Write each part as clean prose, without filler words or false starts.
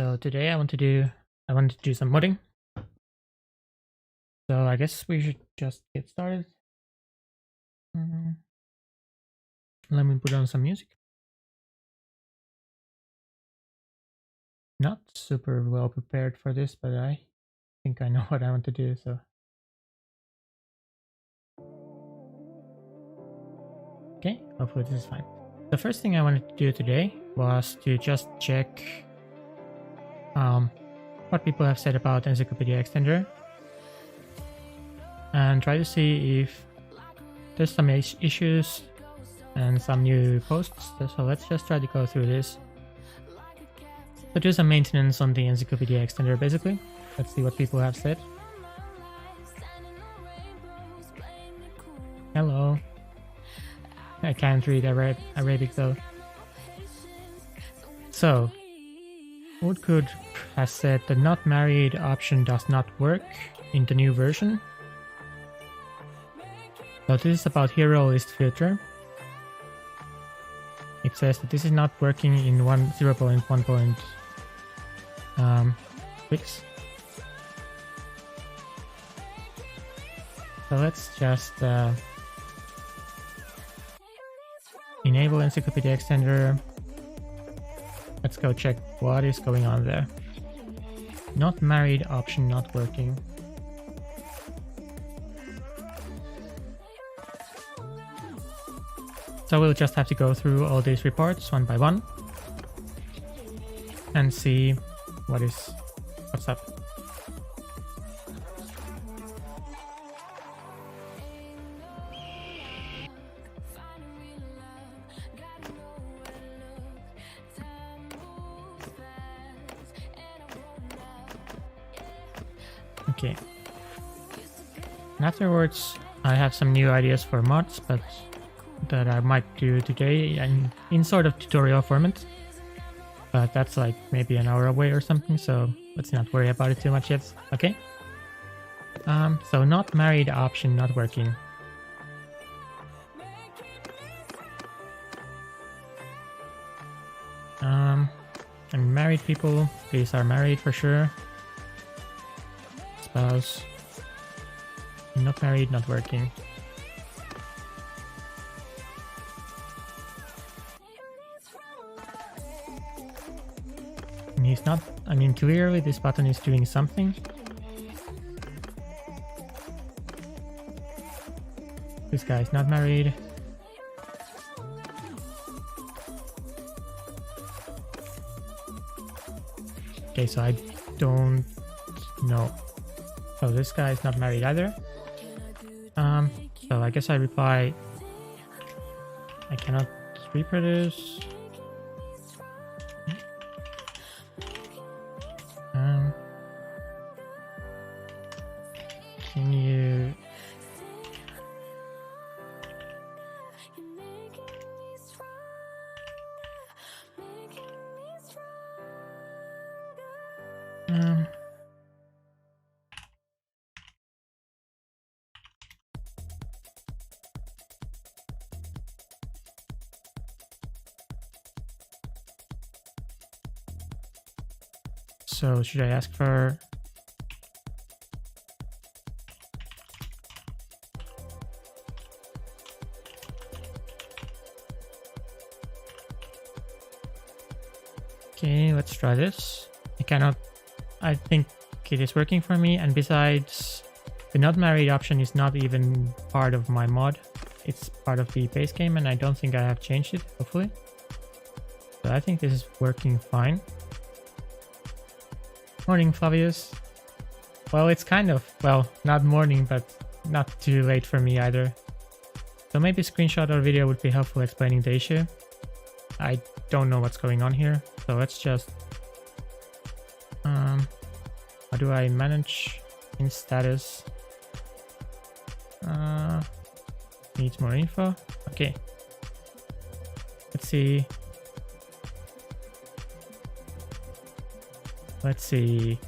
So today I want to do some modding. So I guess we should just get started. Let me put on some music. Not super well prepared for this, but I think I know what I want to do, so. Okay, hopefully this is fine. The first thing I wanted to do today was to just check what people have said about Encyclopedia Extender and try to see if there's some issues and some new posts. So let's just try to go through this. So do some maintenance on the Encyclopedia Extender basically. Let's see what people have said. Hello. I can't read Arabic though. So, Woodcould has said the not married option does not work in the new version. So this is about hero list filter. It says that this is not working in 0.1.6. So let's just enable Encyclopedia Extender. Let's go check what is going on there. Not married option not working. So we'll just have to go through all these reports one by one and see what's up. Okay. And afterwards, I have some new ideas for mods, but that I might do today and in sort of tutorial format. But that's like maybe an hour away or something, so let's not worry about it too much yet. Okay. So not married option not working. And married people, please are married for sure. Spouse. Not married, not working. And he's not, I mean, clearly this button is doing something. This guy is not married. Okay, so I don't know. So this guy is not married either. So I guess I reply, I cannot reproduce. Can you... So should I ask for... Okay, let's try this. I think it is working for me, and besides, the not married option is not even part of my mod. It's part of the base game, and I don't think I have changed it, hopefully. So I think this is working fine. Morning, Flavius. Well, it's kind of, well, not morning, but not too late for me either. So maybe a screenshot or video would be helpful explaining the issue. I don't know what's going on here, so let's just... how do I manage in status? Needs more info. Okay. Let's see. Let's see.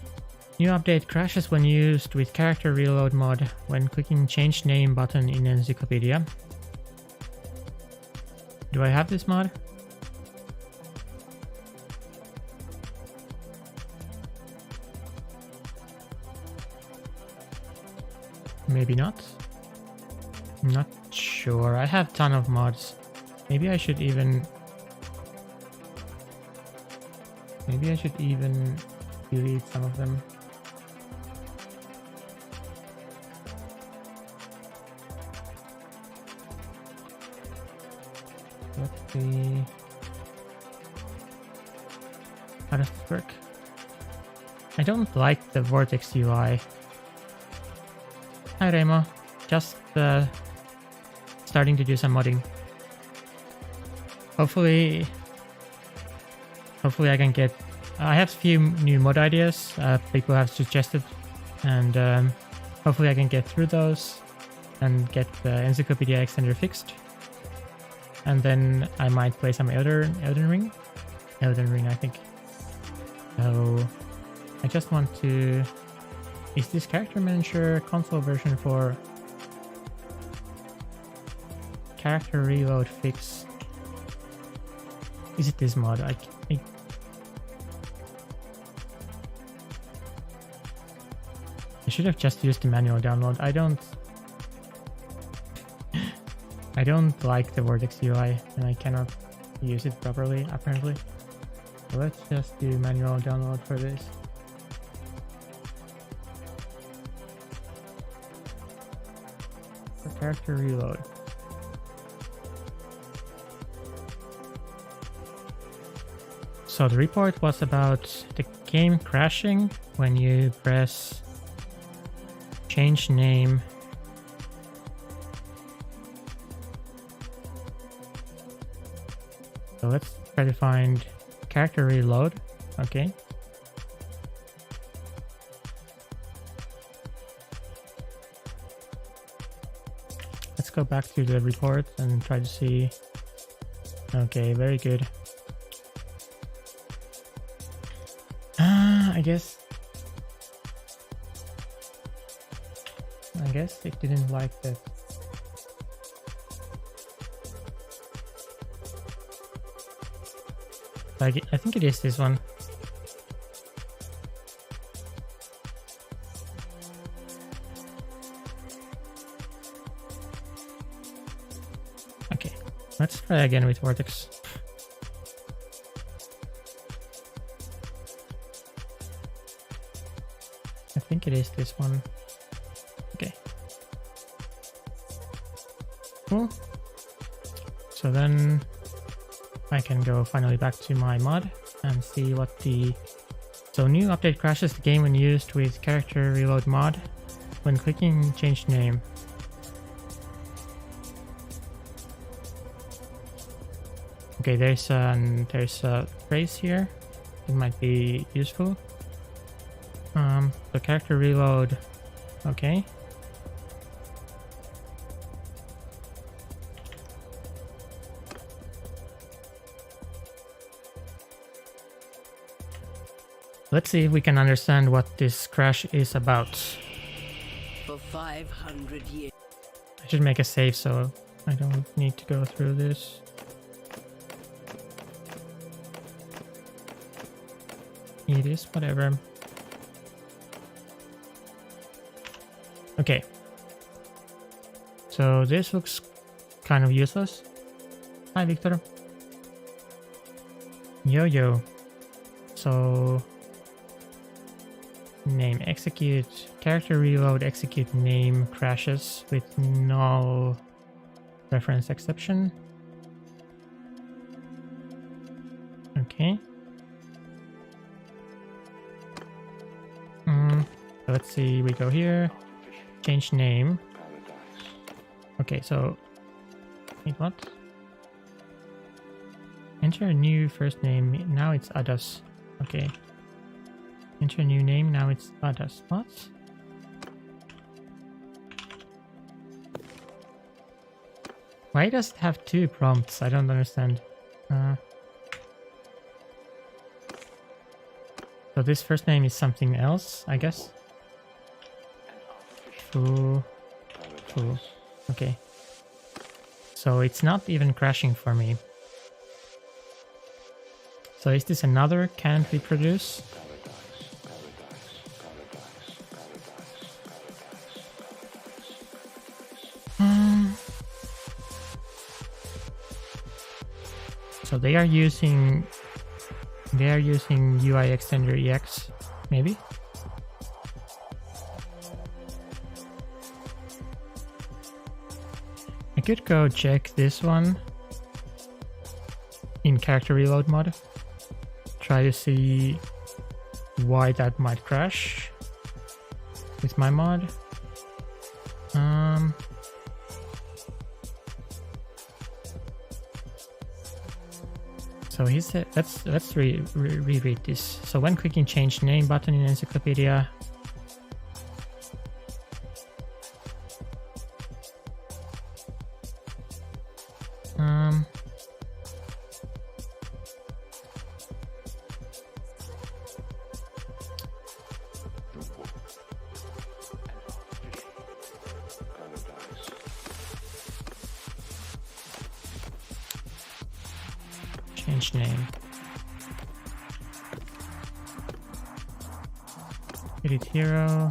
New update crashes when used with character reload mod when clicking change name button in Encyclopedia. Do I have this mod? maybe not. I'm not sure. I have a ton of mods. Maybe I should even delete some of them. Let's see. How does this work? I don't like the Vortex UI. Hi Remo. Just starting to do some modding. Hopefully I can get... I have a few new mod ideas people have suggested, and hopefully I can get through those and get the Encyclopedia extender fixed. And then I might play some Elden Ring, I think. So I just want to... Is this character manager console version for character reload fix? Is it this mod? I should have just used the manual download. I don't like the Vortex UI and I cannot use it properly apparently. So let's just do manual download for this. For character reload. So the report was about the game crashing when you press change name. So let's try to find character reload. Okay. Let's go back to the report and try to see. Okay, very good. I guess it didn't like that. I think it is this one. Okay, let's try again with Vortex. I think it is this one. Okay. Cool. So then I can go finally back to my mod and see what the... So new update crashes the game when used with character reload mod when clicking change name. Okay, there's a phrase here. It might be useful. The character reload. Okay. Let's see if we can understand what this crash is about. For 500 years. I should make a save so I don't need to go through this. It is whatever. Okay. So this looks kind of useless. Hi, Victor. Yo. So name execute character reload execute name crashes with null reference exception. Okay. Let's see, we go here, change name. Okay, so wait, what? Enter a new first name. Now it's Adas. Okay. Enter a new name. Now it's Adas. What? Why does it have two prompts? I don't understand. So this first name is something else, I guess. Foo. Okay. So it's not even crashing for me. So is this another can't reproduce? So they are using UI extender EX, maybe. I could go check this one in character reload mod. Try to see why that might crash with my mod. So he said, let's reread this. So when clicking change name button in Encyclopedia, change name. Edit hero.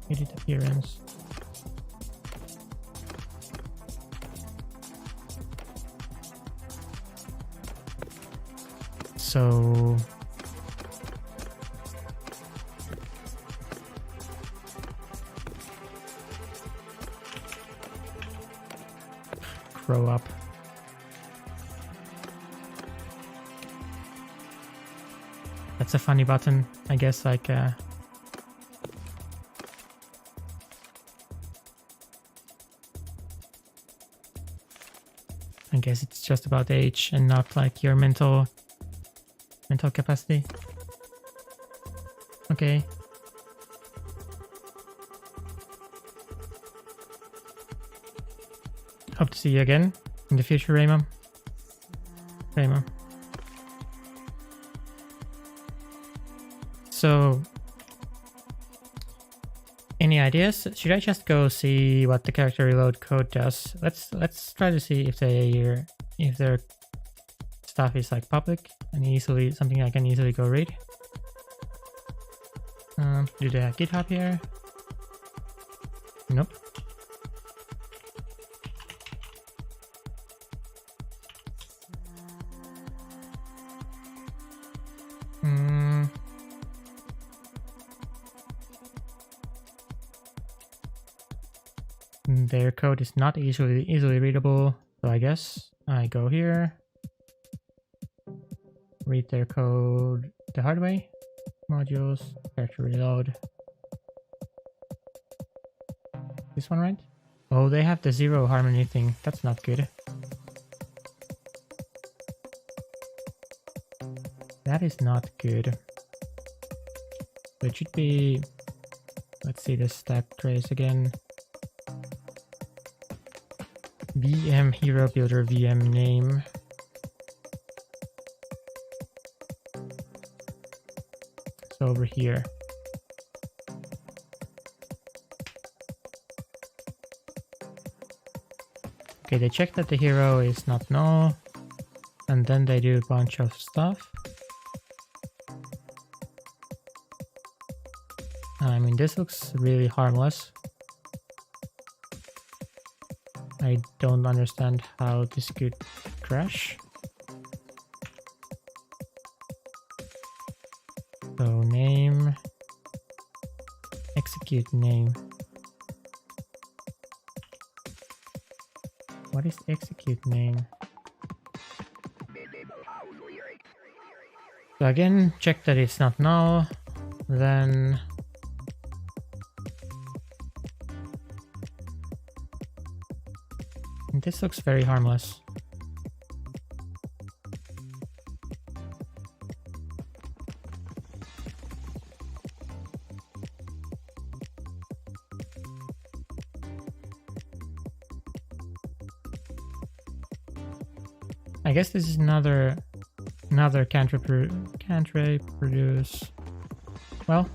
Edit appearance. So grow up. That's a funny button, I guess, like I guess it's just about age and not like your mental capacity. Okay. Hope to see you again in the future, Raymond. So, any ideas? Should I just go see what the character reload code does? Let's try to see if their stuff is like public and something I can easily go read. Do they have GitHub here? Nope. Their code is not easily readable, so I guess I go here, read their code the hard way. Modules, character reload. This one, right? Oh, they have the zero harmony thing. That's not good. That is not good. It should be... Let's see the stack trace again. VM hero builder VM name. So over here. Okay, they check that the hero is not null, and then they do a bunch of stuff. I mean, this looks really harmless. I don't understand how this could crash. So name, execute name. What is execute name? So again, check that it's not null, then this looks very harmless. I guess this is another can't reproduce. Well,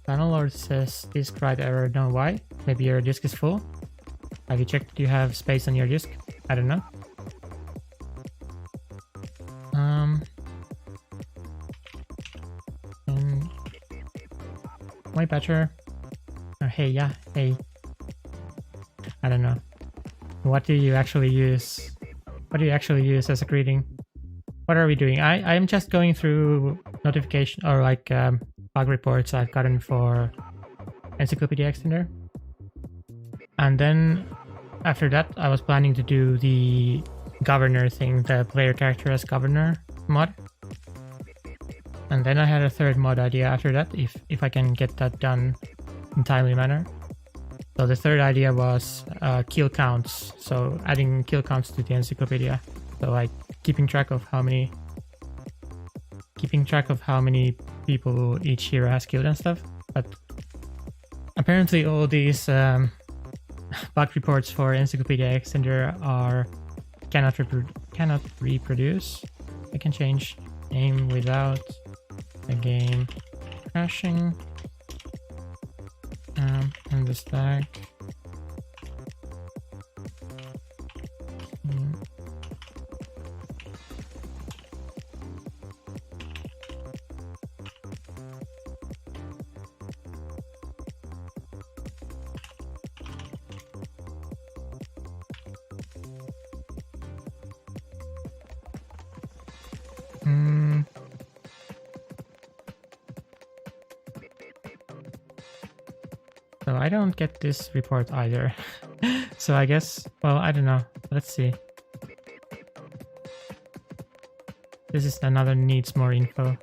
Bannerlord says disk write error, no why? Maybe your disk is full? Have you checked you have space on your disk? I don't know. way better. Or hey, yeah, hey. I don't know. What do you actually use? What do you actually use as a greeting? What are we doing? I'm just going through notification or like bug reports I've gotten for Encyclopedia Extender. And then after that, I was planning to do the governor thing, the player character as governor mod. And then I had a third mod idea after that, if I can get that done in timely manner. So the third idea was kill counts. So adding kill counts to the encyclopedia. So like keeping track of how many people each hero has killed and stuff. But apparently all these bug reports for Encyclopedia Extender cannot reproduce. I can change name without the game crashing. And the stack. So I don't get this report either. So I guess, well, I don't know. Let's see. This is another needs more info.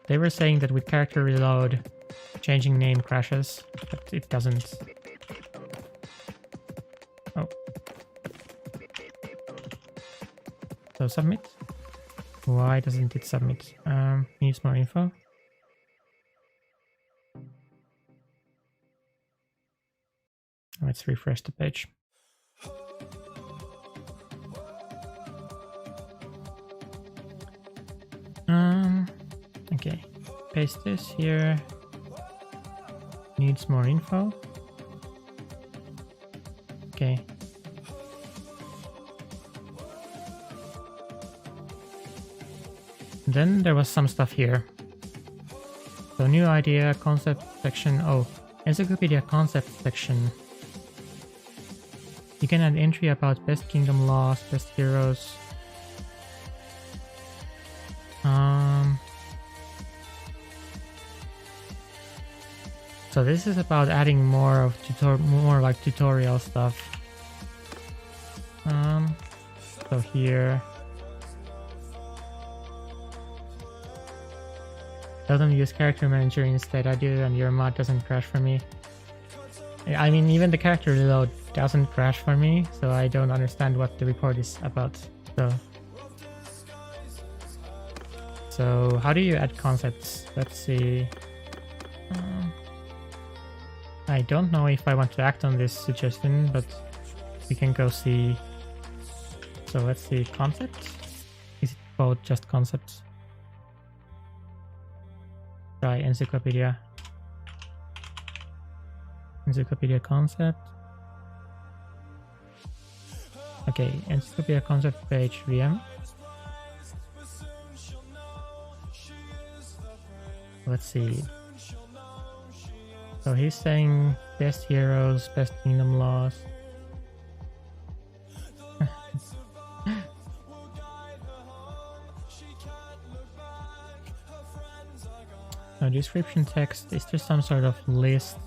They were saying that with character reload, changing name crashes, but it doesn't. Oh. So submit. Why doesn't it submit? Needs more info. Let's refresh the page. Okay, paste this here. Needs more info. Okay. Then there was some stuff here. So new idea, concept section. Oh, Encyclopedia concept section. You can add entry about best kingdom laws, best heroes. So this is about adding more of more like tutorial stuff. So here, tell them to use character manager instead. I do, and your mod doesn't crash for me. I mean, even the character reload doesn't crash for me, so I don't understand what the report is about. So how do you add concepts? Let's see. I don't know if I want to act on this suggestion, but we can go see. So let's see, concepts? Is it both just concepts? Try Encyclopedia. Encyclopedia concept. Okay, Encyclopedia concept page VM. Let's see. So he's saying best heroes, best kingdom laws. No description text. Is there some sort of list?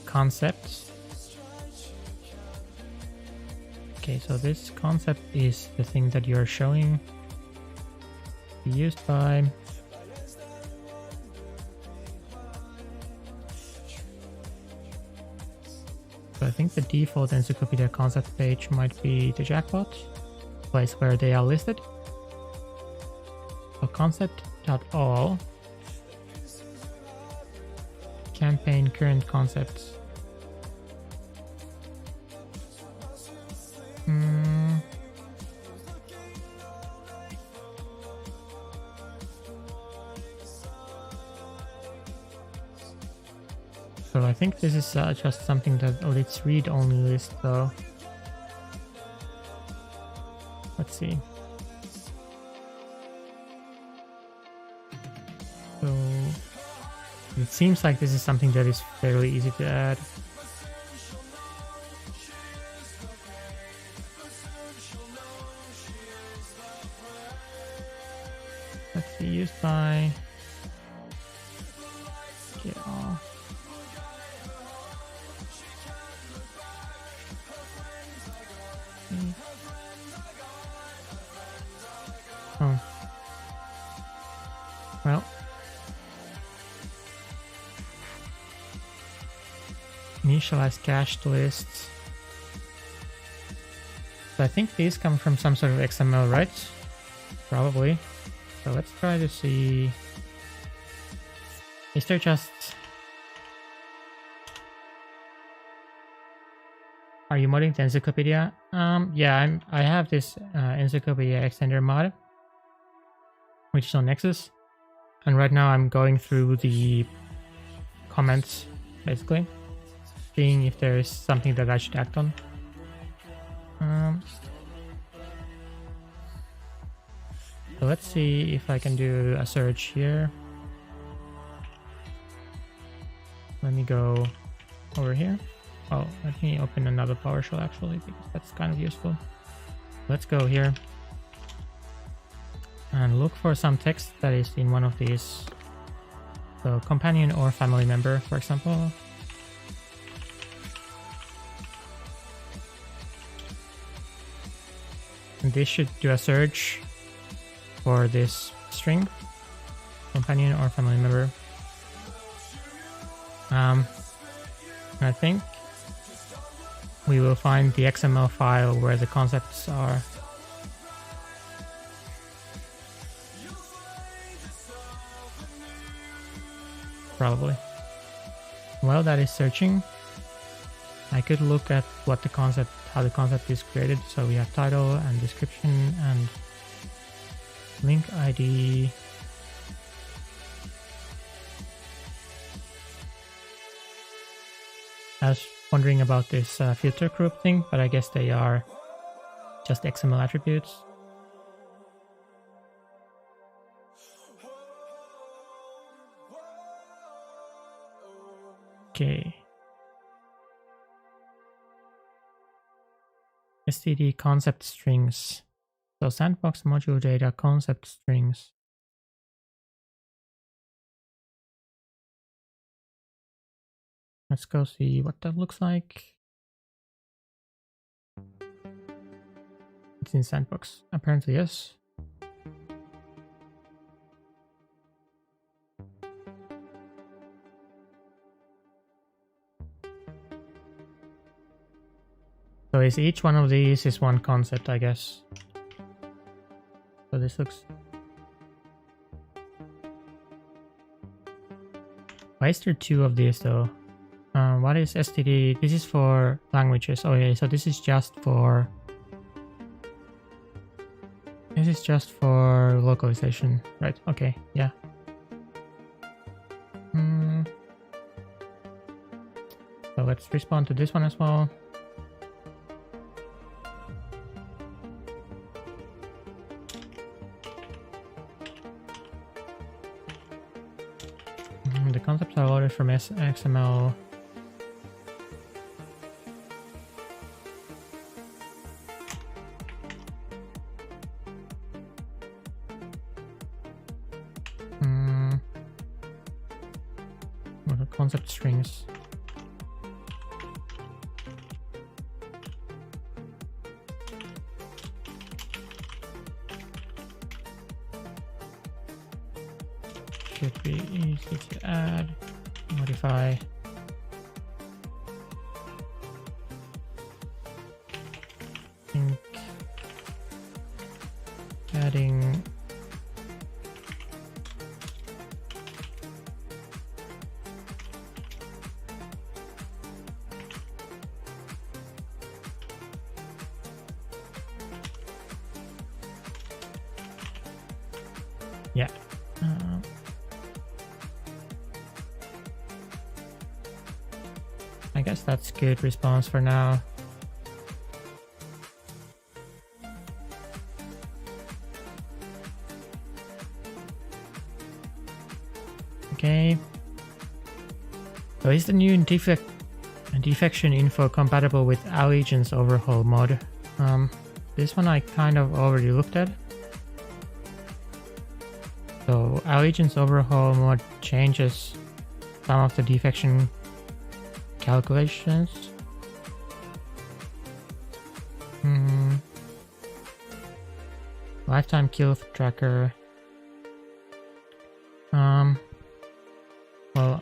Concept. Okay, so this concept is the thing that you're showing. Used by. So I think the default Encyclopedia concept page might be the jackpot, place where they are listed. So concept.all, campaign current concepts. So I think this is just something that, oh, it's read-only list though. Let's see. So it seems like this is something that is fairly easy to add. Let's see, used by get off. Oh. Well. Initialize cached lists. So I think these come from some sort of XML, right? Probably. So let's try to see. Is there just... Are you modding the Encyclopedia? Yeah, I have this Encyclopedia extender mod, which is on Nexus. And right now I'm going through the comments, basically, seeing if there is something that I should act on. So let's see if I can do a search here. Let me go over here. Oh, let me open another PowerShell actually, because that's kind of useful. Let's go here and look for some text that is in one of these. So companion or family member, for example. And this should do a search for this string, companion or family member. I think we will find the XML file where the concepts are. Probably. While that is searching, I could look at what the concept, how the concept is created. So we have title and description and link ID. I was wondering about this filter group thing, but I guess they are just XML attributes. Okay. STD concept strings. So sandbox module data concept strings. Let's go see what that looks like. It's in sandbox. Apparently, yes. So is each one of these is one concept, I guess. So this looks... Why is there two of these though? What is STD? This is for languages. Oh yeah, so this is just for... This is just for localization, right? Okay, yeah. So let's respond to this one as well. The concepts are loaded from XML. What are concept strings? Should be easy to add, modify. Think adding yeah. I guess that's good response for now. Okay. So is the new defection info compatible with Allegiance Overhaul mod? This one I kind of already looked at. So Allegiance Overhaul mod changes some of the defection calculations. Lifetime kill tracker. Well, oh.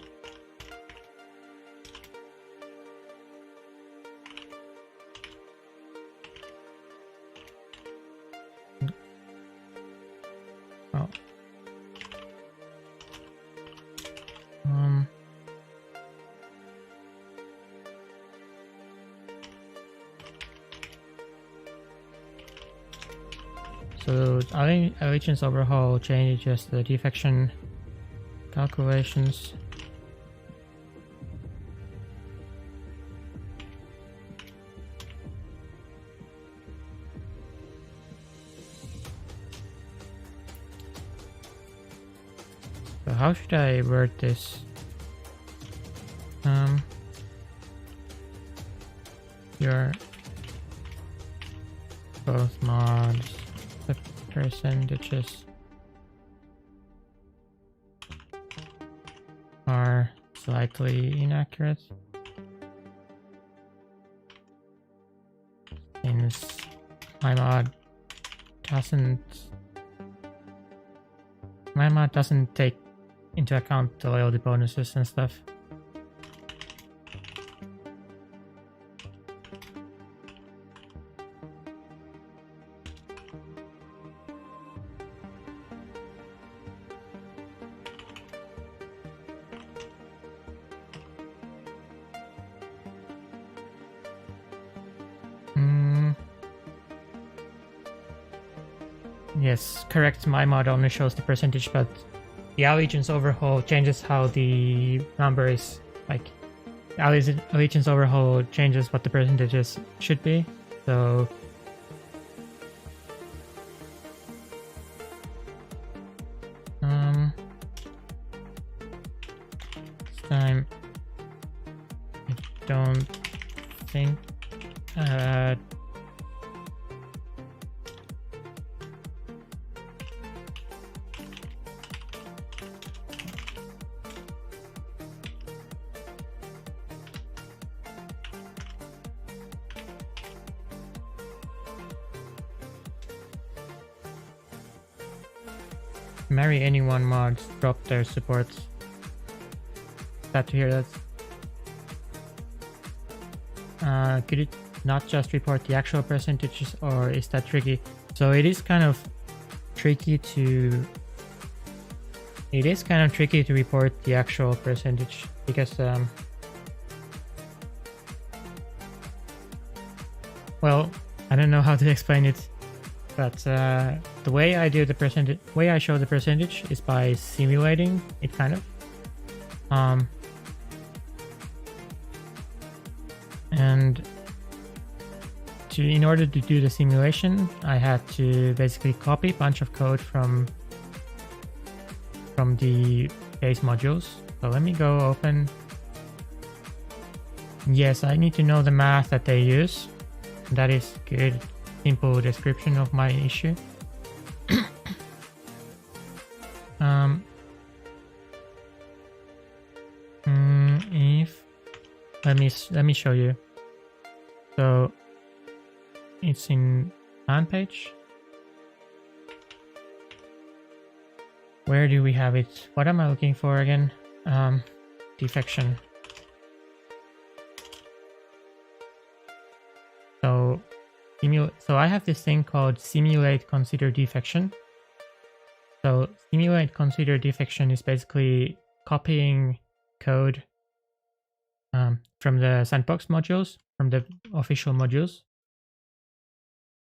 So Allegiance Overhaul changes the defection calculations. So how should I word this? Your both mods, the percentages are slightly inaccurate since my mod doesn't take into account the loyalty bonuses and stuff. Yes, correct. My mod only shows the percentage, but the Allegiance Overhaul changes how the number is. Like, Allegiance Overhaul changes what the percentages should be. So, this time I don't think. Marry anyone mods drop their support. Glad to hear that. Could it not just report the actual percentages, or is that tricky? So it is kind of tricky to report the actual percentage because well, I don't know how to explain it. But the way I do the percentage, way I show the percentage is by simulating it, kind of. And in order to do the simulation, I had to basically copy a bunch of code from the base modules. So let me go open. Yes, I need to know the math that they use. That is good. Simple description of my issue. Let me show you. So it's in plan page. Where do we have it? What am I looking for again? Defection. So I have this thing called simulate consider defection. So simulate consider defection is basically copying code from the sandbox modules, from the official modules.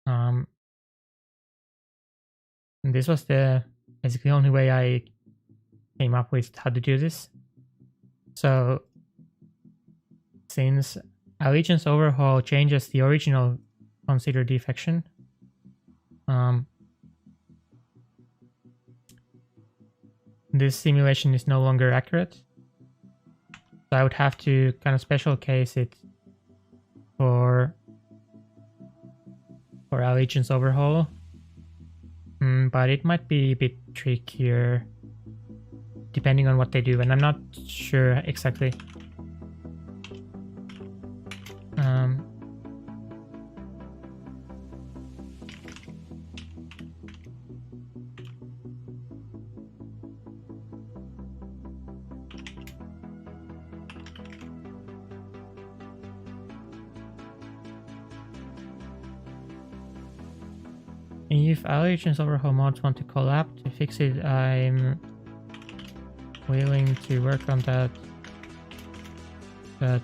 And this was the basically only way I came up with how to do this. So since Allegiance Overhaul changes the original consider defection, this simulation is no longer accurate. So I would have to kind of special case it for Allegiance Overhaul. But it might be a bit trickier depending on what they do, and I'm not sure exactly. If Allegiance Overhaul mods want to collab to fix it, I'm willing to work on that, but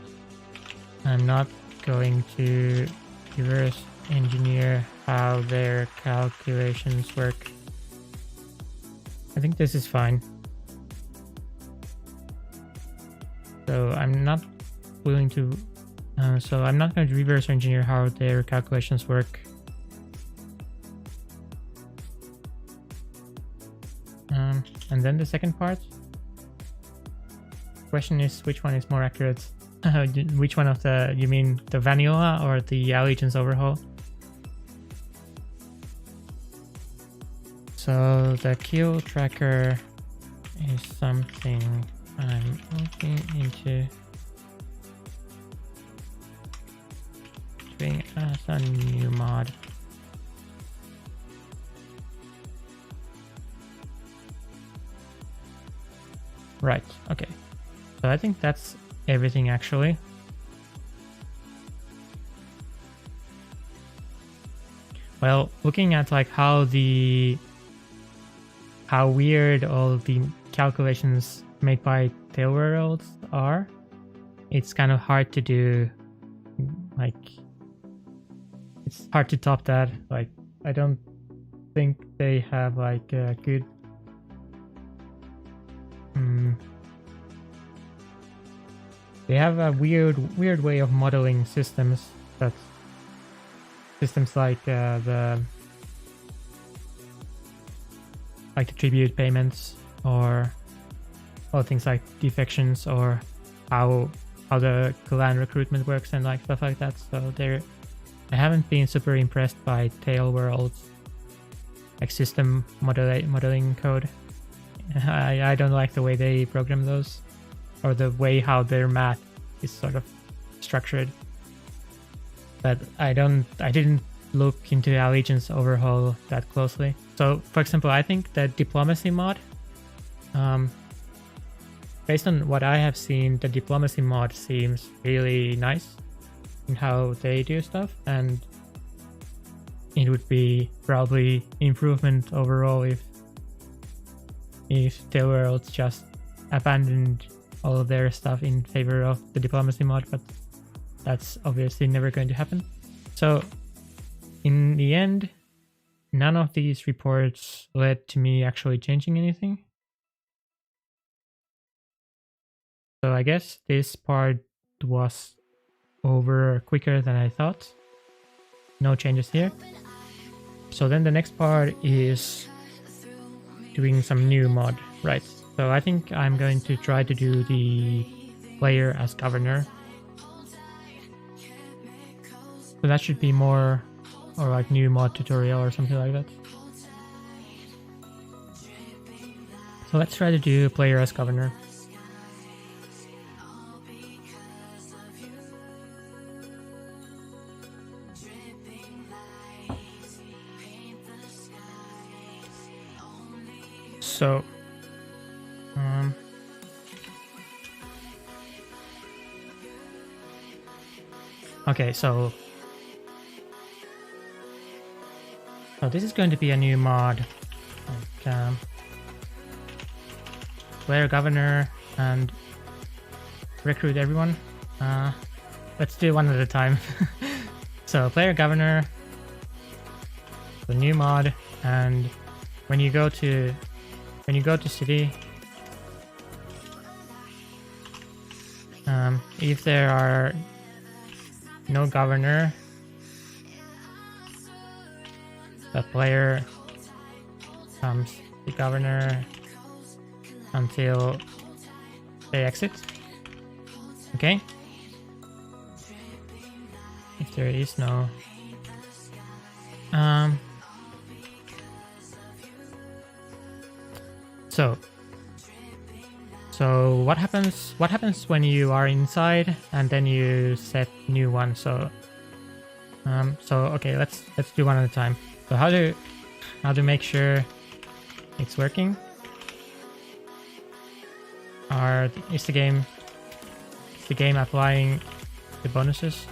I'm not going to reverse engineer how their calculations work. I think this is fine. So I'm not willing to, so I'm not going to reverse engineer how their calculations work. And then the second part. Question is, which one is more accurate? Which one of the, you mean the vanilla or the Allegiance Overhaul? So the kill tracker is something I'm looking into doing as a new mod. Right, okay. So I think that's everything actually. Well, looking at like how weird all the calculations made by Tailworlds are, it's kind of hard to do, like, it's hard to top that. Like, I don't think they have like a good they have a weird way of modeling systems, that systems like the tribute payments, or things like defections, or how the clan recruitment works and like stuff like that. So I haven't been super impressed by Tailworld's like system modeling code. I don't like the way they program those, or the way how their math is sort of structured. But I didn't look into Allegiance Overhaul that closely. So for example, I think the diplomacy mod, based on what I have seen, the diplomacy mod seems really nice in how they do stuff, and it would be probably improvement overall if Tailworlds just abandoned all of their stuff in favor of the diplomacy mod, but that's obviously never going to happen. So in the end, none of these reports led to me actually changing anything. So I guess this part was over quicker than I thought. No changes here. So then the next part is doing some new mod, right? So I think I'm going to try to do the player as governor. So that should be more, or like new mod tutorial or something like that. So let's try to do player as governor. So okay, so this is going to be a new mod, like player governor and recruit everyone. Let's do one at a time. So player governor, the new mod, and when you go to city, if there are no governor, the player becomes the governor, until they exit. Okay. If there is no... So what happens when you are inside and then you set new one? So okay, let's do one at a time. So how to make sure it's working? Is the game applying the bonuses?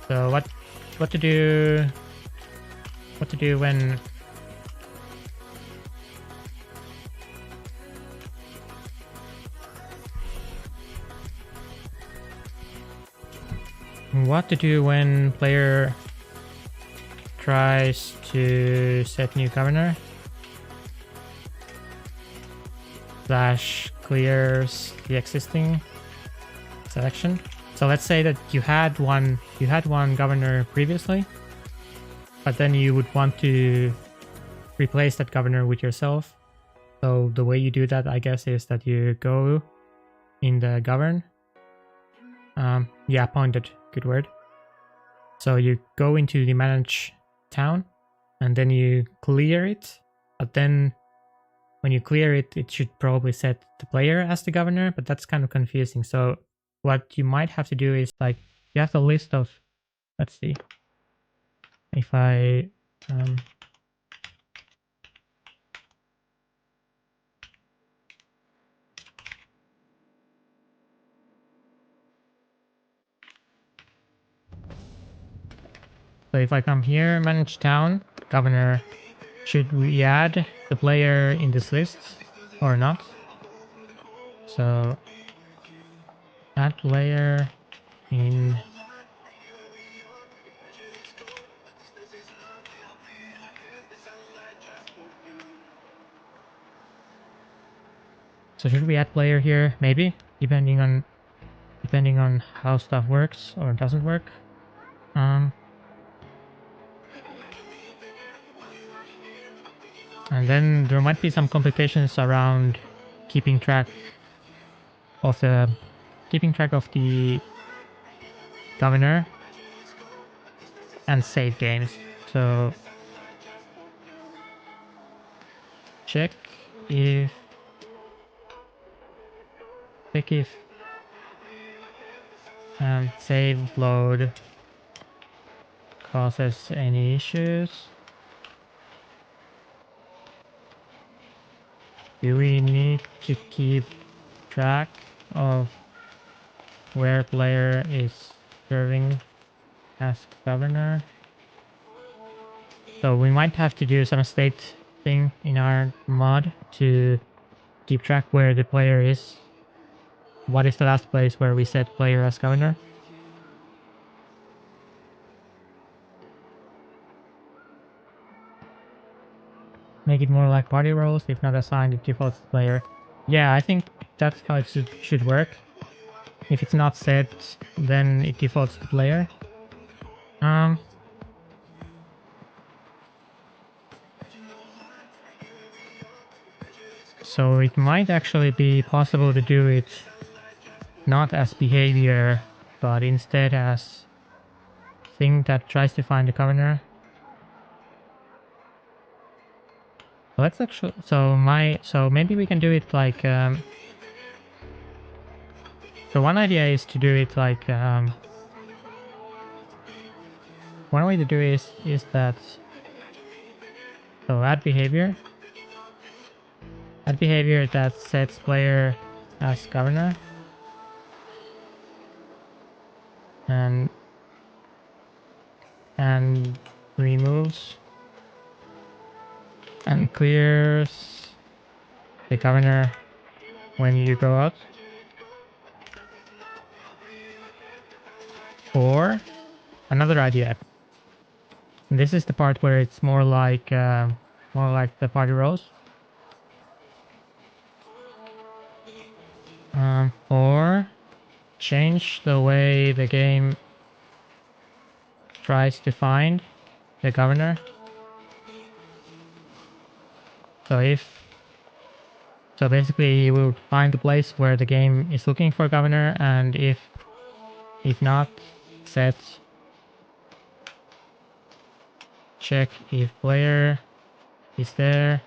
So what to do when player tries to set new governor / clears the existing selection. So let's say that you had one governor previously, but then you would want to replace that governor with yourself. So the way you do that, I guess, is that you go in the govern. Yeah, pointed, good word. So you go into the manage town and then you clear it, but then when you clear it, it should probably set the player as the governor, but that's kind of confusing. So what you might have to do is, like, you have a list of, let's see, if I so if I come here, manage town, governor, should we add the player in this list or not? So add player in... So should we add player here? Maybe, depending on how stuff works or doesn't work. And then there might be some complications around keeping track of the governor and save games. So check if save load causes any issues. Do we need to keep track of where player is serving as governor? So we might have to do some state thing in our mod to keep track where the player is. What is the last place where we set player as governor? Make it more like party roles. If not assigned, it defaults to player. Yeah, I think that's how it should work. If it's not set, then it defaults to player. So it might actually be possible to do it not as behavior, but instead as thing that tries to find the governor. Let's actually, so maybe we can do it like, so one idea is to do it like, one way to do is that, so add behavior that sets player as governor, and removes and clears the governor when you go out. Or another idea. This is the part where it's more like the party roles. Or change the way the game tries to find the governor. So if So basically you will find the place where the game is looking for governor, and if not, set check if player is there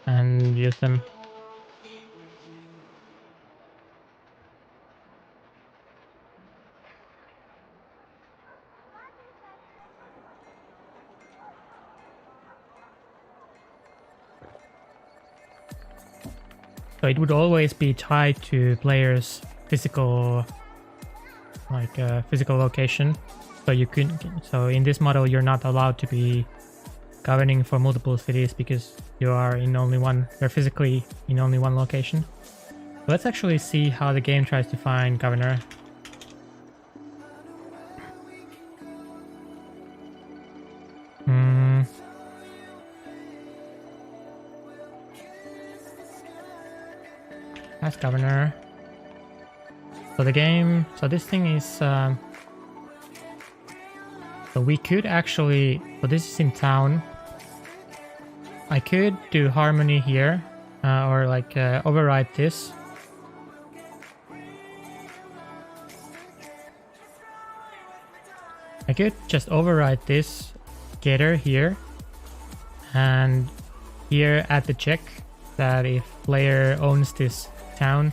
and use them. So it would always be tied to players' physical, physical location. So you couldn't. So in this model, you're not allowed to be governing for multiple cities because you are in only one. You're physically in only one location. So let's actually see how the game tries to find governor. As governor. So the game, so this thing is, so we could actually, so this is in town. I could do harmony here, or override this. I could just override this getter here, and here add the check that if player owns this town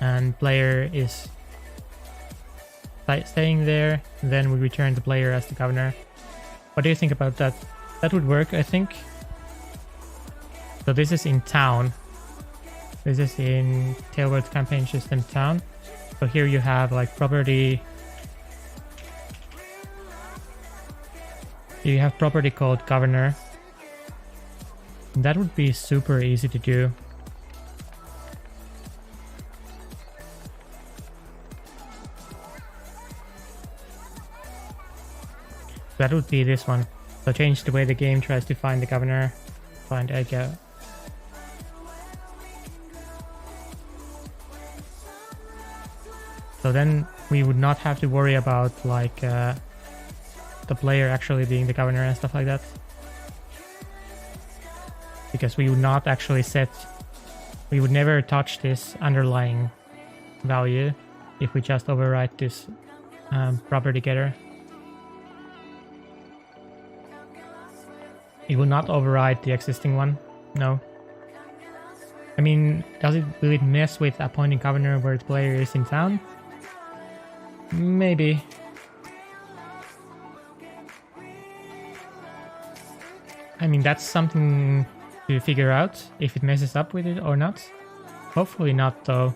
and player is staying there, then we return the player as the governor. What do you think about that? That would work, I think. So this is in town. This is in Tailwords campaign system town. So here you have like property. You have property called governor. That would be super easy to do. That would be this one. So change the way the game tries to find the governor. Find Edgar. So then we would not have to worry about the player actually being the governor and stuff like that. Because we would not actually we would never touch this underlying value if we just overwrite this property getter. It will not override the existing one. No. I mean, will it mess with appointing governor where the player is in town? Maybe. I mean, that's something to figure out if it messes up with it or not. Hopefully not, though.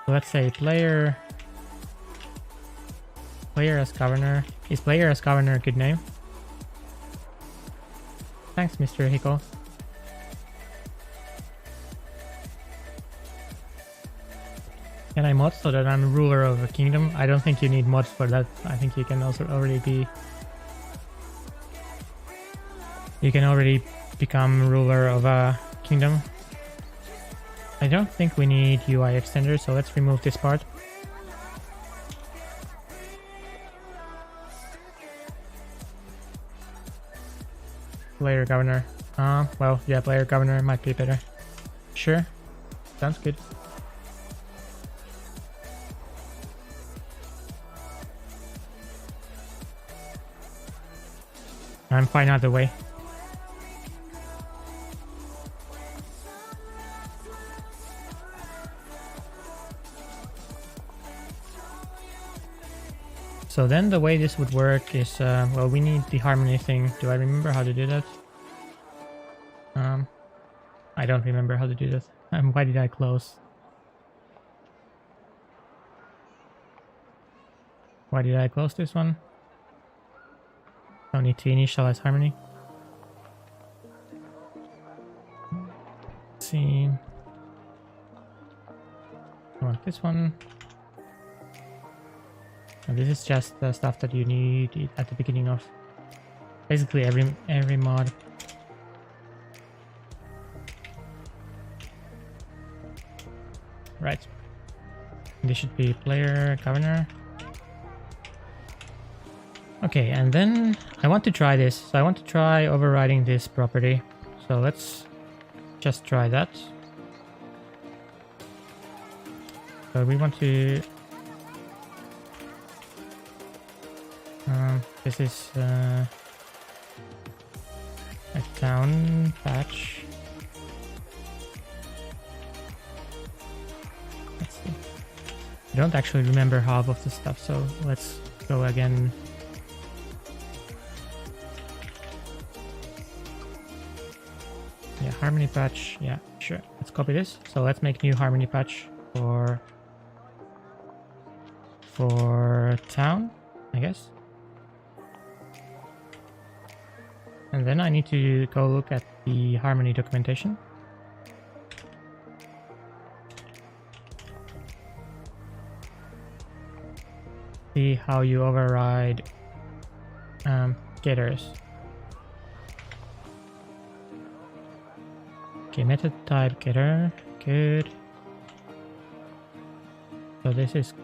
Let's say player as governor. Is player as governor a good name? Thanks, Mr. Hickle. Can I mod so that I'm ruler of a kingdom? I don't think you need mods for that. I think you can also already become ruler of a kingdom. I don't think we need UI extender, so let's remove this part. Player governor. Well, yeah, player governor might be better. Sure. Sounds good. I'm fine either way. So then the way this would work is, well, we need the harmony thing. Do I remember how to do that? I don't remember how to do that. Why did I close? Why did I close this one? Don't need to initialize harmony. Let's see. I want this one. And this is just the stuff that you need at the beginning of basically every mod. Right. This should be player governor. Okay, and then I want to try this. So I want to try overriding this property. So let's just try that. So we want to... this is a town patch. Let's see. I don't actually remember half of the stuff, so let's go again. Yeah, harmony patch. Yeah, sure. Let's copy this. So let's make new harmony patch for town, I guess. And then I need to go look at the harmony documentation. See how you override getters. Okay, method type getter, good. So this is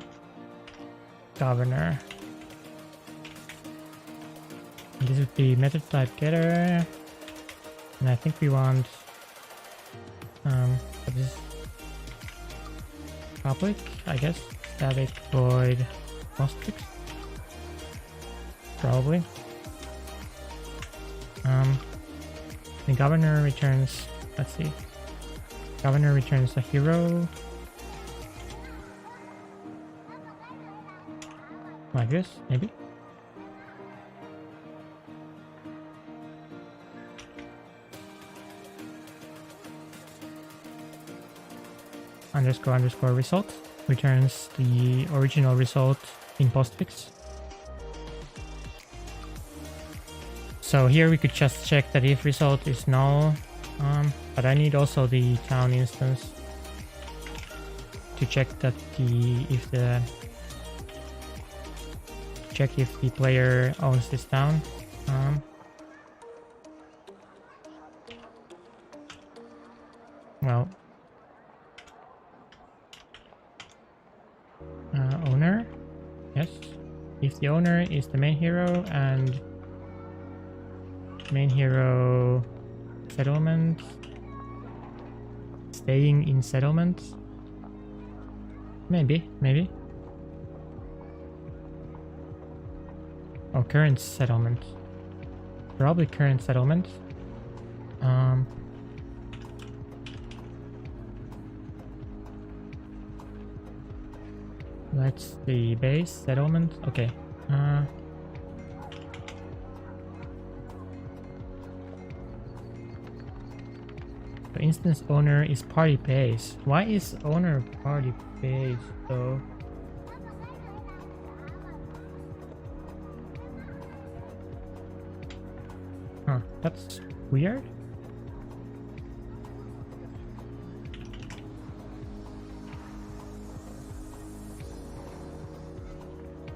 governor. And this would be method type getter. And I think we want this is public, I guess. Static void postfix. Probably. The governor returns, let's see. Governor returns a hero. Like this, maybe. Underscore result returns the original result in postfix. So here we could just check that if result is null, but I need also the town instance to check that if the player owns this town. Well, owner, yes. If the owner is the main hero and main hero settlement, staying in settlement, maybe. Oh, current settlement. Probably current settlement. That's the base settlement. Okay. The instance owner is party base. Why is owner party base though? Huh, that's weird.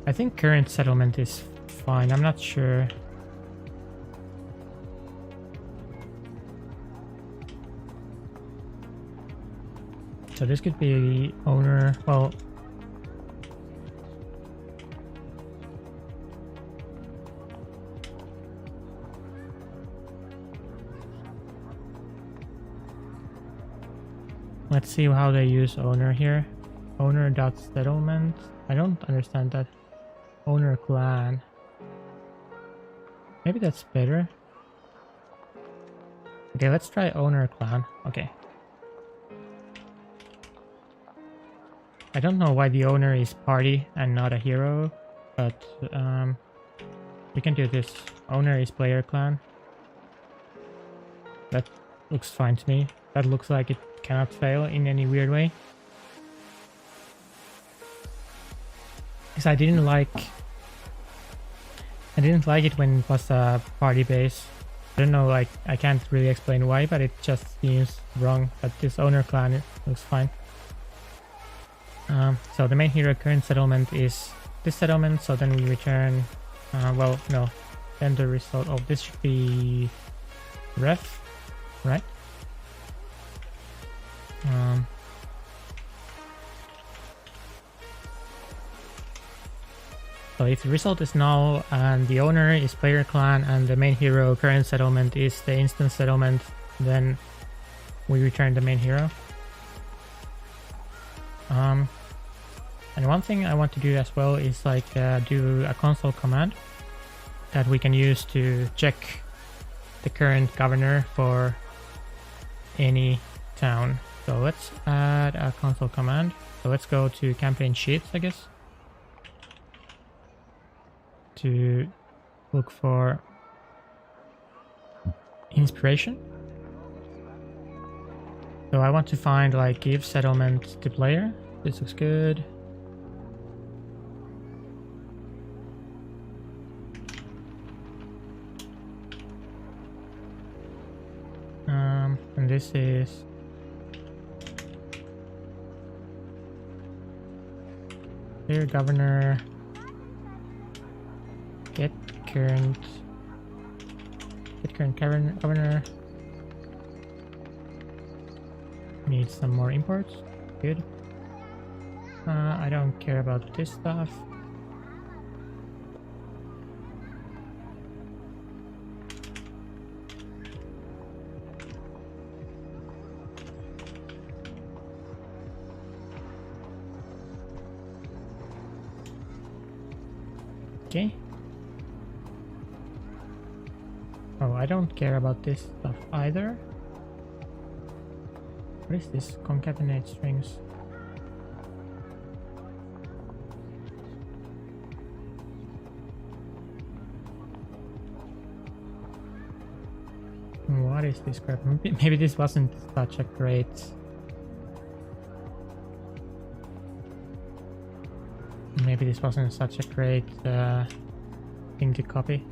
I think current settlement is fine. I'm not sure. So this could be owner. Well, let's see how they use owner here. Owner.settlement. I don't understand that. Owner clan. Maybe that's better. Okay, let's try owner clan. Okay. I don't know why the owner is party and not a hero, but we can do this. Owner is player clan. That looks fine to me. That looks like it cannot fail in any weird way. Because I didn't like it when it was a party base. I don't know, like I can't really explain why, but it just seems wrong. But this owner clan, it looks fine. So the main hero current settlement is this settlement, so then we return, well, no, then the result of this should be ref, right? So if the result is null and the owner is player clan and the main hero current settlement is the instance settlement, Then we return the main hero. And one thing I want to do as well is like do a console command that we can use to check the current governor for any town. So let's add a console command. So let's go to campaign sheets, I guess, to look for inspiration. So I want to find like give settlement to player. This looks good. And this is here governor get current governor. Need some more imports. Good. I don't care about this stuff. Okay. Oh, I don't care about this stuff either. What is this? Concatenate strings. What is this crap? Maybe this wasn't such a great... Maybe this wasn't such a great thing to copy.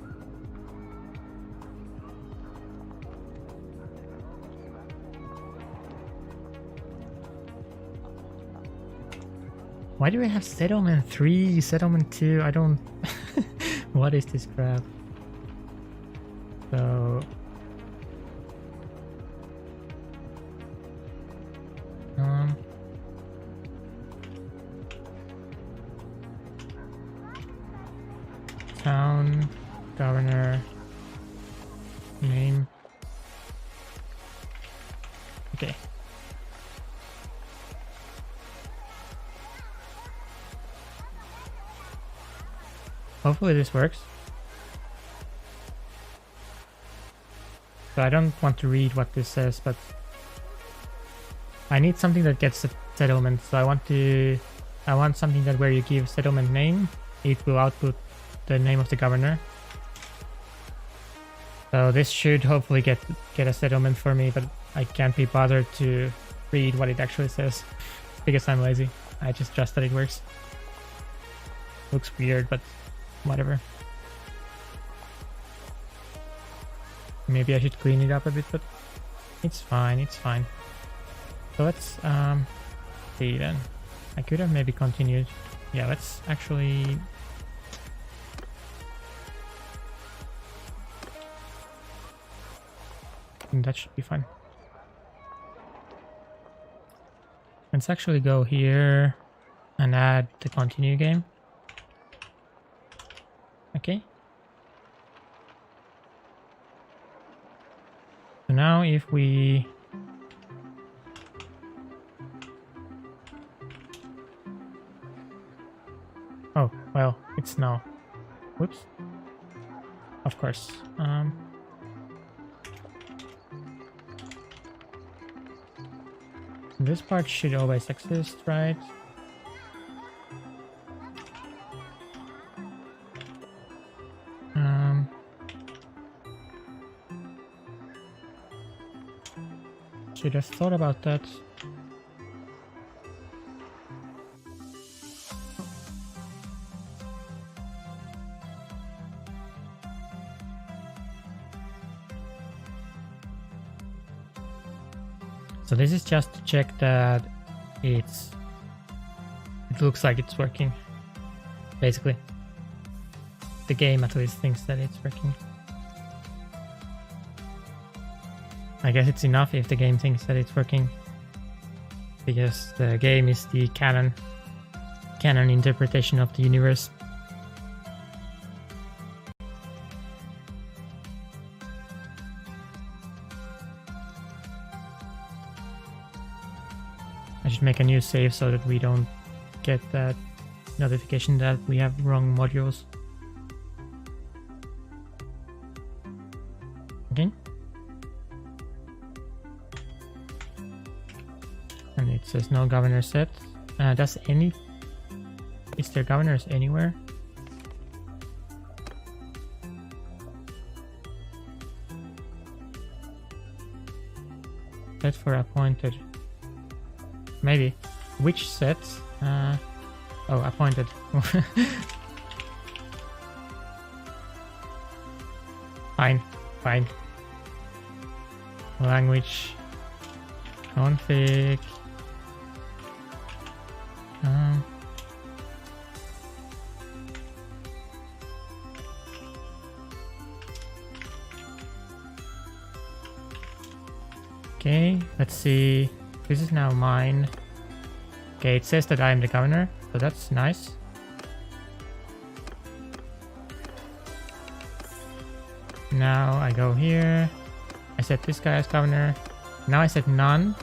Why do we have settlement 3, settlement 2? I don't... What is this crap? So... Town, governor, name. Okay. Hopefully this works. So I don't want to read what this says, but I need something that gets a settlement. So I want something that where you give settlement name, it will output the name of the governor. So this should hopefully get a settlement for me, but I can't be bothered to read what it actually says because I'm lazy. I just trust that it works. Looks weird, but whatever. Maybe I should clean it up a bit, but it's fine, it's fine. So let's see then. I could have maybe continued. Yeah, let's actually... that should be fine. Let's actually go here and add the continue game. Okay. So now if we... Oh, well, it's now. Whoops. Of course. This part should always exist, right? Should have thought about that. So this is just to check that it looks like it's working. Basically. The game at least thinks that it's working. I guess it's enough if the game thinks that it's working. Because the game is the canon interpretation of the universe. I should make a new save so that we don't get that notification that we have wrong modules. Okay. And it says no governor set. Is there governors anywhere? Set for appointed. Maybe. Which set? Oh, appointed. Fine. Language. Config. Okay, let's see. This is now mine. Okay, it says that I am the governor, so that's nice. Now I go here. I set this guy as governor. Now I set none.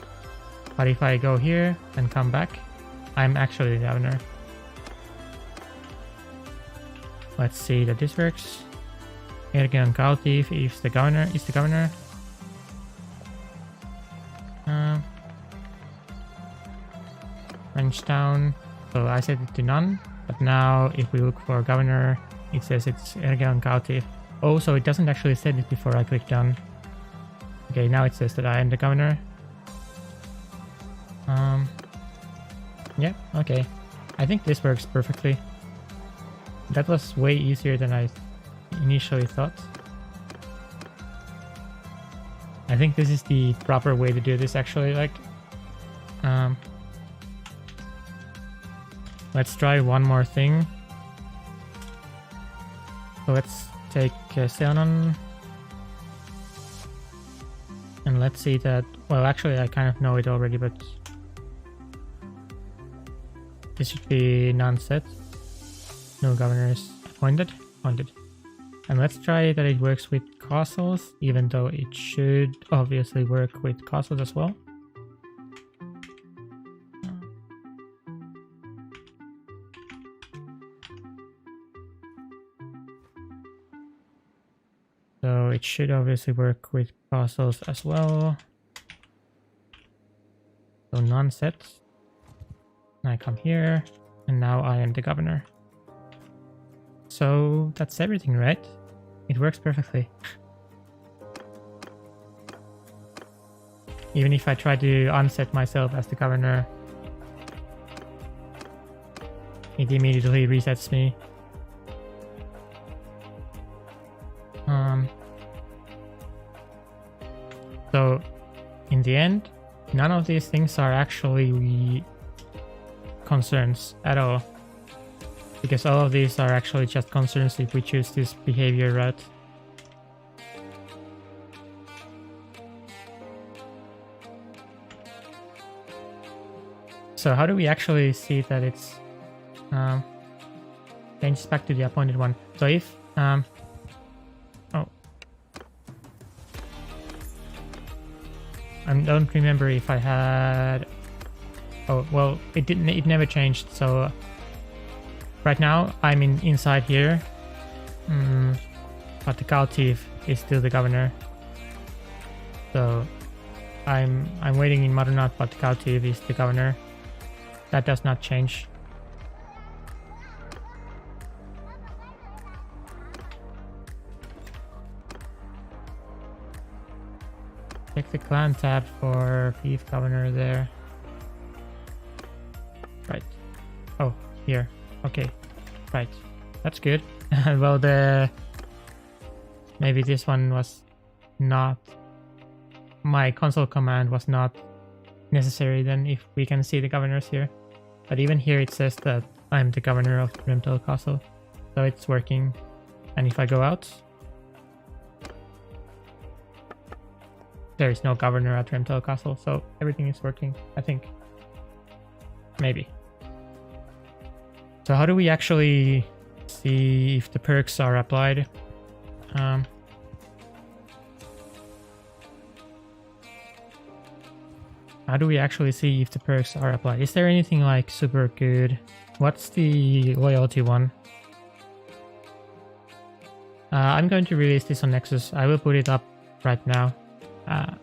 But if I go here and come back, I'm actually the governor. Let's see that this works. Ergen Kautif is the governor. Frenchtown. So I set it to none. But now if we look for governor, it says it's Ergen Kautif. Oh, so it doesn't actually set it before I click done. Okay, now it says that I am the governor. Yeah, okay. I think this works perfectly. That was way easier than I initially thought. I think this is the proper way to do this actually, like... let's try one more thing. So let's take Seonon. And let's see that... Well, actually I kind of know it already, but... This should be non-set. No governors appointed. And let's try that it works with castles, even though it should obviously work with castles as well. So it should obviously work with castles as well. So non-set. I come here, and now I am the governor. So that's everything, right? It works perfectly. Even if I try to unset myself as the governor, it immediately resets me. So in the end, none of these things are actually concerns at all, because all of these are actually just concerns if we choose this behavior route. So how do we actually see that it's changes back to the appointed one? So if I don't remember if I had... Oh, well, it didn't. It never changed. So right now I'm inside here, but the Kautif is still the governor. So I'm waiting in Madonat, but the Kautif is the governor. That does not change. Check the clan tab for Fief governor there. Right. Oh, here. Okay. Right. That's good. Well, maybe this one was not... My console command was not necessary then, if we can see the governors here. But even here it says that I'm the governor of Remtel Castle. So it's working. And if I go out... There is no governor at Remtel Castle, so everything is working, I think. Maybe. So how do we actually see if the perks are applied? How do we actually see if the perks are applied? Is there anything like super good? What's the loyalty one? I'm going to release this on Nexus. I will put it up right now. I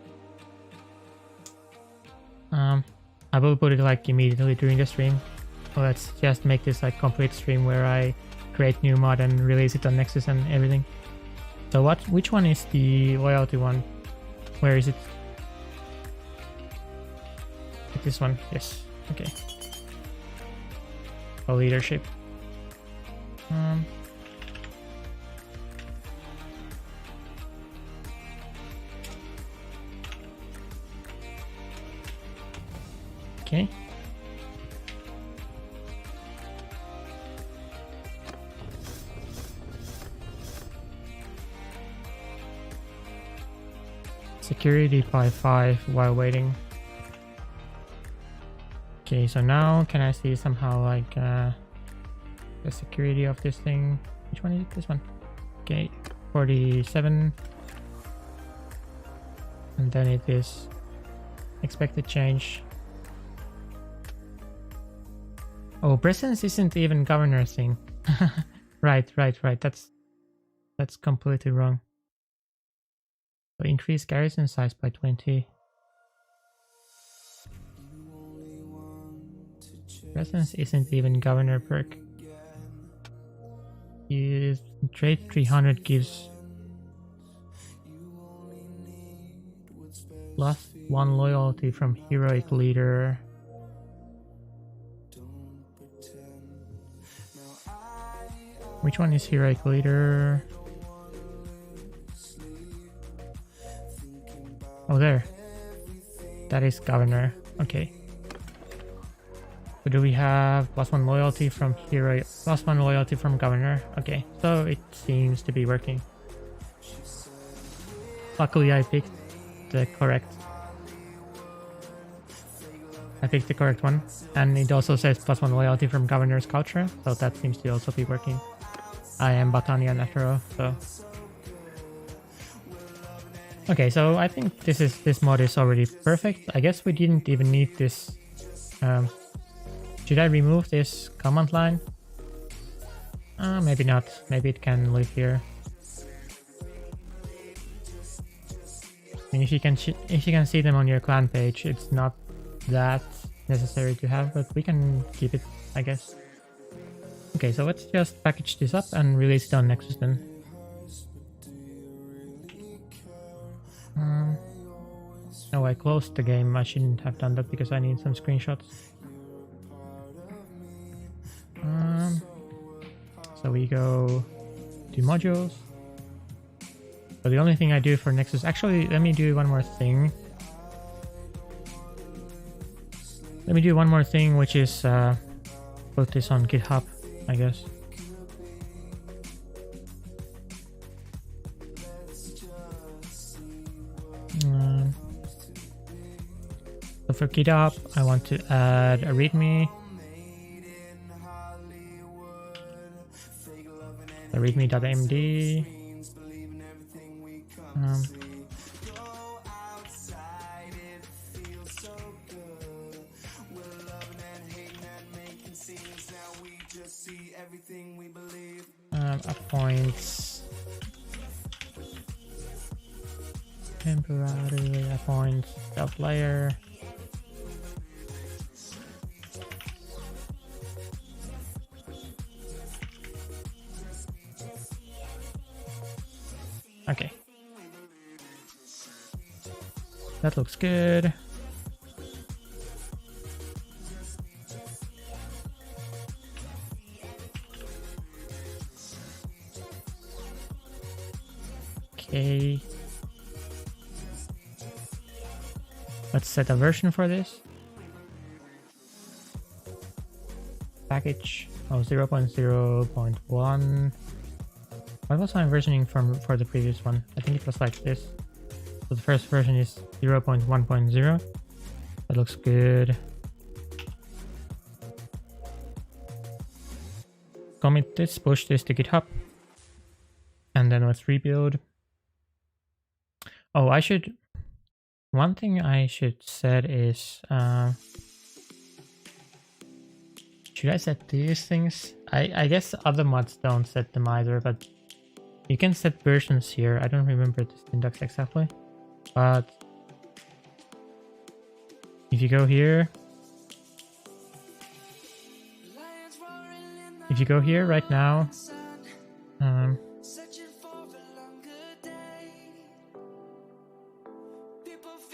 will put it like immediately during the stream. So let's just make this like complete stream where I create new mod and release it on Nexus and everything. So which one is the loyalty one? Where is it? This one, yes. Okay. For leadership. Okay. Security by 5 while waiting. Okay, so now can I see somehow like the security of this thing? Which one is it? This one. Okay, 47. And then it is expected change. Oh, presence isn't even governor thing. Right. That's completely wrong. So increase garrison size by 20. Presence isn't even governor perk. Trade 300 gives +1 loyalty from heroic leader. Which one is heroic leader? Oh, there. That is governor. Okay. So do we have +1 loyalty from hero, +1 loyalty from governor? Okay, so it seems to be working. Luckily I picked the correct one, and it also says +1 loyalty from governor's culture, so that seems to also be working. I am Batanian after all, so. Okay, so I think this mod is already perfect. I guess we didn't even need this. Should I remove this command line? Maybe not. Maybe it can live here. And if you can see them on your clan page, it's not that necessary to have, but we can keep it, I guess. Okay, so let's just package this up and release it on Nexus then. Oh, I closed the game. I shouldn't have done that because I need some screenshots. So we go to modules. So the only thing I do for Nexus, actually, let me do one more thing. Which is put this on GitHub, I guess. So for GitHub, I want to add a README. The readme.md. Appoints temporarily appoints the player. Okay. That looks good. Okay. Let's set a version for this. Package 0.0.1. What was my versioning for the previous one? I think it was like this. So the first version is 0.1.0. That looks good. Commit this, push this to GitHub. And then let's rebuild. Oh, I should One thing I should set is should I set these things? I guess other mods don't set them either, but you can set versions here. I don't remember the syntax exactly, but if you go here, right now,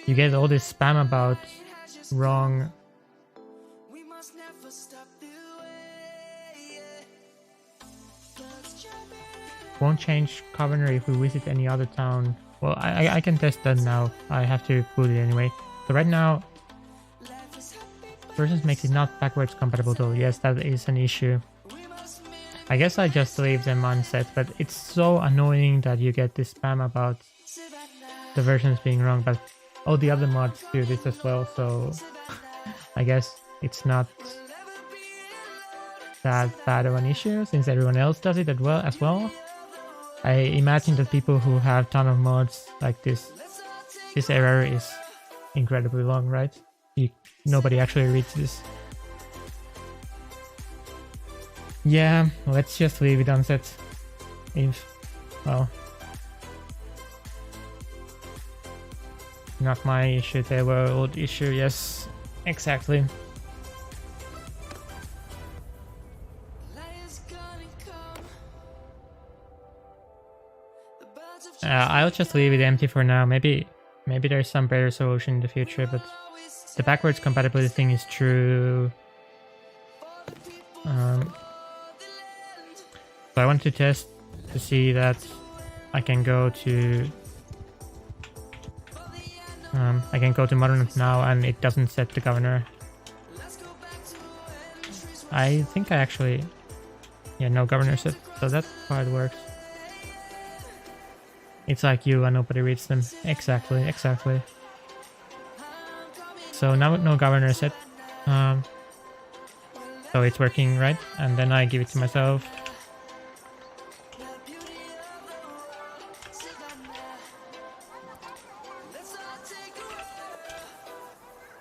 you get all this spam about wrong. Won't change governor if we visit any other town. Well, I can test that now. I have to put it anyway. So right now, versions makes it not backwards compatible though. Yes, that is an issue. I guess I just leave them unset, but it's so annoying that you get this spam about the versions being wrong, but all the other mods do this as well, so I guess it's not that bad of an issue since everyone else does it as well. I imagine that people who have ton of mods like this error is incredibly long, right? Nobody actually reads this. Yeah, let's just leave it unset. Well, not my issue, they were old issue, yes, exactly. I'll just leave it empty for now. Maybe there's some better solution in the future, but the backwards compatibility thing is true. So I want to test to see that I can go to Modern now and it doesn't set the governor. I think I actually, yeah, no governor set, so that part works. It's like you and nobody reads them. Exactly. So now no governor set. So it's working, right? And then I give it to myself.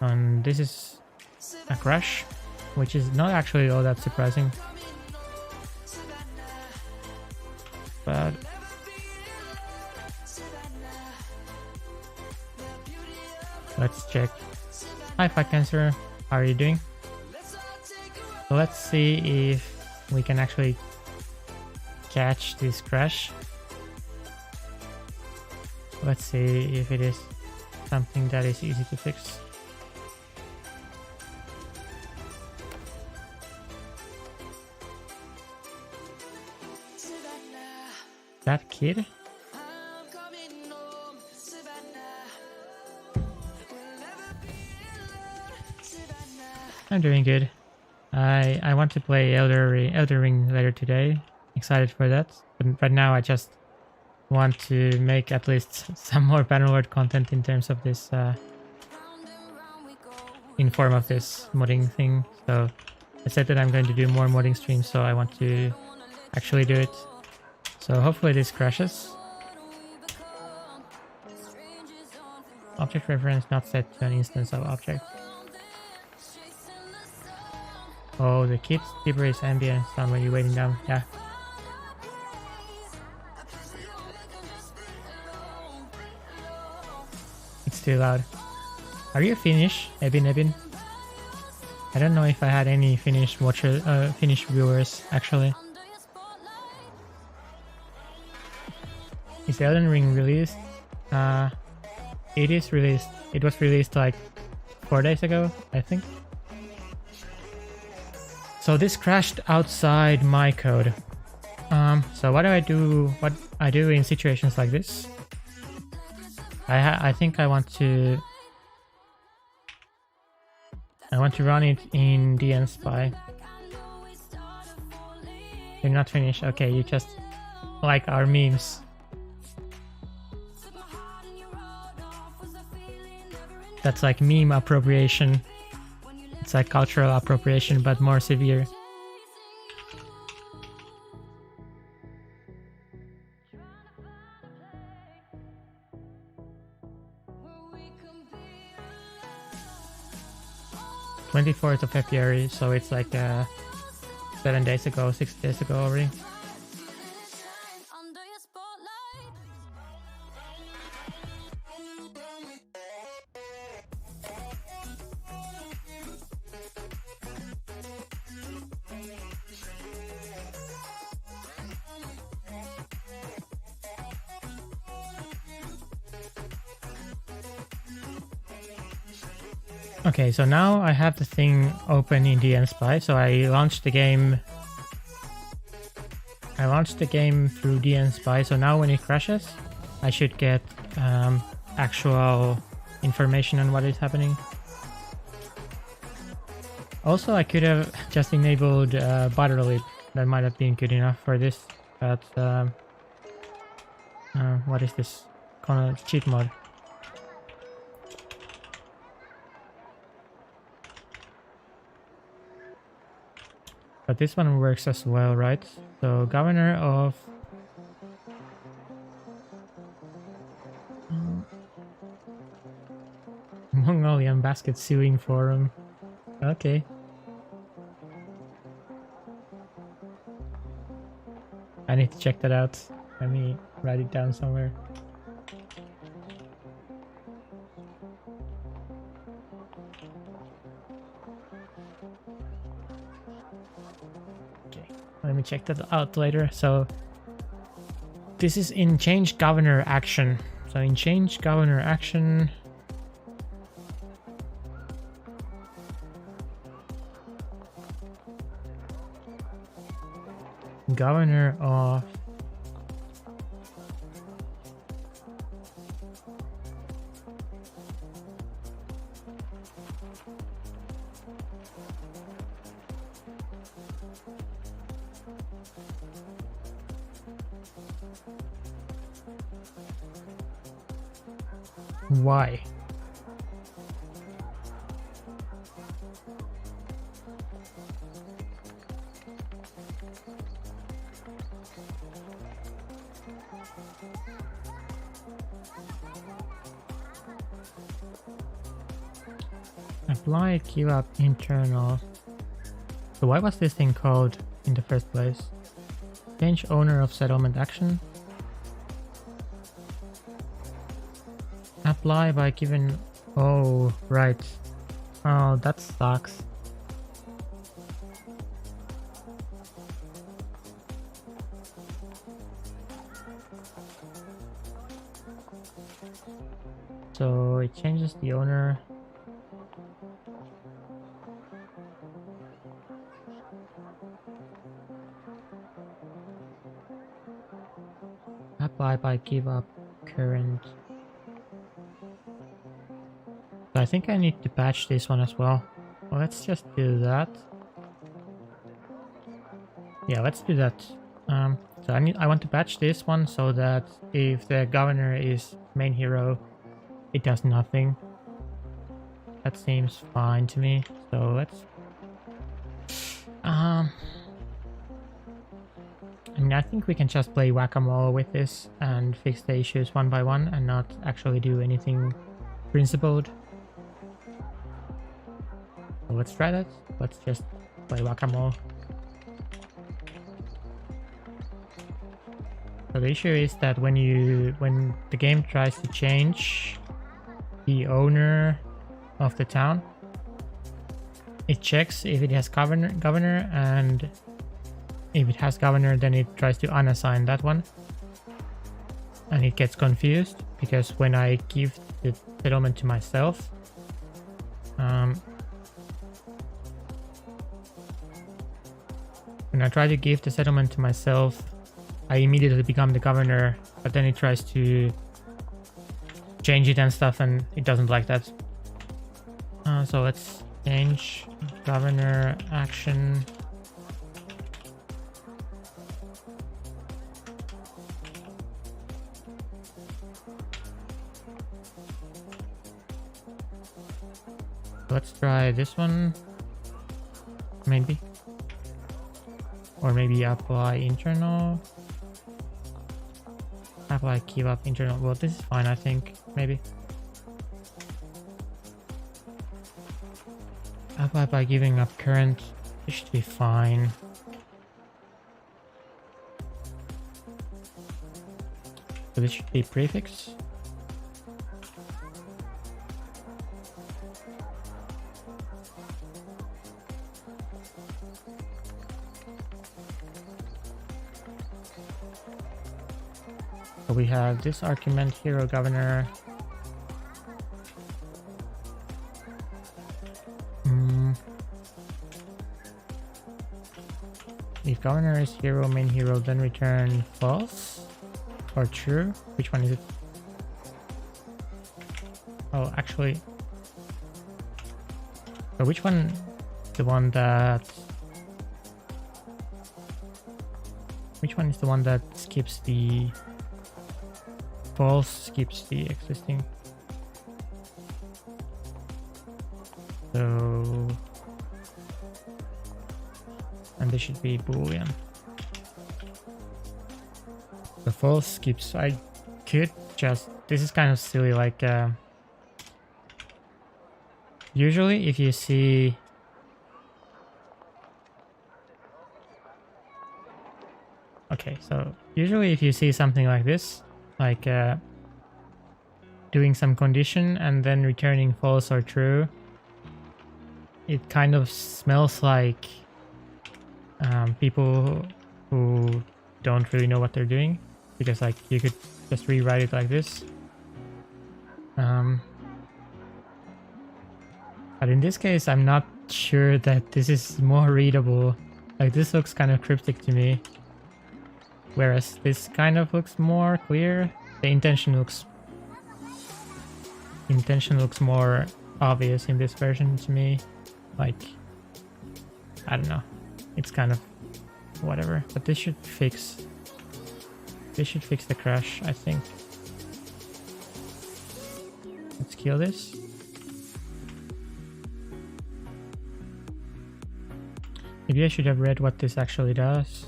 And this is a crash, which is not actually all that surprising. But let's check. Hi Fight Cancer, how are you doing? So let's see if we can actually catch this crash. Let's see if it is something that is easy to fix. That kid? I'm doing good. I want to play Elder Ring later today. Excited for that. But right now I just want to make at least some more Bannerlord content in terms of this in form of this modding thing. So I said that I'm going to do more modding streams, so I want to actually do it. So hopefully this crashes. Object reference not set to an instance of object. Oh, the kids gibberish ambient sound when you're waiting down. Yeah. It's too loud. Are you Finnish, Ebin? I don't know if I had any Finnish Finnish viewers actually. Is Elden Ring released? It is released. It was released like 4 days ago, I think. So this crashed outside my code. So what do I do? What I do in situations like this? I think I want to run it in DNSpy. You're not finished. Okay, you just like our memes. That's like meme appropriation. It's like cultural appropriation, but more severe. 24th of February, so it's like 7 days ago, 6 days ago already. Okay, so now I have the thing open in DN Spy, so I launched the game. I launched the game through DN Spy, so now when it crashes, I should get actual information on what is happening. Also, I could have just enabled Bannerlord. That might have been good enough for this, but what is this? Kind of cheat mod. But this one works as well, right? So governor of Mongolian Basket Sewing Forum. Okay. I need to check that out. Let me write it down somewhere. Let me check that out later. So this is in change governor action. So in change governor action, governor of why? Apply give up internal. So why was this thing called in the first place? Change owner of settlement action. Apply by giving... Oh, right. Oh, that sucks. So it changes the owner. Apply by give up current. So I think I need to patch this one as well. Well, let's just do that. Yeah, let's do that. So I want to patch this one so that if the governor is main hero, it does nothing. That seems fine to me. So let's I mean, I think we can just play whack-a-mole with this and fix the issues one by one and not actually do anything principled. So let's try that. Let's just play whack-a-mole. So the issue is that when the game tries to change the owner of the town, it checks if it has governor, and if it has governor, then it tries to unassign that one, and it gets confused because when I give the settlement to myself, when I try to give the settlement to myself, I immediately become the governor, but then it tries to change it and stuff, and it doesn't like that. So let's change governor action. Let's try this one, maybe. Or maybe apply internal. Apply give up internal. Well, this is fine, I think. Maybe. Apply by giving up current. It should be fine. So this should be prefix. So we have this argument, hero governor. If governor is hero, main hero, then return false or true. Which one is it? Oh, actually. So which one? The one that... Which one is the one that skips the... False skips the existing. So... And this should be Boolean. The false skips. I could just... This is kind of silly, like... usually if you see... Okay, so usually if you see something like this, like doing some condition and then returning false or true, it kind of smells like people who don't really know what they're doing, because like you could just rewrite it like this. But in this case, I'm not sure that this is more readable. Like this looks kind of cryptic to me, whereas this kind of looks more clear. The intention looks more obvious in this version to me. Like, I don't know. It's kind of whatever, but this should fix the crash, I think. Let's kill this. Maybe I should have read what this actually does.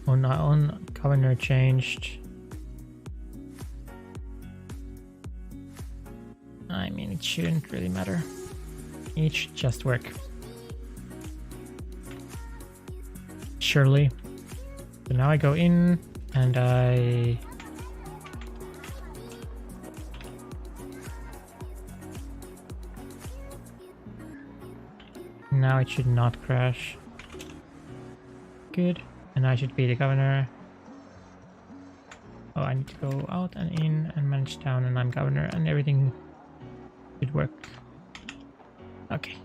On governor changed. I mean, it shouldn't really matter. It should just work. Surely. So now I go in and I... Now it should not crash. Good. And I should be the governor. Oh, I need to go out and in and manage town, and I'm governor, and everything should work. Okay.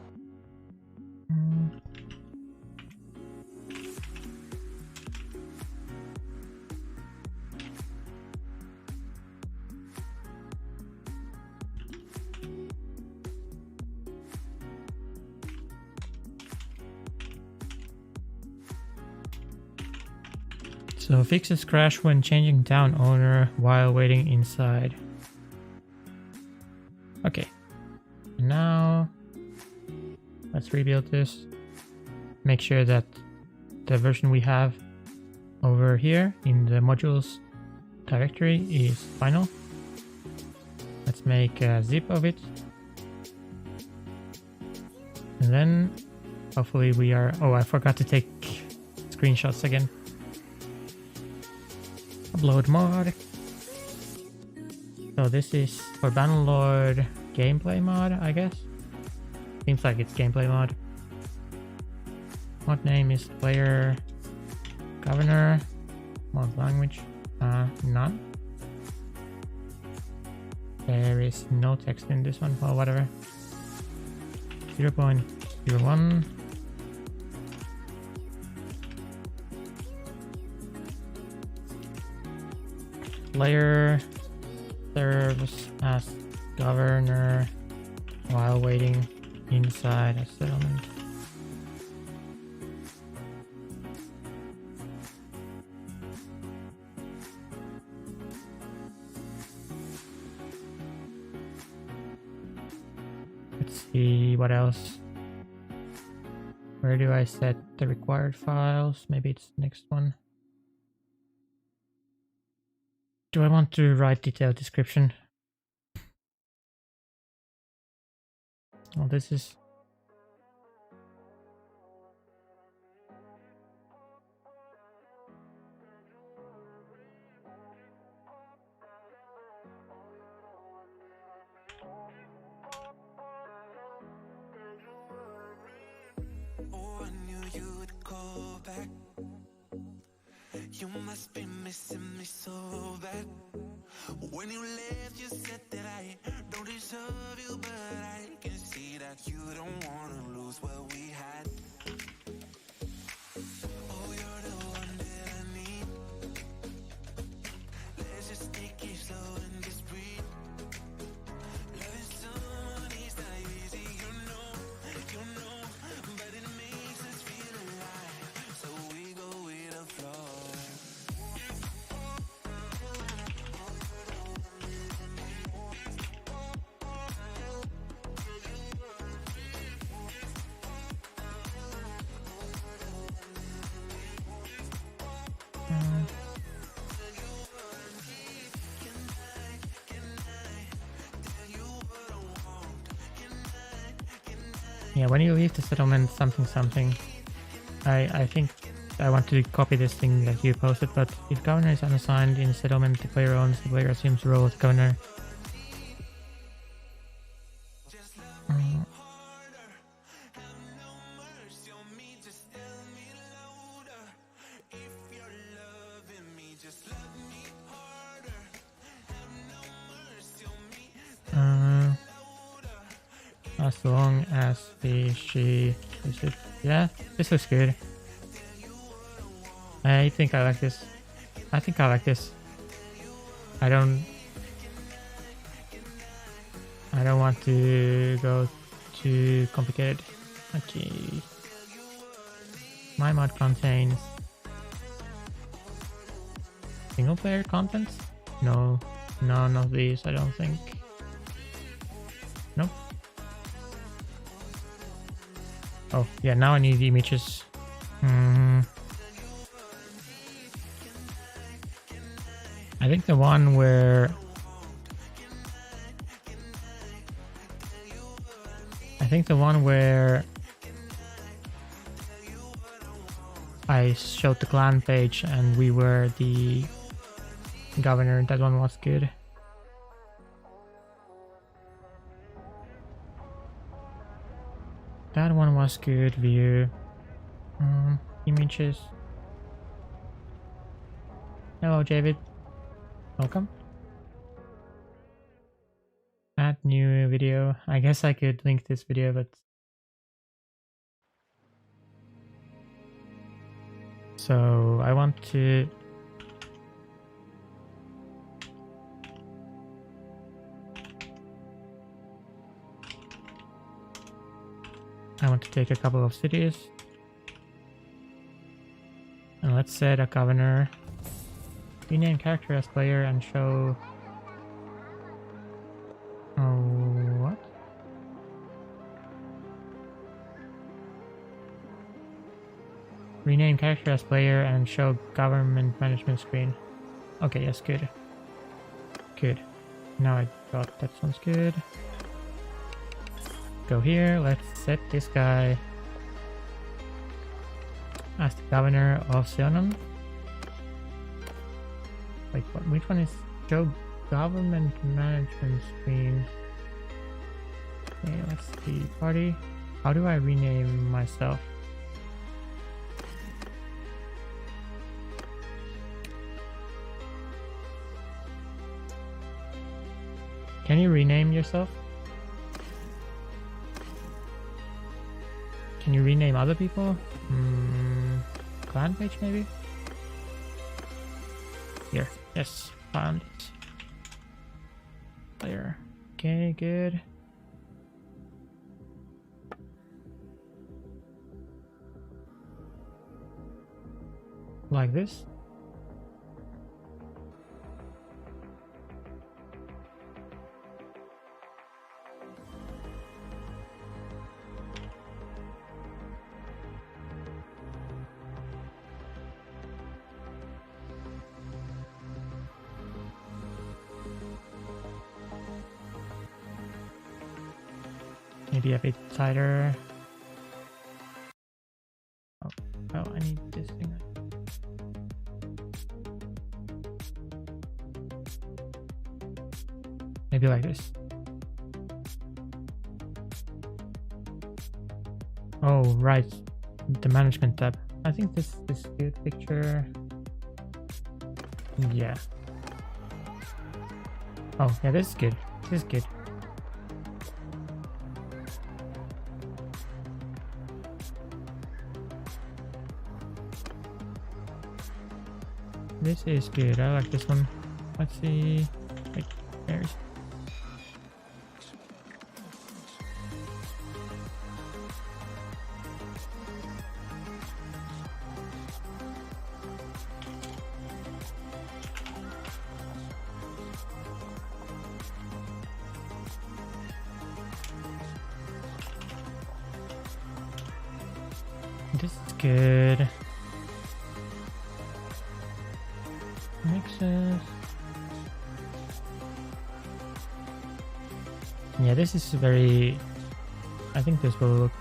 So fixes crash when changing town owner while waiting inside. Okay. And now let's rebuild this. Make sure that the version we have over here in the modules directory is final. Let's make a zip of it. And then hopefully we are... Oh, I forgot to take screenshots again. Upload mod. So this is for Bannerlord gameplay mod, I guess. Seems like it's gameplay mod. Mod name is player governor. Mod language. None. There is no text in this one. Well, whatever. 0.01. Player serves as governor while waiting inside a settlement. Let's see what else. Where do I set the required files? Maybe it's the next one. Do I want to write detailed description? Oh, this is... Oh, I knew you'd call back. You must be missing me so bad. When you left, you said that I don't deserve you, but I can see that you don't wanna lose what we had. Oh, you're the one that I need. Let's just take it slow and just breathe. Loving someone is not easy, you know, but it makes us feel alive. So we go with the flow. Yeah, when you leave the settlement something, I think I want to copy this thing that you posted, but if governor is unassigned in settlement the player owns, the player assumes the role of governor. As long as she is it. Yeah, this looks good. I think I like this. I think I like this. I don't want to go too complicated. Okay. My mod contains single player content? No, none of these I don't think. Nope. Oh, yeah, now I need images. I think the one where... I showed the clan page and we were the governor, that one was good. That one was good. View. Images. Hello, David. Welcome. Add new video. I guess I could link this video, but... So, I want to... take a couple of cities. And let's set a governor. Rename character as player and show... Oh, what? Rename character as player and show government management screen. Okay, yes, good. Good. Now I thought that sounds good. Go here, let's set this guy as the governor of Seonon. Wait, what? Which one is show government management screen? Okay, let's see. Party. How do I rename myself? Can you rename yourself? Can you rename other people? Clan page maybe? Here. Yes, found it. Player. Okay, good. Like this. Maybe a bit tighter. Oh, I need this thing. Maybe like this. Oh, right. The management tab. I think this is good picture. Yeah. Oh, yeah, this is good. This is good. This is good. I like this one. Let's see. Wait, there's. This is good. Nexus. Yeah, this is very. I think this will look.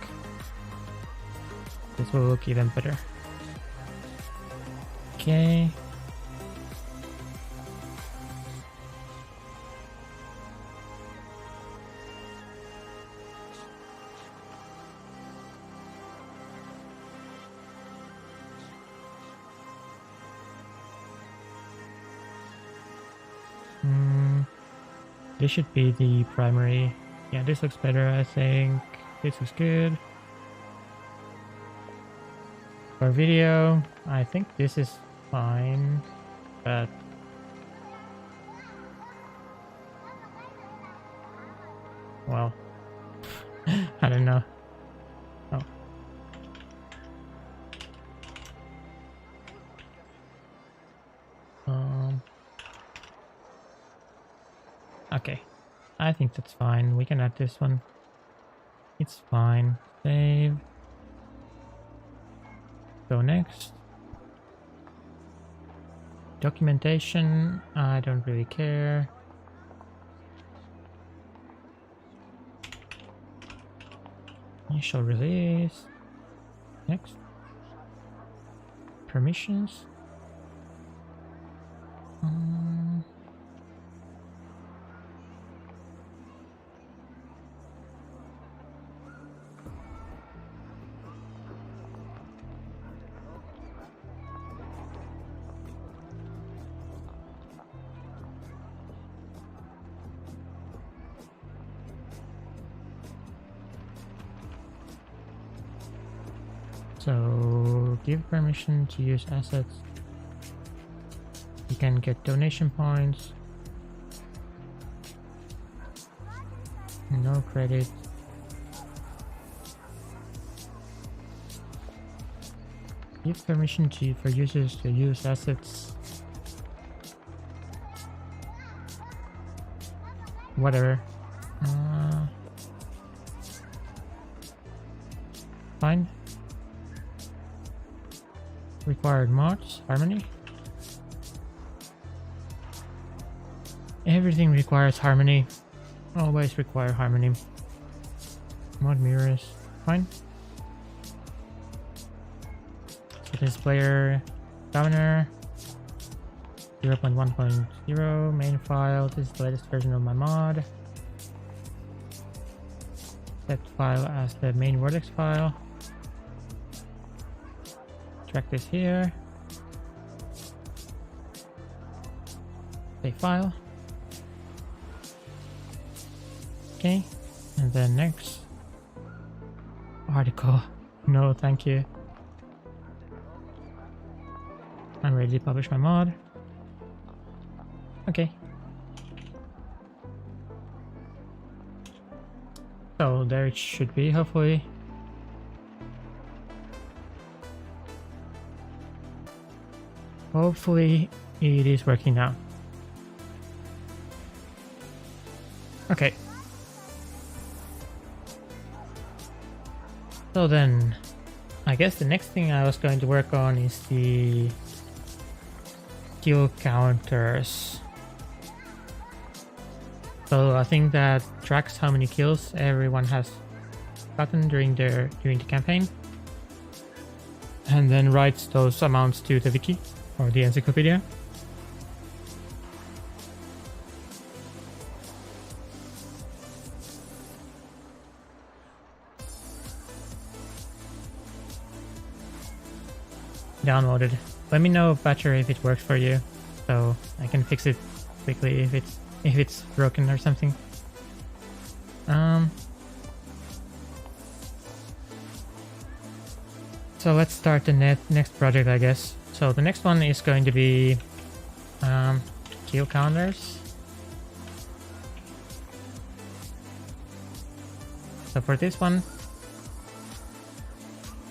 This will look even better. Okay. This should be the primary. Yeah, this looks better, I think. This is good. For video, I think this is fine, but well, I don't know. Oh. Okay, I think that's fine. We can add this one. It's fine. Save. Go next. Documentation, I don't really care. Initial release. Next. Permissions. So give permission to use assets. You can get donation points. No credit. Give permission for users to use assets. Whatever. Fine. Required mods, harmony. Everything requires harmony. Always require harmony. Mod mirrors, fine. So this player governor 0.1.0 main file. This is the latest version of my mod. Set file as the main vertex file. Track this here. Save file. Okay, and then next article. No, thank you. I'm ready to publish my mod. Okay. So there it should be, hopefully. Hopefully it is working now. Okay. So then, I guess the next thing I was going to work on is the kill counters. So I think that tracks how many kills everyone has gotten during the campaign, and then writes those amounts to the wiki or the encyclopedia. Downloaded. Let me know, Batcher, if it works for you, so I can fix it quickly if it's broken or something. So let's start the next project, I guess. So the next one is going to be kill counters. So for this one,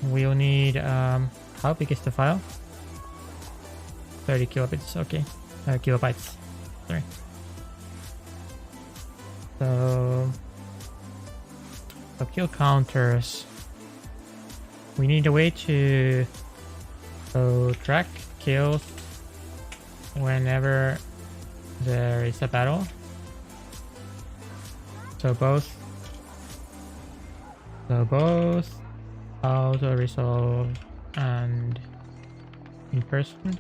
we'll need how big is the file? 30 kilobits, okay. Kilobytes, sorry. So kill counters. We need a way to track kills whenever there is a battle. So both auto resolve and in person.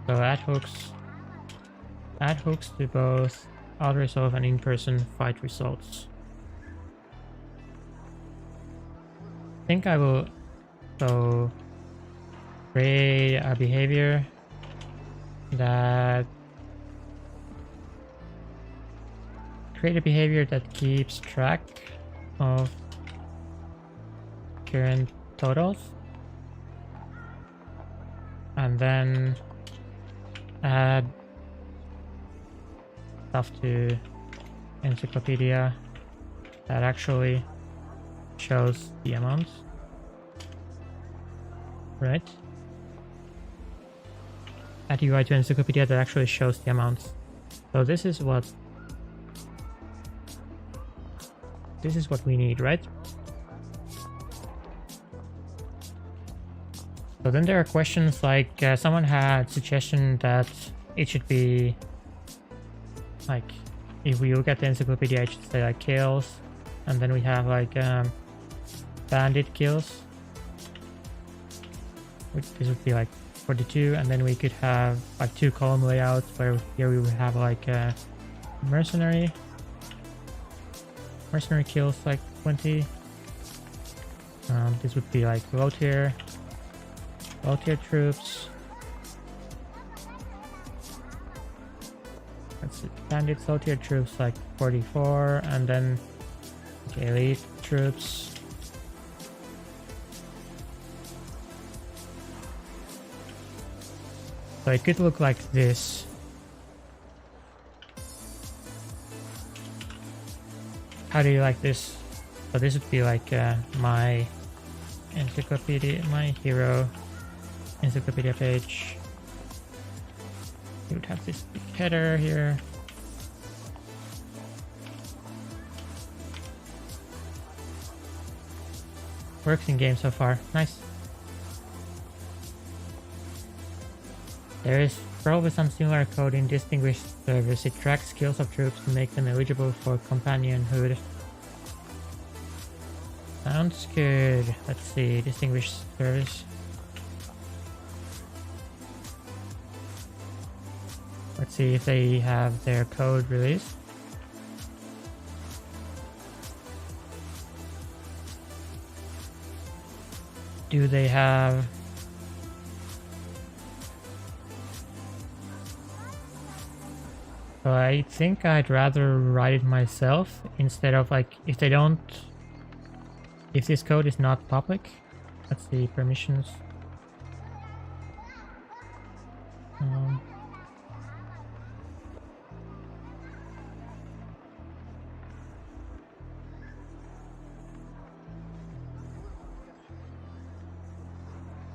So add hooks to both auto resolve and in person fight results. I think I will create a behavior that keeps track of current totals, and then add stuff to Encyclopedia that actually shows the amounts, right? Add UI to Encyclopedia that actually shows the amounts. So this is what we need, right? So then there are questions like someone had suggestion that it should be like, if we look at the encyclopedia, it should say like kills, and then we have like bandit kills, which this would be like 42, and then we could have like 2 column layouts where here we would have like mercenary kills like 20. This would be like low tier troops. Let's see, bandits, low tier troops like 44, and then okay, elite troops. So it could look like this. How do you like this? So this would be like my encyclopedia, my hero encyclopedia page. You would have this big header here. Works in game so far. Nice. There is probably some similar code in Distinguished Service. It tracks skills of troops to make them eligible for companionhood. Sounds good. Let's see, Distinguished Service. Let's see if they have their code released. Do they have... So I think I'd rather write it myself instead of like, if this code is not public. Let's see, permissions.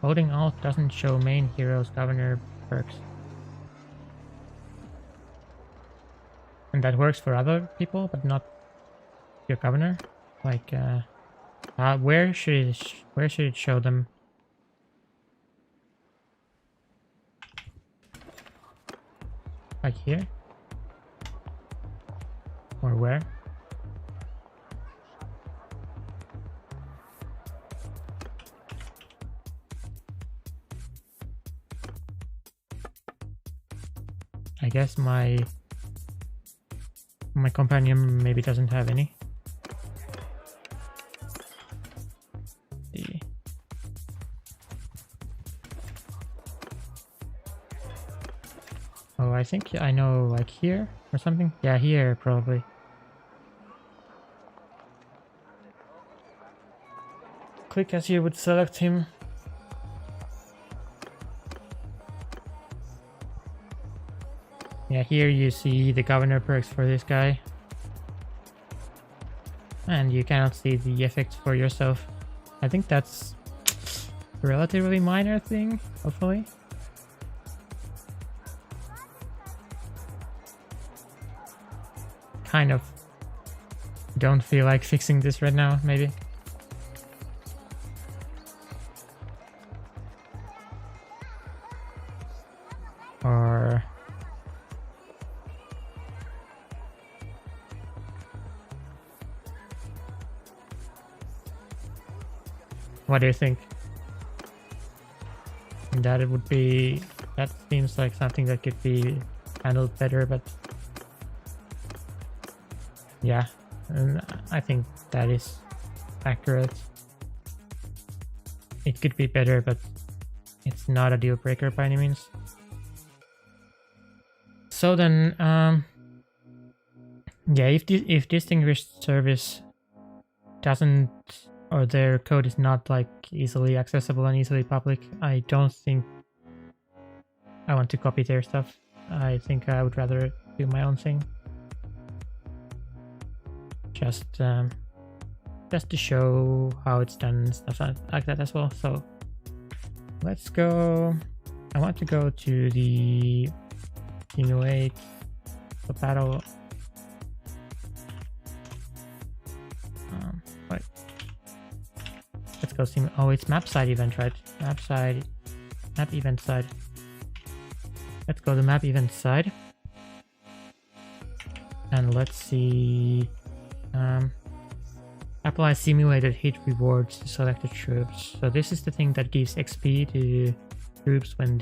Holding Alt doesn't show main heroes governor perks. And that works for other people, but not your governor. Like, where should it show them? Like here? Or where? I guess my companion maybe doesn't have any. Oh, I think I know, like here or something. Yeah, here probably. Click as you would select him. Yeah, here you see the governor perks for this guy. And you cannot see the effects for yourself. I think that's a relatively minor thing, hopefully. Kind of don't feel like fixing this right now, maybe. Or what do you think? That it would be, that seems like something that could be handled better, but yeah, and I think that is accurate. It could be better, but it's not a deal breaker by any means. So then, yeah, if distinguished service doesn't, or their code is not like easily accessible and easily public, I don't think I want to copy their stuff. I think I would rather do my own thing. Just to show how it's done and stuff like that as well. So let's go. I want to go to the simulate the battle. Wait. Let's go sim. Oh, it's map side event, right? Map event side. Let's go to map event side. And let's see. Apply simulated hit rewards to selected troops. So this is the thing that gives XP to troops when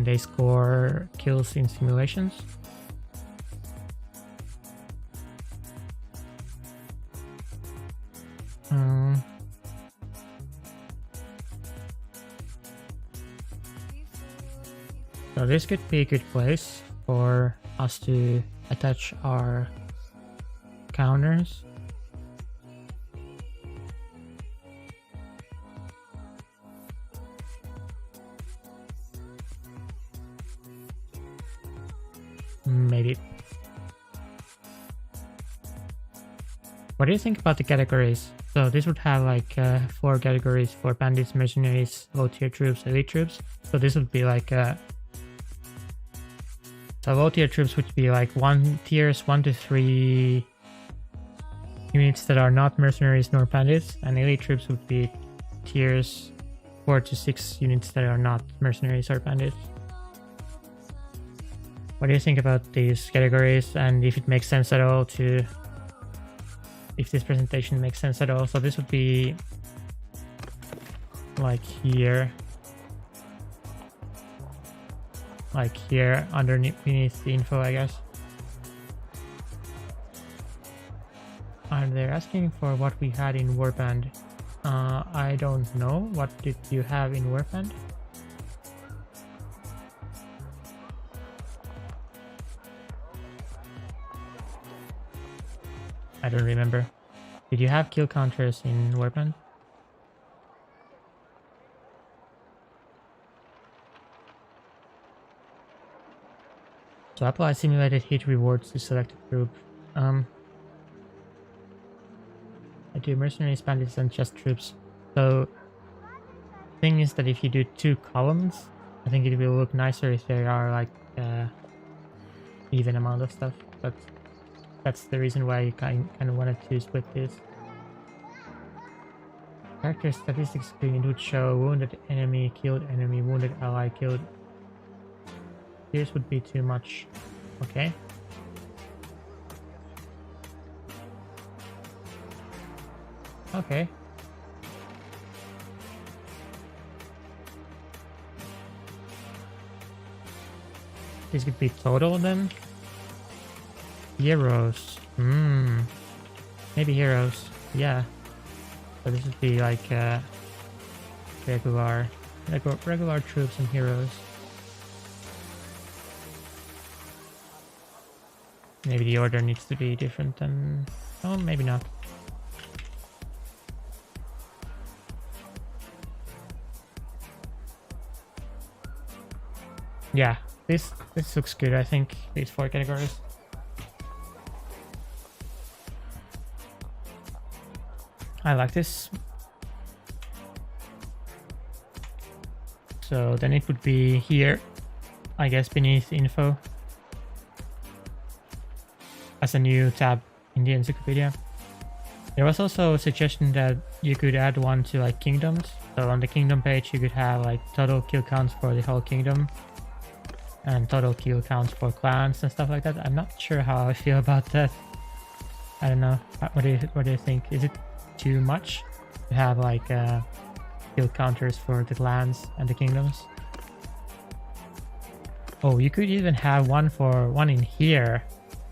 they score kills in simulations. So this could be a good place for us to attach our counters. Maybe. What do you think about the categories? So this would have like 4 categories for bandits, mercenaries, low tier troops, elite troops. So this would be like so low tier troops would be like tiers 1 to 3 units that are not mercenaries nor bandits, and elite troops would be tiers 4 to 6 units that are not mercenaries or bandits. What do you think about these categories, and if it makes sense at all to, if this presentation makes sense at all? So this would be like here underneath the info, I guess. And they're asking for what we had in Warband. I don't know. What did you have in Warband? I don't remember. Did you have kill counters in Warband? So apply simulated hit rewards to selected group. I do mercenaries, bandits, and just troops. So thing is that if you do 2 columns, I think it will look nicer if there are like even amount of stuff. But that's the reason why I kind of wanted to split this. Character statistics screen would show wounded enemy, killed enemy, wounded ally, killed. This would be too much. Okay. Okay. This could be total then. Heroes. Maybe heroes. Yeah. So this would be like regular troops and heroes. Maybe the order needs to be different than... Oh, maybe not. Yeah, this looks good, I think, these 4 categories. I like this. So then it would be here, I guess, beneath info, as a new tab in the Encyclopedia. There was also a suggestion that you could add one to like kingdoms. So on the kingdom page you could have like total kill counts for the whole kingdom and total kill counts for clans and stuff like that. I'm not sure how I feel about that. I don't know. What do you think? Is it too much to have like kill counters for the clans and the kingdoms? Oh, you could even have one in here.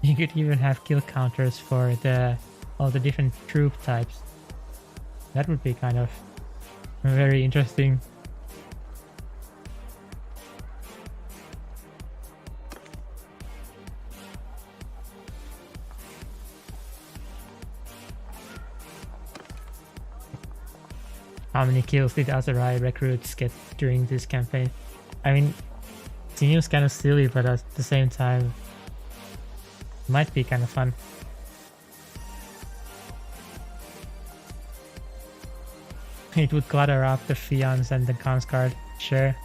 You could even have kill counters for all the different troop types. That would be kind of very interesting. How many kills did Azerai recruits get during this campaign? I mean, it seems kind of silly, but at the same time, it might be kind of fun. It would clutter up the Fions and the Conscard, sure.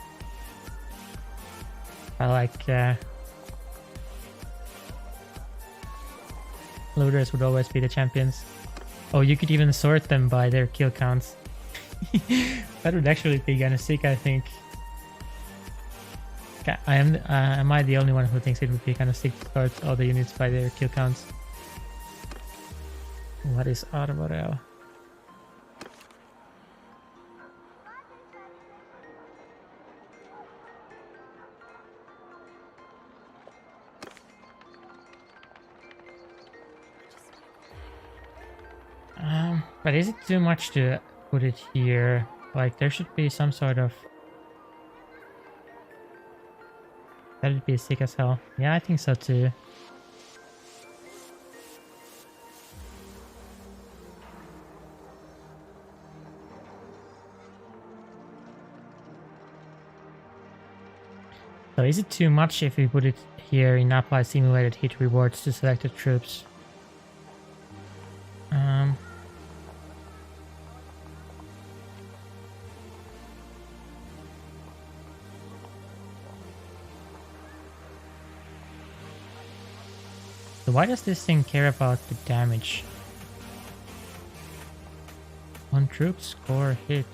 I like looters would always be the champions. Oh, you could even sort them by their kill counts. That would actually be kind of sick, I think. Am I the only one who thinks it would be kind of sick to sort all the units by their kill counts? What is Arborel? But is it too much to put it here? Like, there should be some sort of... That would be sick as hell. Yeah, I think so too. So is it too much if we put it here in apply simulated hit rewards to selected troops? So why does this thing care about the damage? One troop score hit.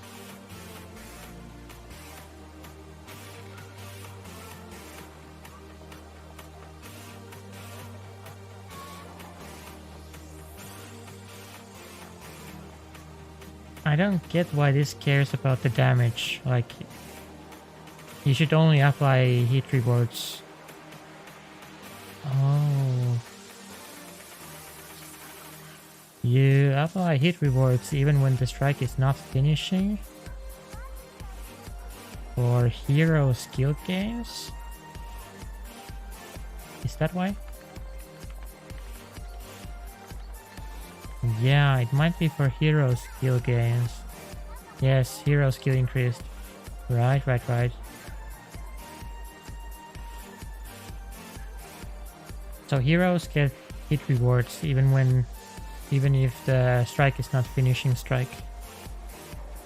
I don't get why this cares about the damage. Like, you should only apply hit rewards. Oh. You apply hit rewards even when the strike is not finishing? For hero skill games? Is that why? Yeah, it might be for hero skill games. Yes, hero skill increased. Right. So heroes get hit rewards even if the strike is not finishing strike.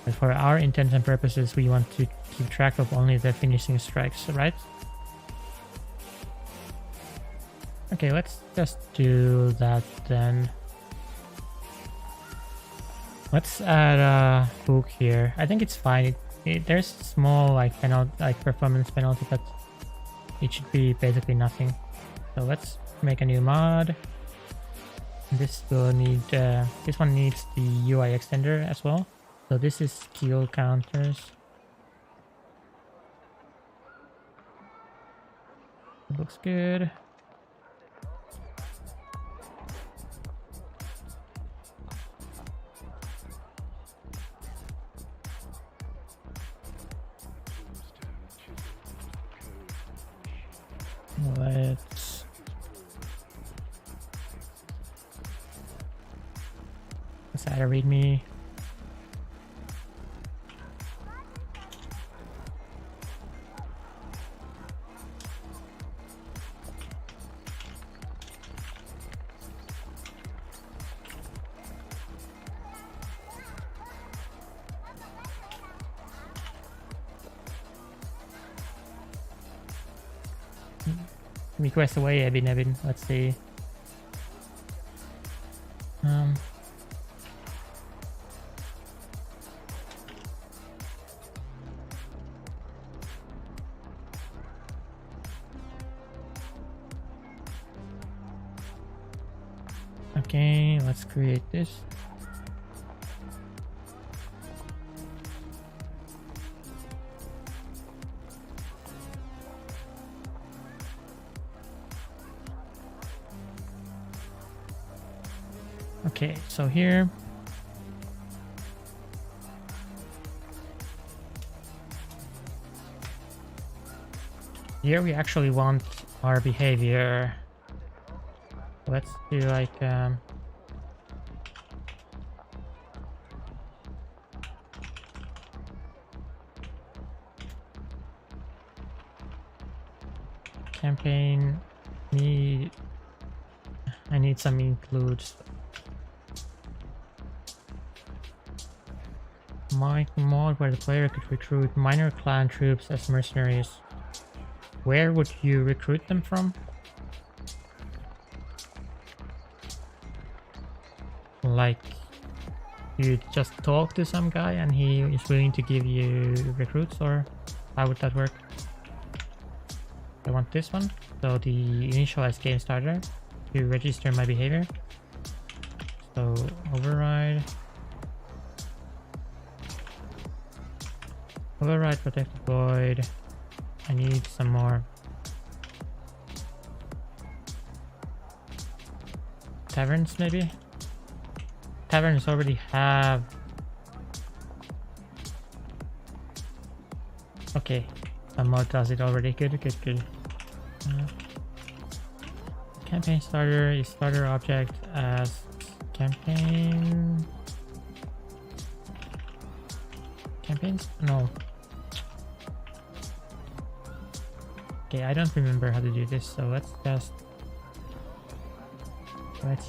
But for our intents and purposes, we want to keep track of only the finishing strikes, right? Okay, let's just do that then. Let's add a hook here. I think it's fine. There's small performance penalty, but it should be basically nothing. So let's make a new mod. This will need this one needs the UI extender as well. So this is skill counters. It looks good. Let's add a readme. Request away, Ebin. Let's see. Okay, let's create this. Okay, so here we actually want our behavior. Let's do like campaign I need some includes. Mod where the player could recruit minor clan troops as mercenaries. Where would you recruit them from? Like, you just talk to some guy and he is willing to give you recruits, or how would that work? I want this one. So the initialize game starter to register my behavior. So override. Override protected void. I need some more. Taverns maybe? Taverns already have. Okay, some mod does it already. Good. Campaign starter is starter object as campaigns? No. Okay, I don't remember how to do this, so let's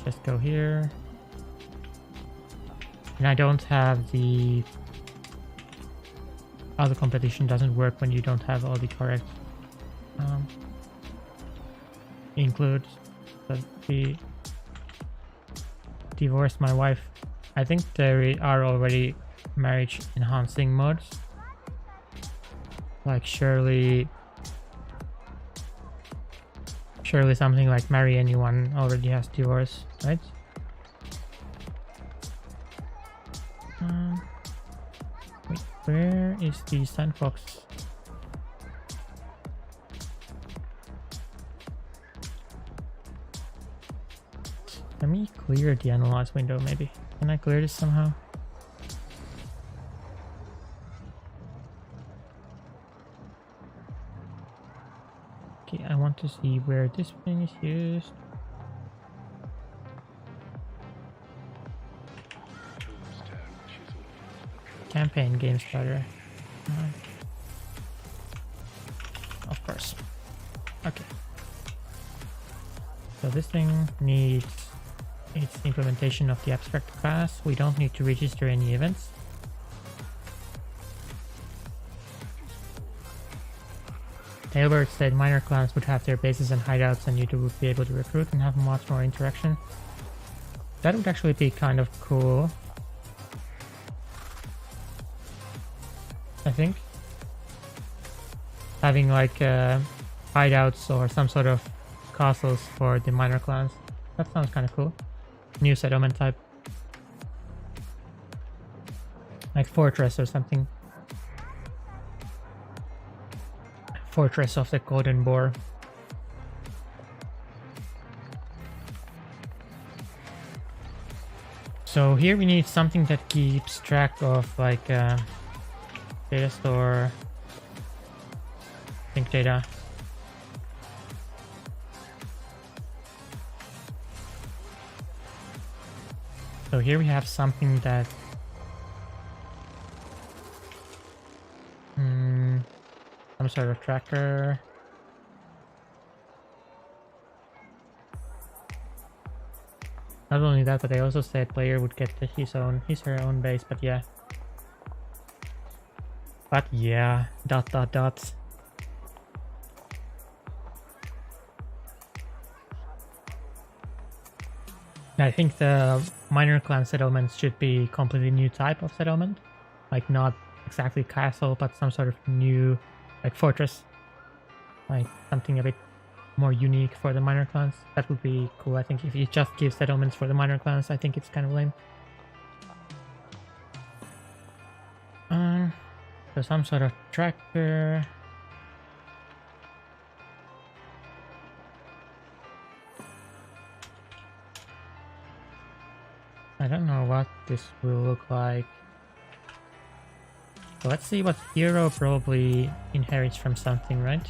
just go here. And I don't have the other competition doesn't work when you don't have all the correct includes. But we divorced my wife. I think there are already marriage enhancing mods. Like surely something like marry anyone already has divorce, right? Wait, where is the sandbox? Let me clear the analyze window maybe. Can I clear this somehow? Okay, I want to see where this thing is used. Campaign game starter. Of course. Okay. So this thing needs its implementation of the abstract class. We don't need to register any events. Tailbird said minor clans would have their bases and hideouts and you would be able to recruit and have much more interaction. That would actually be kind of cool. I think. Having like hideouts or some sort of castles for the minor clans. That sounds kind of cool. new settlement type. Like fortress or something. Fortress of the Golden Boar. So here we need something that keeps track of like data store, sync data. So here we have something that some sort of tracker. Not only that, but they also said player would get his her own base, but yeah. But yeah, ... I think the minor clan settlements should be completely new type of settlement. Like not exactly castle, but some sort of new like fortress. Like something a bit more unique for the minor clans. That would be cool. I think if you just give settlements for the minor clans, I think it's kind of lame. So some sort of tracker. I don't know what this will look like. So let's see what hero probably inherits from something, right?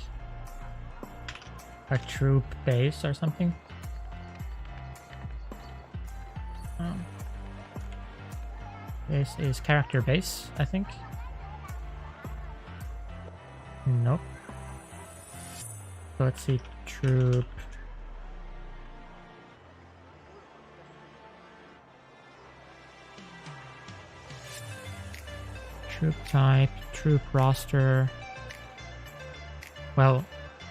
A troop base or something. This is character base, I think. Nope. So let's see, troop. Troop type, troop roster. Well,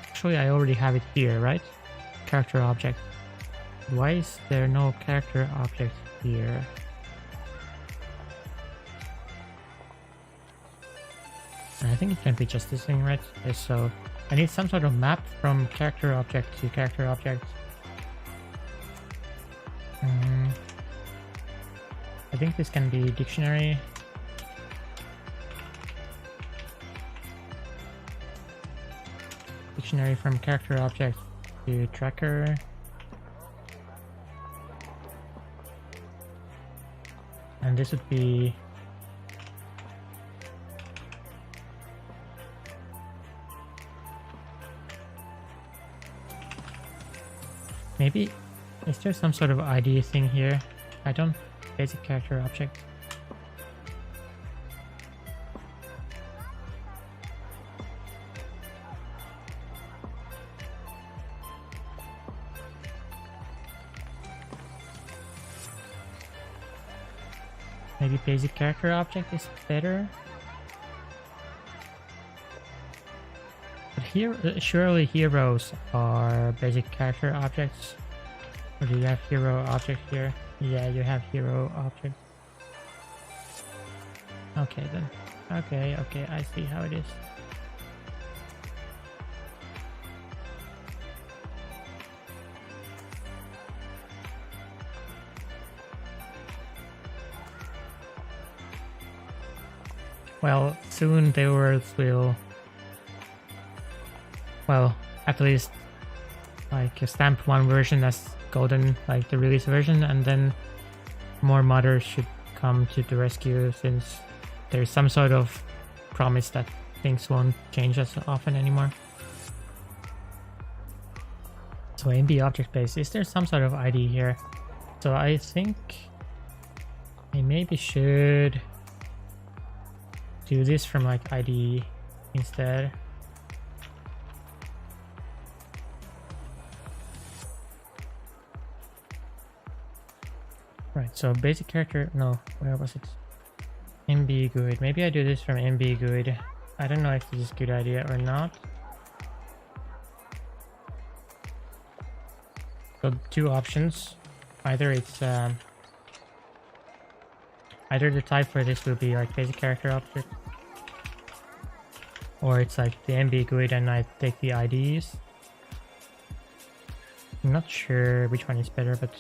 actually I already have it here, right? Character object. Why is there no character object here? I think it can be just this thing, right? Okay, so I need some sort of map from character object to character object. I think this can be dictionary. Dictionary from character object to tracker. And this would be maybe, is there some sort of ID thing here? I don't, basic character object. Maybe basic character object is better. But here, surely heroes are basic character objects. Or do you have hero object here? Yeah, you have hero object. Okay then. Okay, I see how it is. Well, soon the worlds will, well, at least like stamp one version as golden, like the release version, and then more modders should come to the rescue since there's some sort of promise that things won't change as often anymore. So MB object base, is there some sort of ID here? So I think I maybe should do this from like ID instead. Right, so basic character, no, where was it? MB GUID. Maybe I do this from MB GUID. I don't know if this is a good idea or not. So two options. Either it's either the type for this will be like basic character object, or it's like the MB GUID and I take the IDs. I'm not sure which one is better, but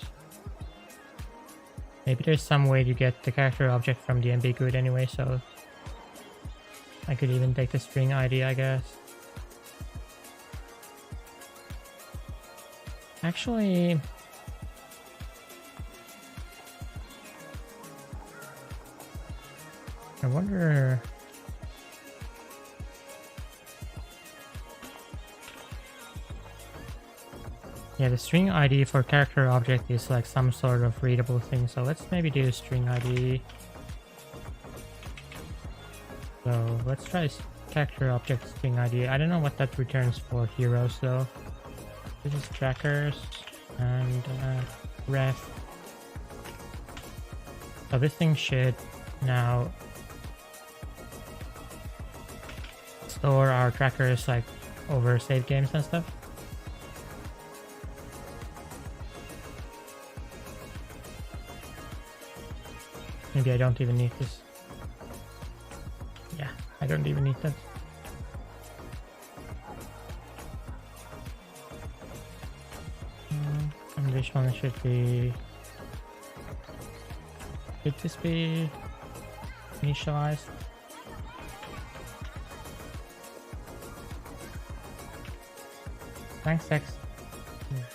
Maybe there's some way to get the character object from the MB GUID anyway, so I could even take the string ID, I guess. Actually, I wonder. Yeah, the string ID for character object is like some sort of readable thing, so let's maybe do string ID. So let's try character object string ID. I don't know what that returns for heroes though. This is trackers and ref. So this thing should now store our trackers like over save games and stuff. Maybe I don't even need this. Yeah, I don't even need that. And this one should be... Should this be initialized? Thanks, X.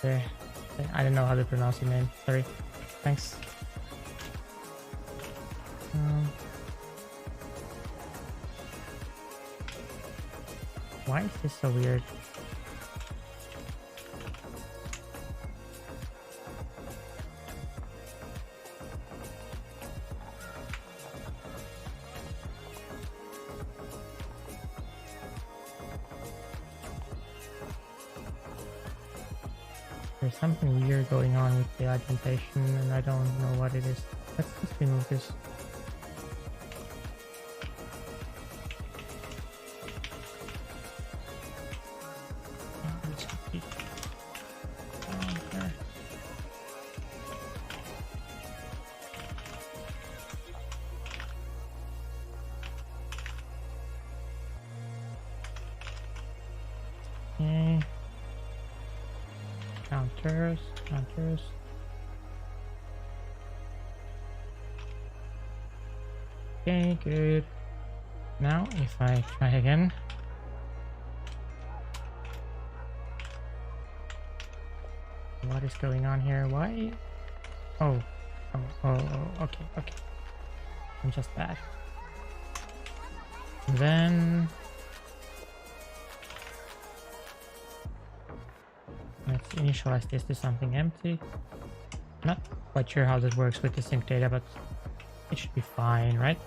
There. I don't know how to pronounce your name. Sorry. Thanks. Why is this so weird? There's something weird going on with the augmentation and I don't know what it is. Let's just remove this. Okay. Counters. Okay, good. Now, if I try again. What is going on here? Why? Oh, okay. I'm just bad. Then let's initialize this to something empty. Not quite sure how this works with the sync data, but it should be fine, right?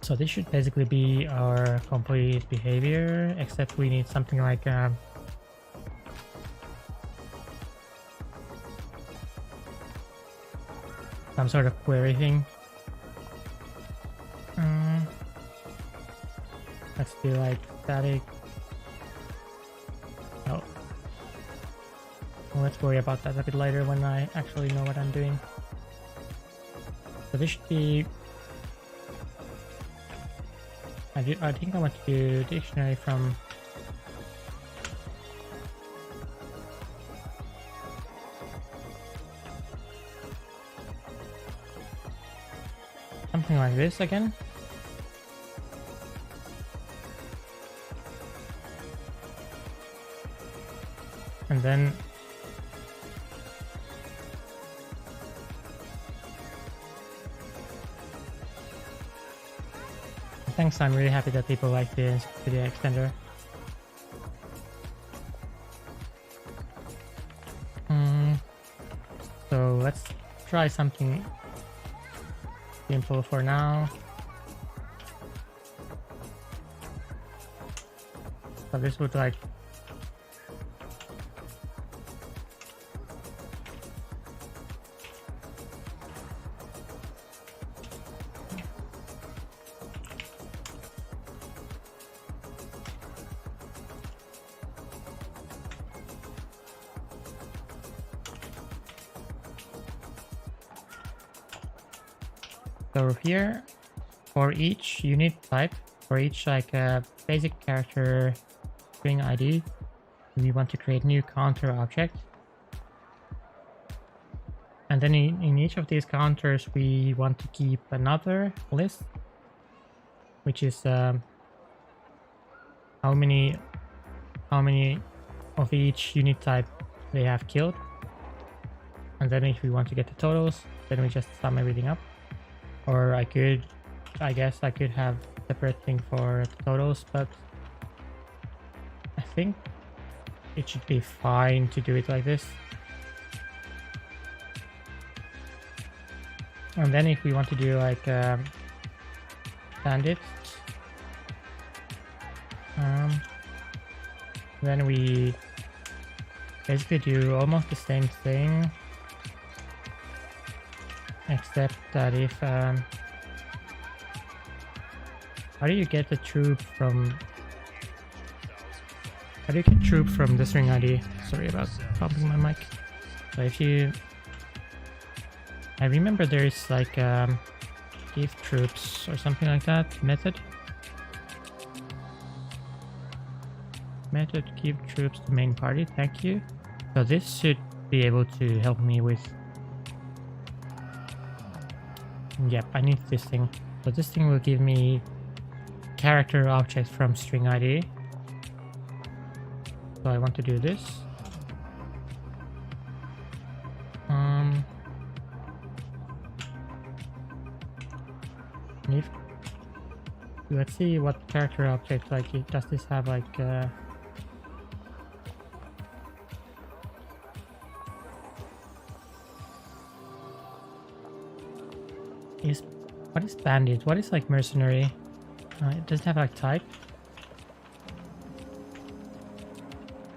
So this should basically be our complete behavior, except we need something like some sort of query thing. Let's do like static. Oh. Well, let's worry about that a bit later when I actually know what I'm doing. So this should be... I think I want to do dictionary from... something like this again. And then thanks, I'm really happy that people like the Encyclopedia extender. So let's try something simple for now. So this would like so here, for each unit type, for each like basic character string ID, we want to create new counter object. And then in each of these counters, we want to keep another list, which is how many of each unit type they have killed. And then if we want to get the totals, then we just sum everything up. Or I guess I could have a separate thing for the totals, but I think it should be fine to do it like this. And then if we want to do like bandits, then we basically do almost the same thing, except that if how do you get the troop from the string ID? Sorry about bumping my mic. So if you, I remember there is like give troops or something like that method. Method give troops to main party. Thank you. So this should be able to help me with. Yep, I need this thing. So this thing will give me character objects from string ID. So I want to do this. If, let's see what character object, like, does this have like what is bandit? What is like mercenary? It doesn't have like type.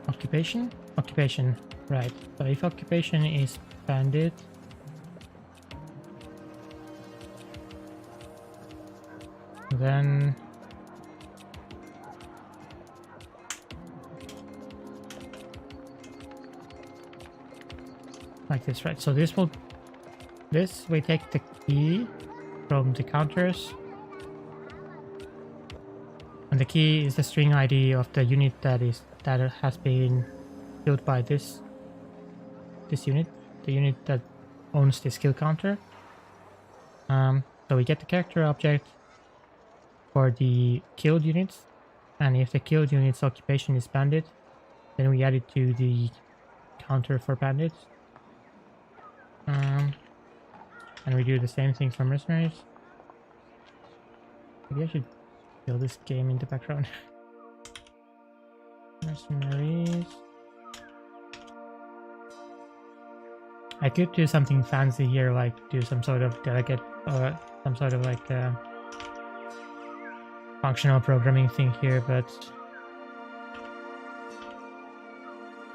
Occupation? Occupation, right. So if occupation is bandit, then like this, right? So this we take the key from the counters, and the key is the string ID of the unit that has been killed by this unit, the unit that owns the skill counter. So we get the character object for the killed units, and if the killed unit's occupation is bandit, then we add it to the counter for bandits. And we do the same thing for mercenaries. Maybe I should build this game in the background. Mercenaries. I could do something fancy here, like do some sort of delegate or some sort of like functional programming thing here, but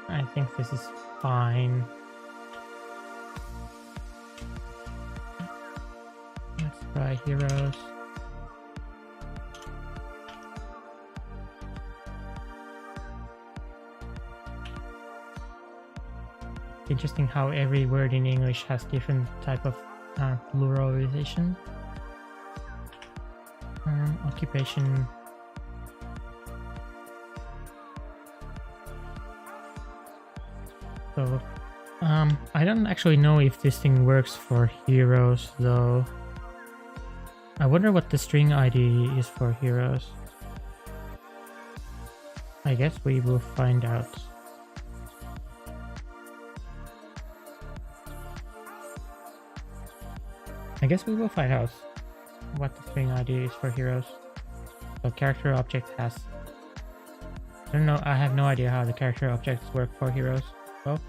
I think this is fine. Let's try heroes. Interesting how every word in English has different type of pluralization. Occupation. So I don't actually know if this thing works for heroes though. I wonder what the string ID is for heroes. I guess we will find out. I guess we will find out what the string ID is for heroes. So character object has... I don't know, I have no idea how the character objects work for heroes. Well,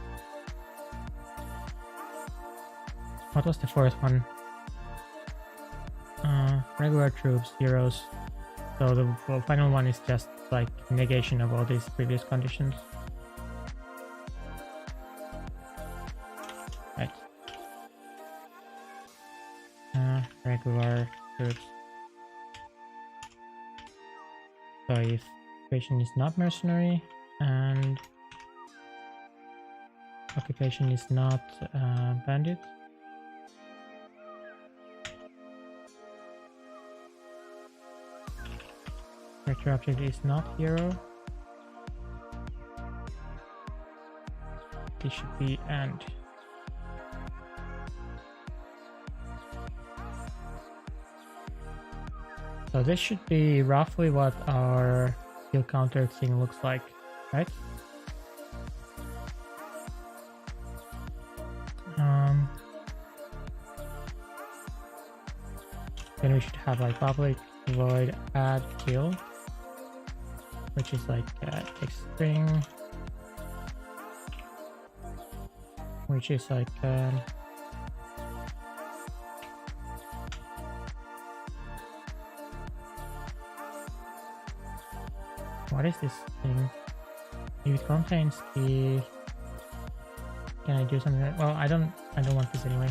what was the fourth one? Regular troops, heroes. So the final one is just like negation of all these previous conditions. Right. Regular troops. So if occupation is not mercenary and occupation is not bandit, character object is not hero, this should be and. So this should be roughly what our skill counter thing looks like, right? Then we should have like public void add kill, which is like text string, which is like what is this thing? If it contains the, can I do something like, well, I don't want this anyway.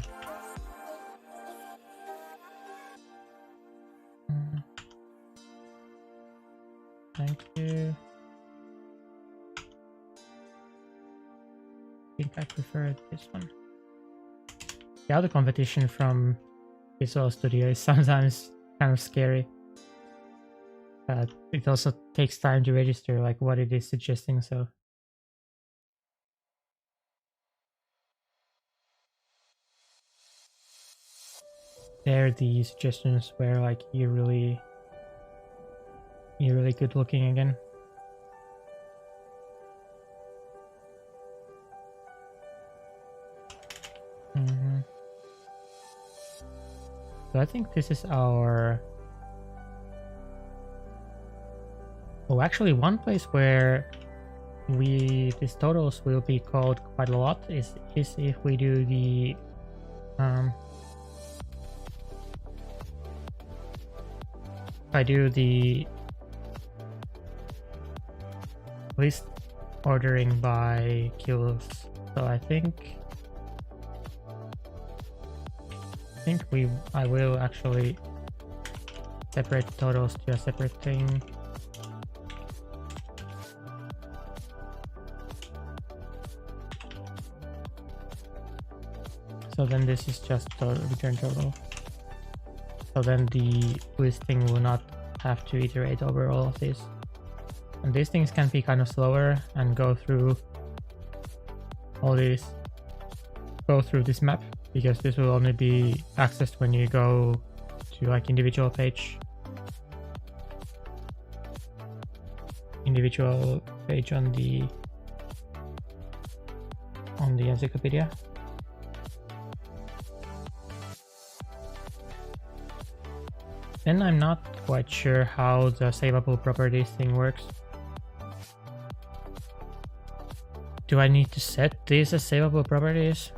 Thank you. I think I prefer this one. The other competition from Visual Studio is sometimes kind of scary. But it also takes time to register like what it is suggesting, so. There the suggestions were like you're really good looking again. So I think this is our, oh, actually one place where these totals will be called quite a lot is if we do the if I do the list ordering by kills. So I think I will actually separate totals to a separate thing. So then this is just return total. So then the listing will not have to iterate over all of this. And these things can be kind of slower and go through all these, go through this map, because this will only be accessed when you go to like individual page on the Encyclopedia. Then I'm not quite sure how the savable properties thing works. Do I need to set these as savable properties?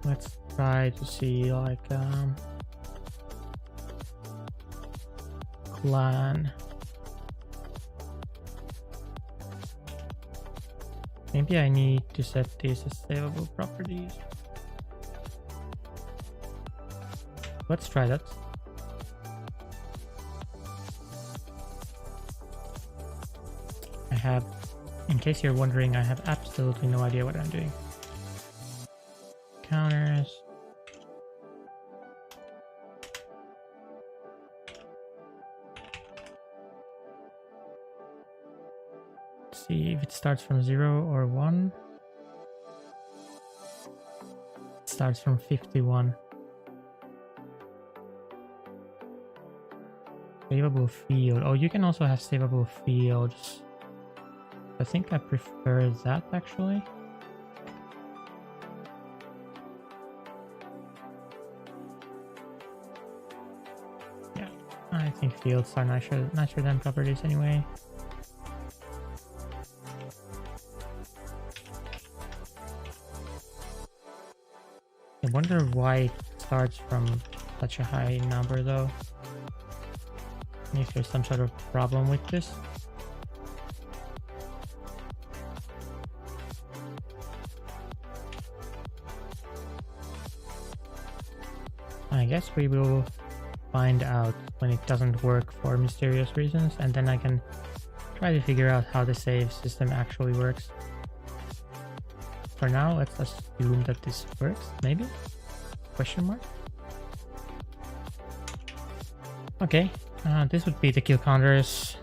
Let's try to see like clan. Maybe I need to set these as savable properties. Let's try that. I have, in case you're wondering, I have absolutely no idea what I'm doing. Counters. Let's see if it starts from 0 or 1. It starts from 51. Savable field. Oh, you can also have savable fields. I think I prefer that actually. Yeah, I think fields are nicer than properties anyway. I wonder why it starts from such a high number though. If there's some sort of problem with this. I guess we will find out when it doesn't work for mysterious reasons, and then I can try to figure out how the save system actually works. For now, let's assume that this works, maybe? Question mark? Okay, this would be the kill counters.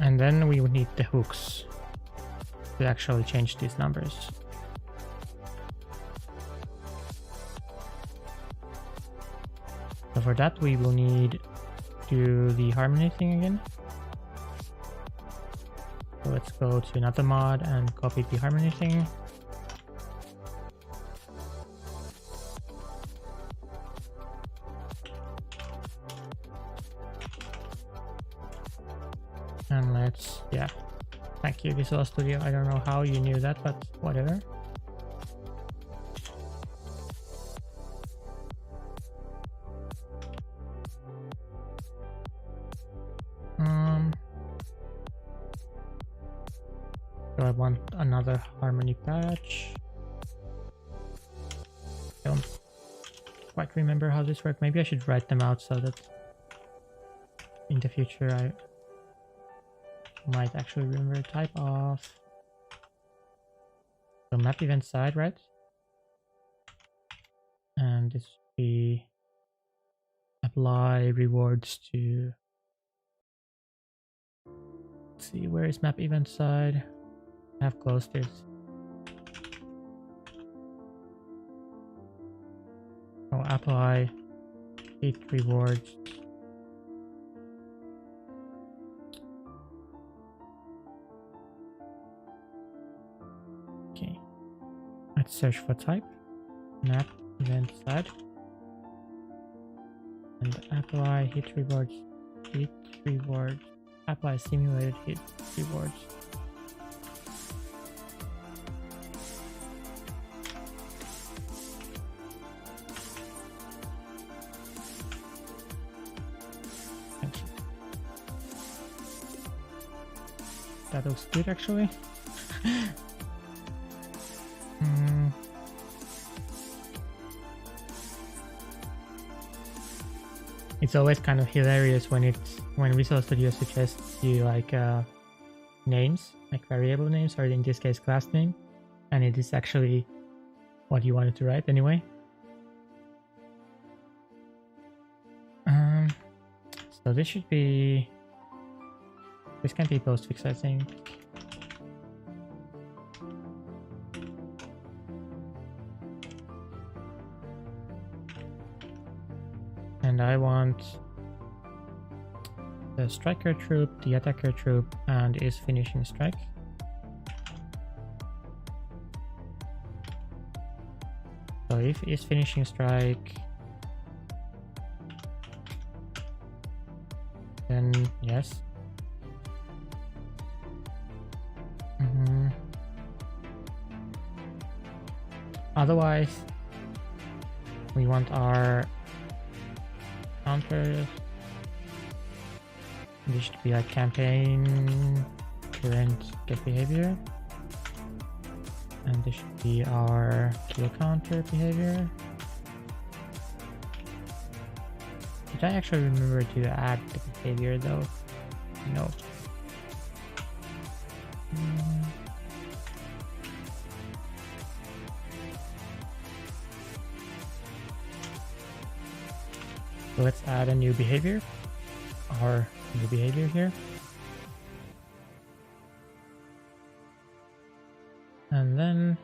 And then we would need the hooks to actually change these numbers. So for that we will need to do the harmony thing again. So let's go to another mod and copy the harmony thing. And let's, yeah, thank you Visual Studio. I don't know how you knew that, but whatever. So I want another harmony patch. Don't quite remember how this works. Maybe I should write them out so that in the future I might actually remember type of. So map event side, right? And this would be apply rewards to. Let's see, where is map event side? I have closed this. Oh, apply hit rewards. Okay, let's search for type, map event side, and apply hit rewards, apply simulated hit rewards. Thank you. That looks good actually. It's always kind of hilarious when Visual Studio suggests you like names, like variable names, or in this case class name, and it is actually what you wanted to write anyway. So this should be, this can be postfix, I think. And I want the striker troop, the attacker troop, and is finishing strike. So if is finishing strike, then yes. Otherwise, we want our counters. This should be like campaign current get behavior, and this should be our kill counter behavior. Did I actually remember to add the behavior though? No. So let's add a new behavior, our new behavior here. And then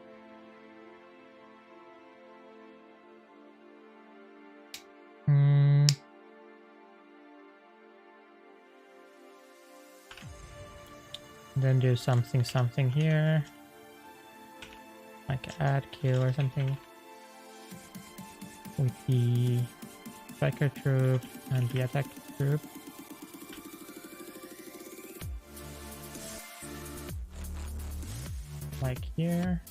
do something here, like add kill or something with the striker troop and the attack troop. Like here.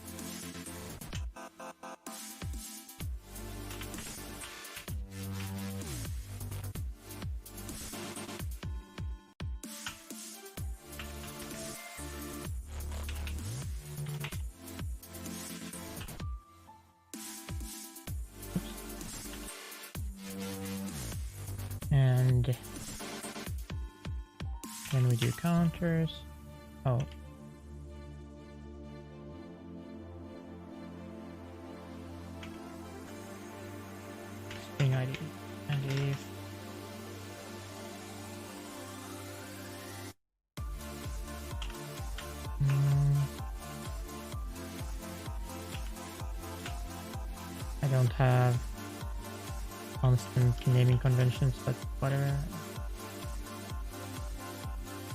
And then we do counters. Oh. String ID. And if don't have constant naming conventions, but whatever.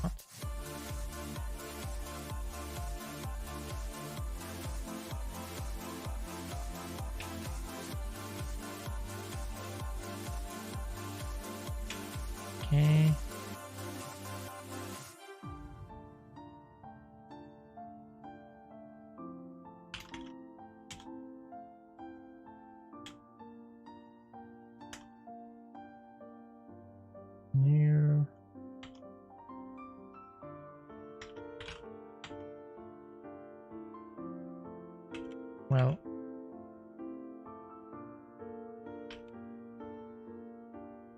What? Okay. New. Well,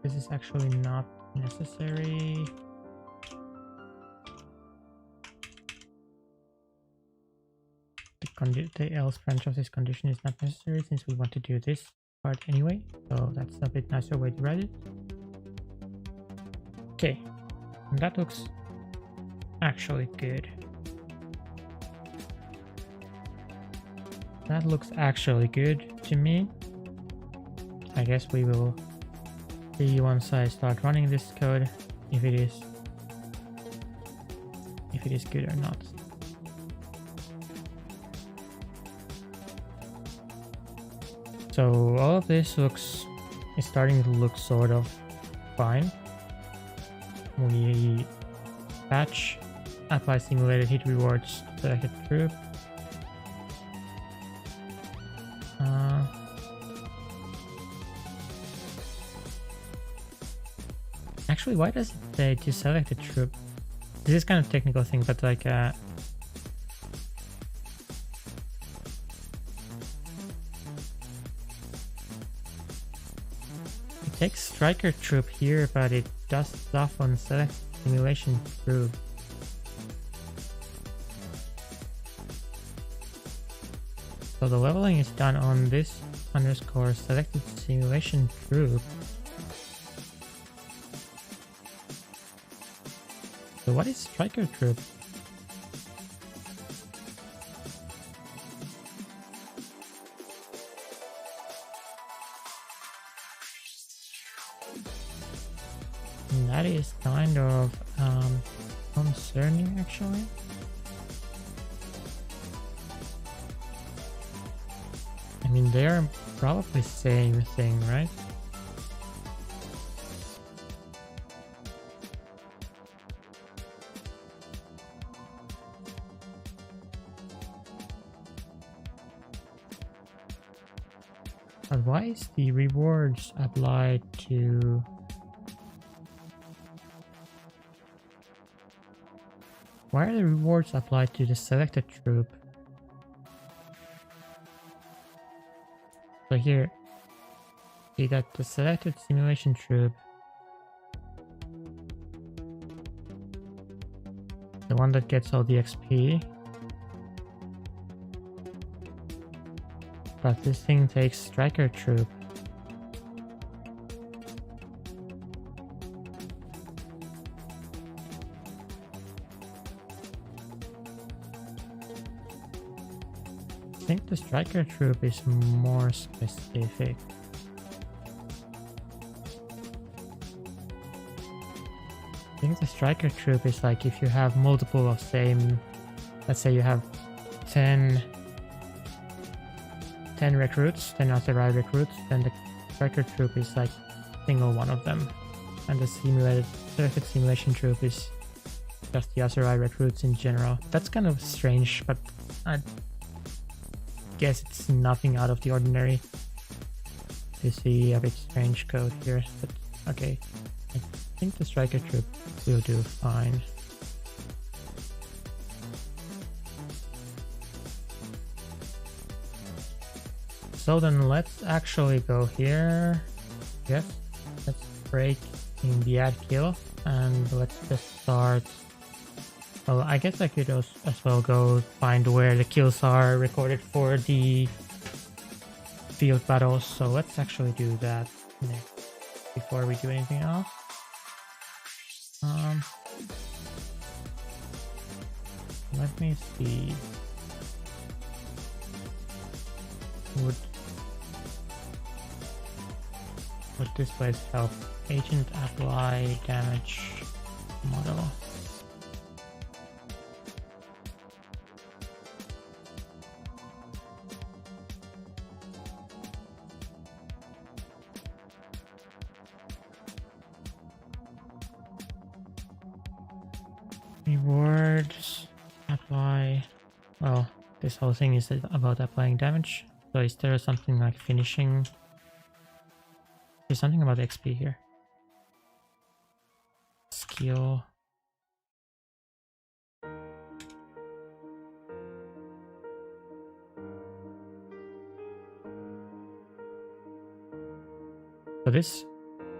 this is actually not necessary. The else branch of this condition is not necessary since we want to do this part anyway, so that's a bit nicer way to write it. Okay, and that looks actually good. That looks actually good to me. I guess we will see once I start running this code if it is good or not. So all of this is starting to look sort of fine. We patch, apply simulated hit rewards, selected troop. Actually, why does it say to select a troop? This is kind of a technical thing, but like it takes striker troop here, but it does stuff on select simulation troop. So the leveling is done on this underscore selected simulation troop. So what is striker troop? And that is kind of concerning actually. I mean, they are probably same thing, right? But why is the rewards applied to... Why are the rewards applied to the selected troop? So here, see that the selected simulation troop, the one that gets all the XP, but this thing takes striker troop. I think the striker troop is more specific. I think the striker troop is like if you have multiple of same, let's say you have 10 recruits, 10 authorized recruits, then the striker troop is like single one of them. And the selected simulation troop is just the authorized recruits in general. That's kind of strange, but I guess it's nothing out of the ordinary to see a bit strange code here, but okay. I think the striker troop will do fine. So then let's actually go here. Yes, let's break in the add kill and let's just start. Well, I guess I could as well go find where the kills are recorded for the field battles. So let's actually do that next before we do anything else. Let me see. What displays health? Agent apply damage model. Rewards, apply. Well, this whole thing is about applying damage. So is there something like finishing? There's something about XP here. Skill. So this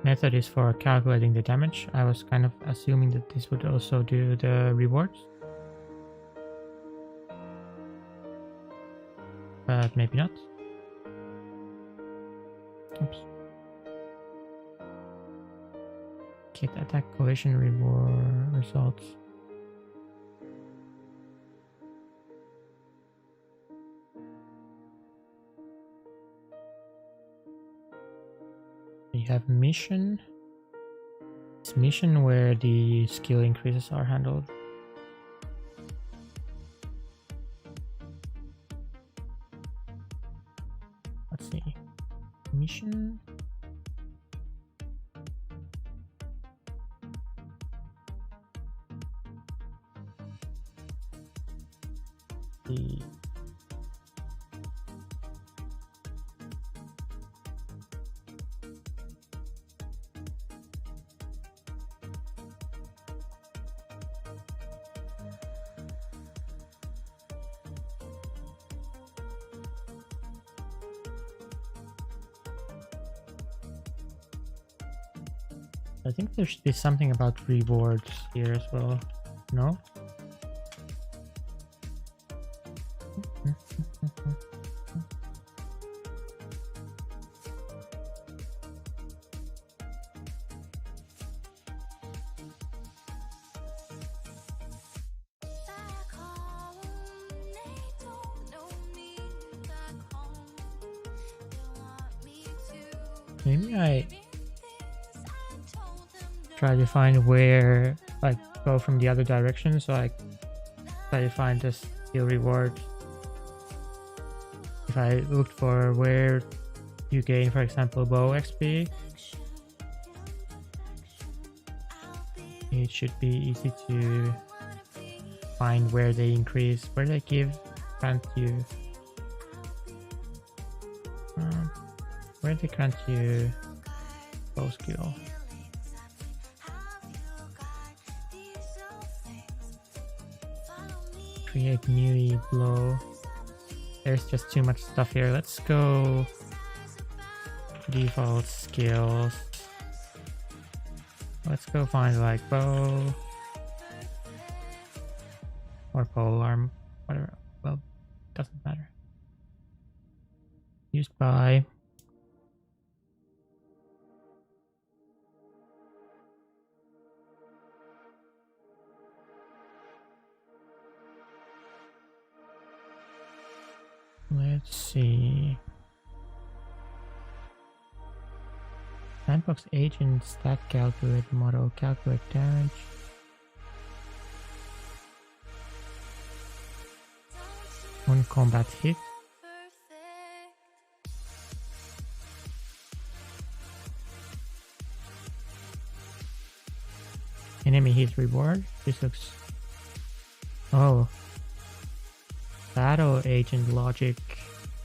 method is for calculating the damage. I was kind of assuming that this would also do the rewards. But maybe not. Oops. Get attack collision reward results. You have mission. It's mission where the skill increases are handled. Let's see. Mission. The I think there should be something about rewards here as well. No? Maybe I try to find where, like, go from the other direction, so I try to find the skill reward. If I looked for where you gain, for example, bow XP, it should be easy to find where they increase, where they grant you, where they grant you bow skill. Create melee blow. There's just too much stuff here. Let's go default skills. Let's go find like bow or pole arm, whatever. Well, doesn't matter. Used by. Let's see. Sandbox agent stat calculate model calculate damage. One combat hit. Enemy hit reward. This looks. Oh. Battle agent logic.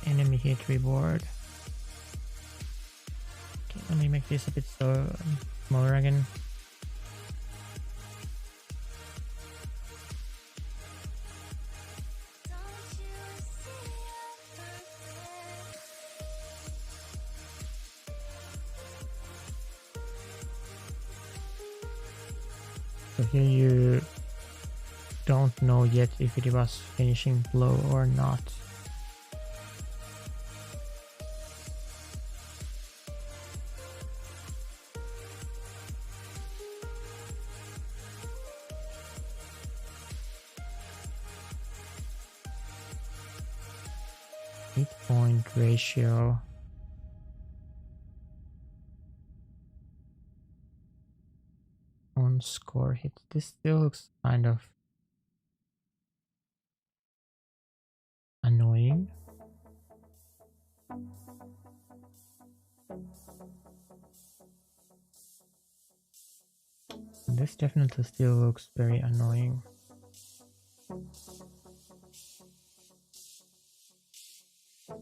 Enemy hit reward. Okay, let me make this a bit smaller again. So here you don't know yet if it was finishing blow or not. Hit point ratio. score hit. This still looks kind of annoying. This definitely still looks very annoying.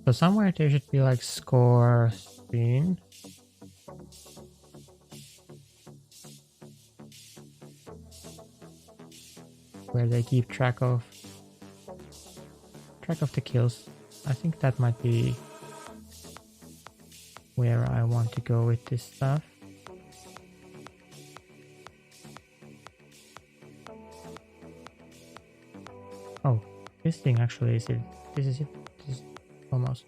So somewhere there should be like score screen. Where they keep track of the kills. I think that might be where I want to go with this stuff. Oh, this thing actually is it. This is it. This is almost.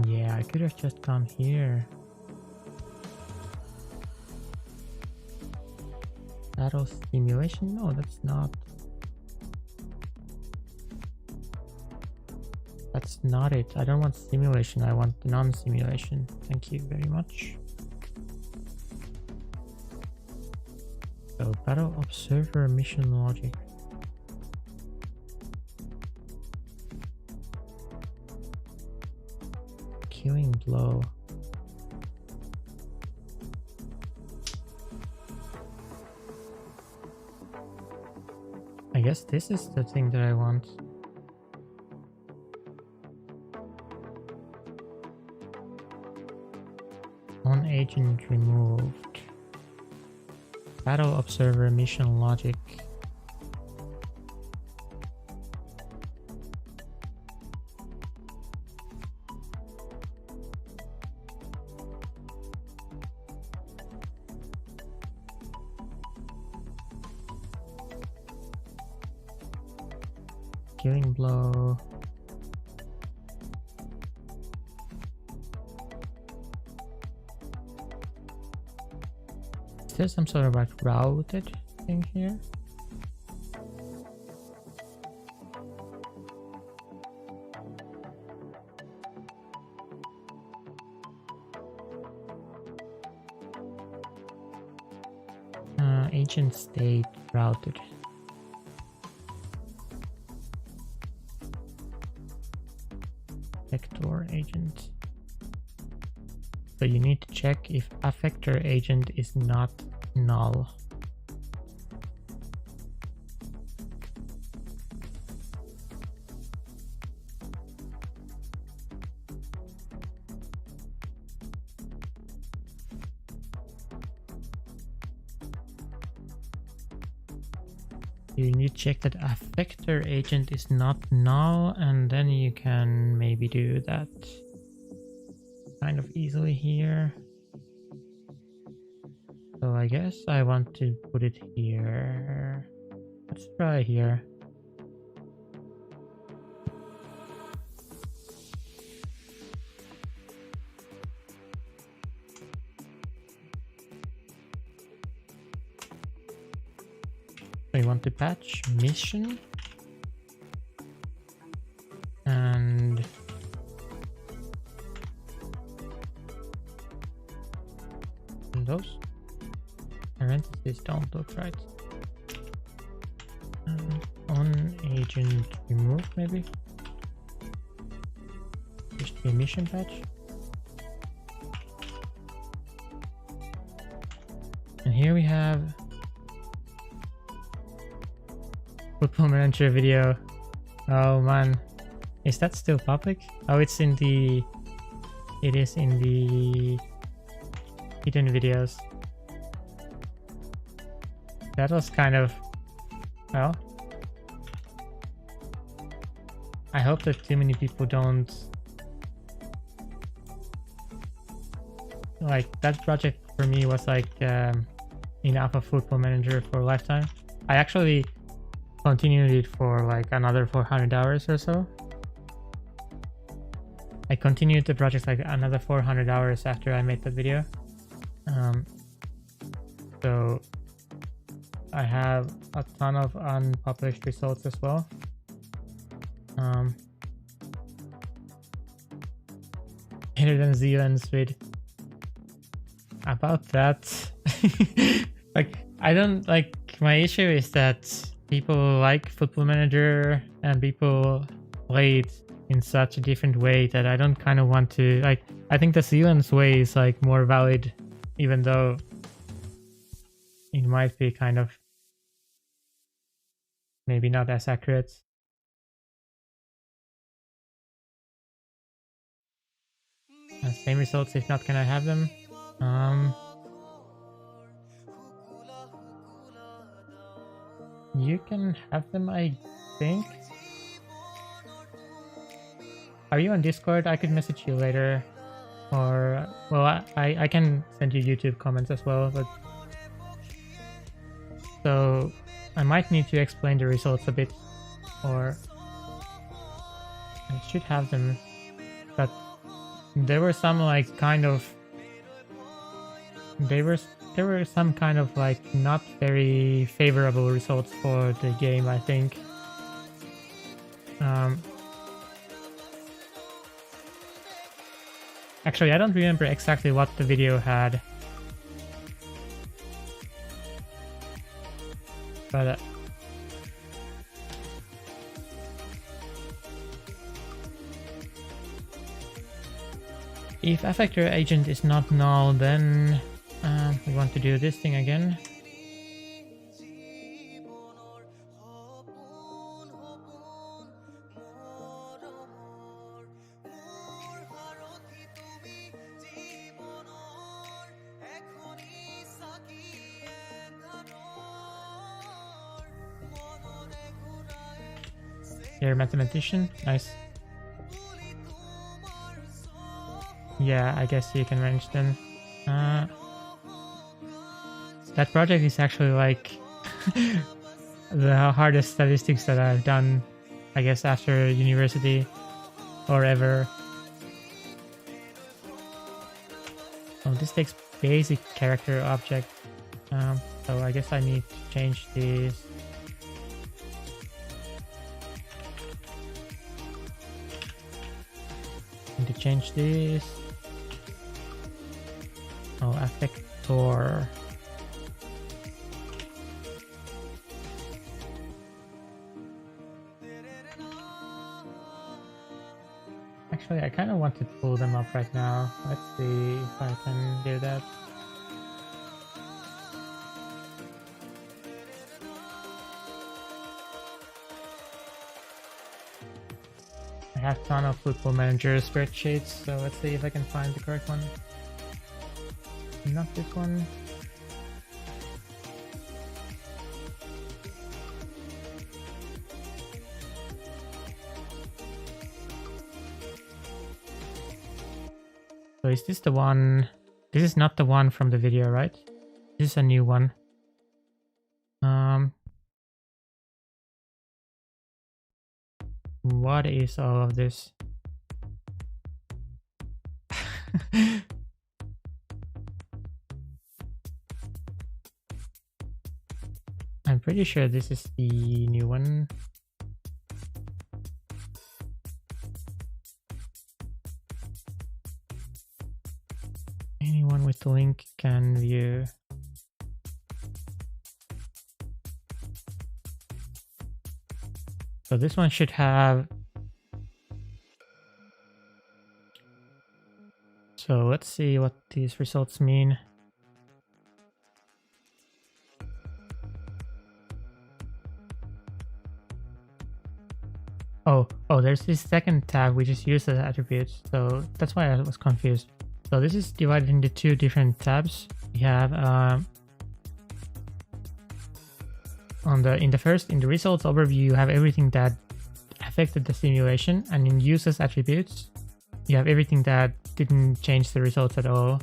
Yeah, I could have just gone here. Battle simulation? No, that's not. That's not it. I don't want simulation. I want non-simulation. Thank you very much. So, battle observer mission logic. Killing blow. I guess this is the thing that I want. On agent removed. Battle observer mission logic. Killing blow. Is there some sort of like routed thing here? Agent state routed. Vector agent. So you need to check if affector agent is not null. You need to check that affector agent is not null, and then you can maybe do that kind of easily here. So I guess I want to put it here. Let's try here. We want to patch mission and those parentheses don't look right. On agent remove maybe. Just a mission patch. And here we have Football Manager video. Oh man, is that still public? Oh, it's in the. It is in the hidden videos. That was kind of, well, I hope that too many people don't like that project. For me was like enough of Football Manager for a lifetime. I actually continued it for like another 400 hours or so. I continued the project like another 400 hours after I made that video. So I have a ton of unpublished results as well. Better than Zealand's with about that. Like, I don't like, my issue is that people like Football Manager and people play it in such a different way that I don't kind of want to, like, I think the Zealand's way is like more valid, even though it might be kind of maybe not as accurate. Same results, if not, can I have them? You can have them, I think. Are you on Discord? I could message you later. Or, well, I can send you YouTube comments as well, but... So, I might need to explain the results a bit, or... I should have them, but... There were some like kind of... There were some kind of like not very favorable results for the game, I think. Actually, I don't remember exactly what the video had. But... if Affector Agent is not null, then we want to do this thing again. You're a mathematician? Nice. Yeah, I guess you can manage them. That project is actually like the hardest statistics that I've done, I guess, after university or ever. Oh, this takes basic character object. So I guess I need to change these. Need to change this. Oh, Affector. Actually, I kind of want to pull them up right now. Let's see if I can do that. I have a ton of Football Manager spreadsheets, so let's see if I can find the correct one. Not this one. So is this the one? This is not the one from the video, right? This is a new one. What is all of this? I'm pretty sure this is the new one. Anyone with the link can view. So this one should have... So let's see what these results mean. Oh, there's this second tab which is used as attributes, so that's why I was confused. So this is divided into two different tabs. We have in the results overview, you have everything that affected the simulation, and in users attributes, you have everything that didn't change the results at all.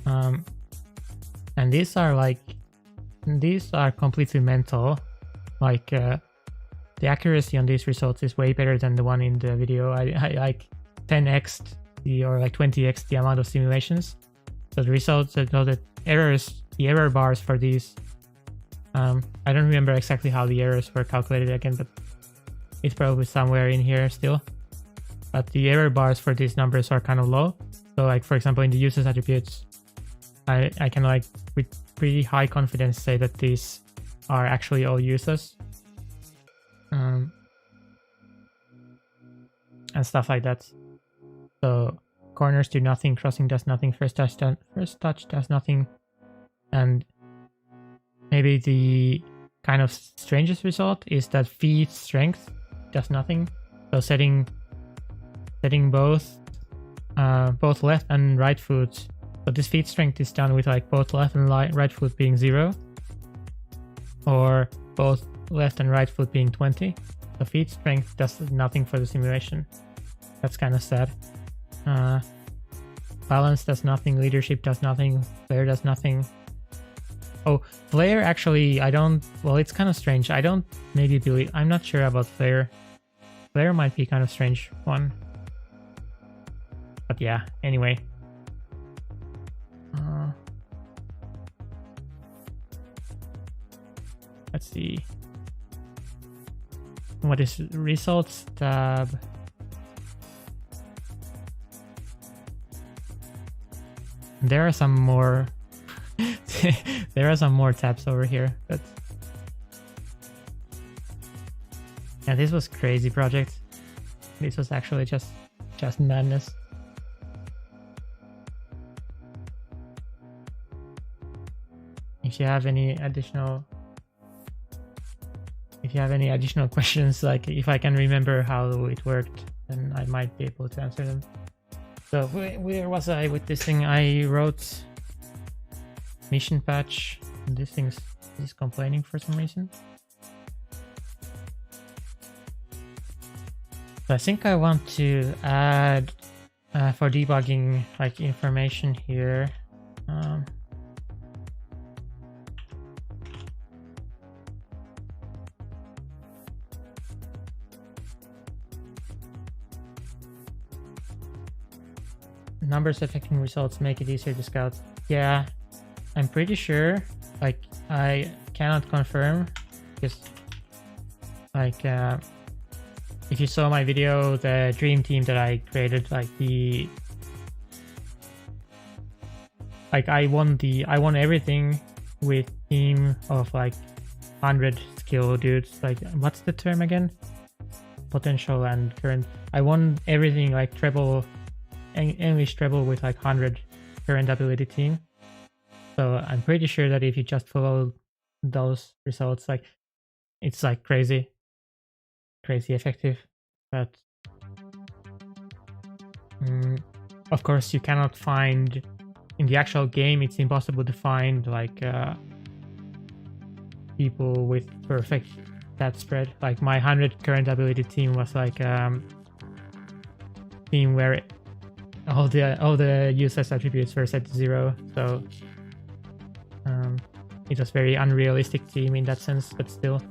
And these are completely mental. Like the accuracy on these results is way better than the one in the video. I like 10x or like 20x the amount of simulations. So the results, the error bars for these I don't remember exactly how the errors were calculated again, but it's probably somewhere in here still. But the error bars for these numbers are kind of low. So like, for example, in the users attributes, I can like with pretty high confidence say that these are actually all users. And stuff like that. So corners do nothing, crossing does nothing, first touch does nothing. And maybe the kind of strangest result is that feet strength does nothing. So setting both left and right foot. So this feet strength is done with like both left and right foot being 0, or both left and right foot being 20. So feet strength does nothing for the simulation. That's kind of sad. Balance does nothing, leadership does nothing, flare does nothing. Oh, flare actually, well, it's kind of strange. I'm not sure about flare. Flare might be kind of strange one. But yeah, anyway. Let's see. What is results tab? There are some more there are some more tabs over here, but yeah, this was crazy project. This was actually just madness. If you have any additional questions, like if I can remember how it worked, then I might be able to answer them. So where was I with this thing? I wrote mission patch, and this thing is complaining for some reason. So I think I want to add for debugging like information here. Numbers affecting results make it easier to scout. Yeah, I'm pretty sure. Like, I cannot confirm because, like, if you saw my video, the dream team that I created, like I won everything with team of like 100 skill dudes. Like, what's the term again? Potential and current. I won everything like treble. English treble with like 100 current ability team. So I'm pretty sure that if you just follow those results, like it's like crazy effective. But of course you cannot find in the actual game, it's impossible to find like people with perfect stat spread. Like my 100 current ability team was like team where all the users attributes were set to 0, so it was very unrealistic team in that sense, but still.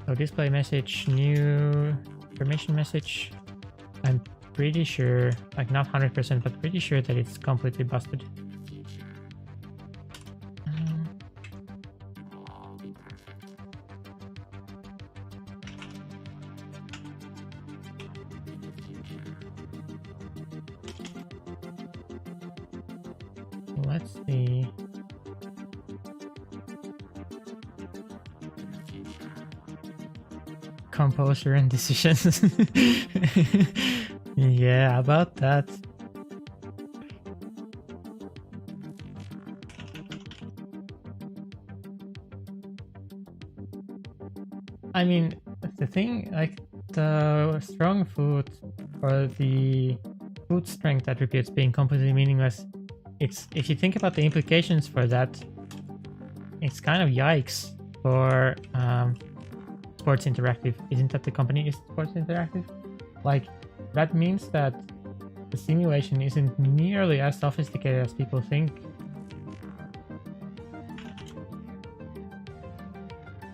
So display message, new permission message. I'm pretty sure, like not 100%, but pretty sure that it's completely busted. Let's see. Composure and decisions. Yeah, about that. I mean, the thing, like the strong food or the food strength attributes being completely meaningless, it's, if you think about the implications for that, it's kind of yikes for Sports Interactive. Isn't that the company is Sports Interactive? Like, that means that the simulation isn't nearly as sophisticated as people think.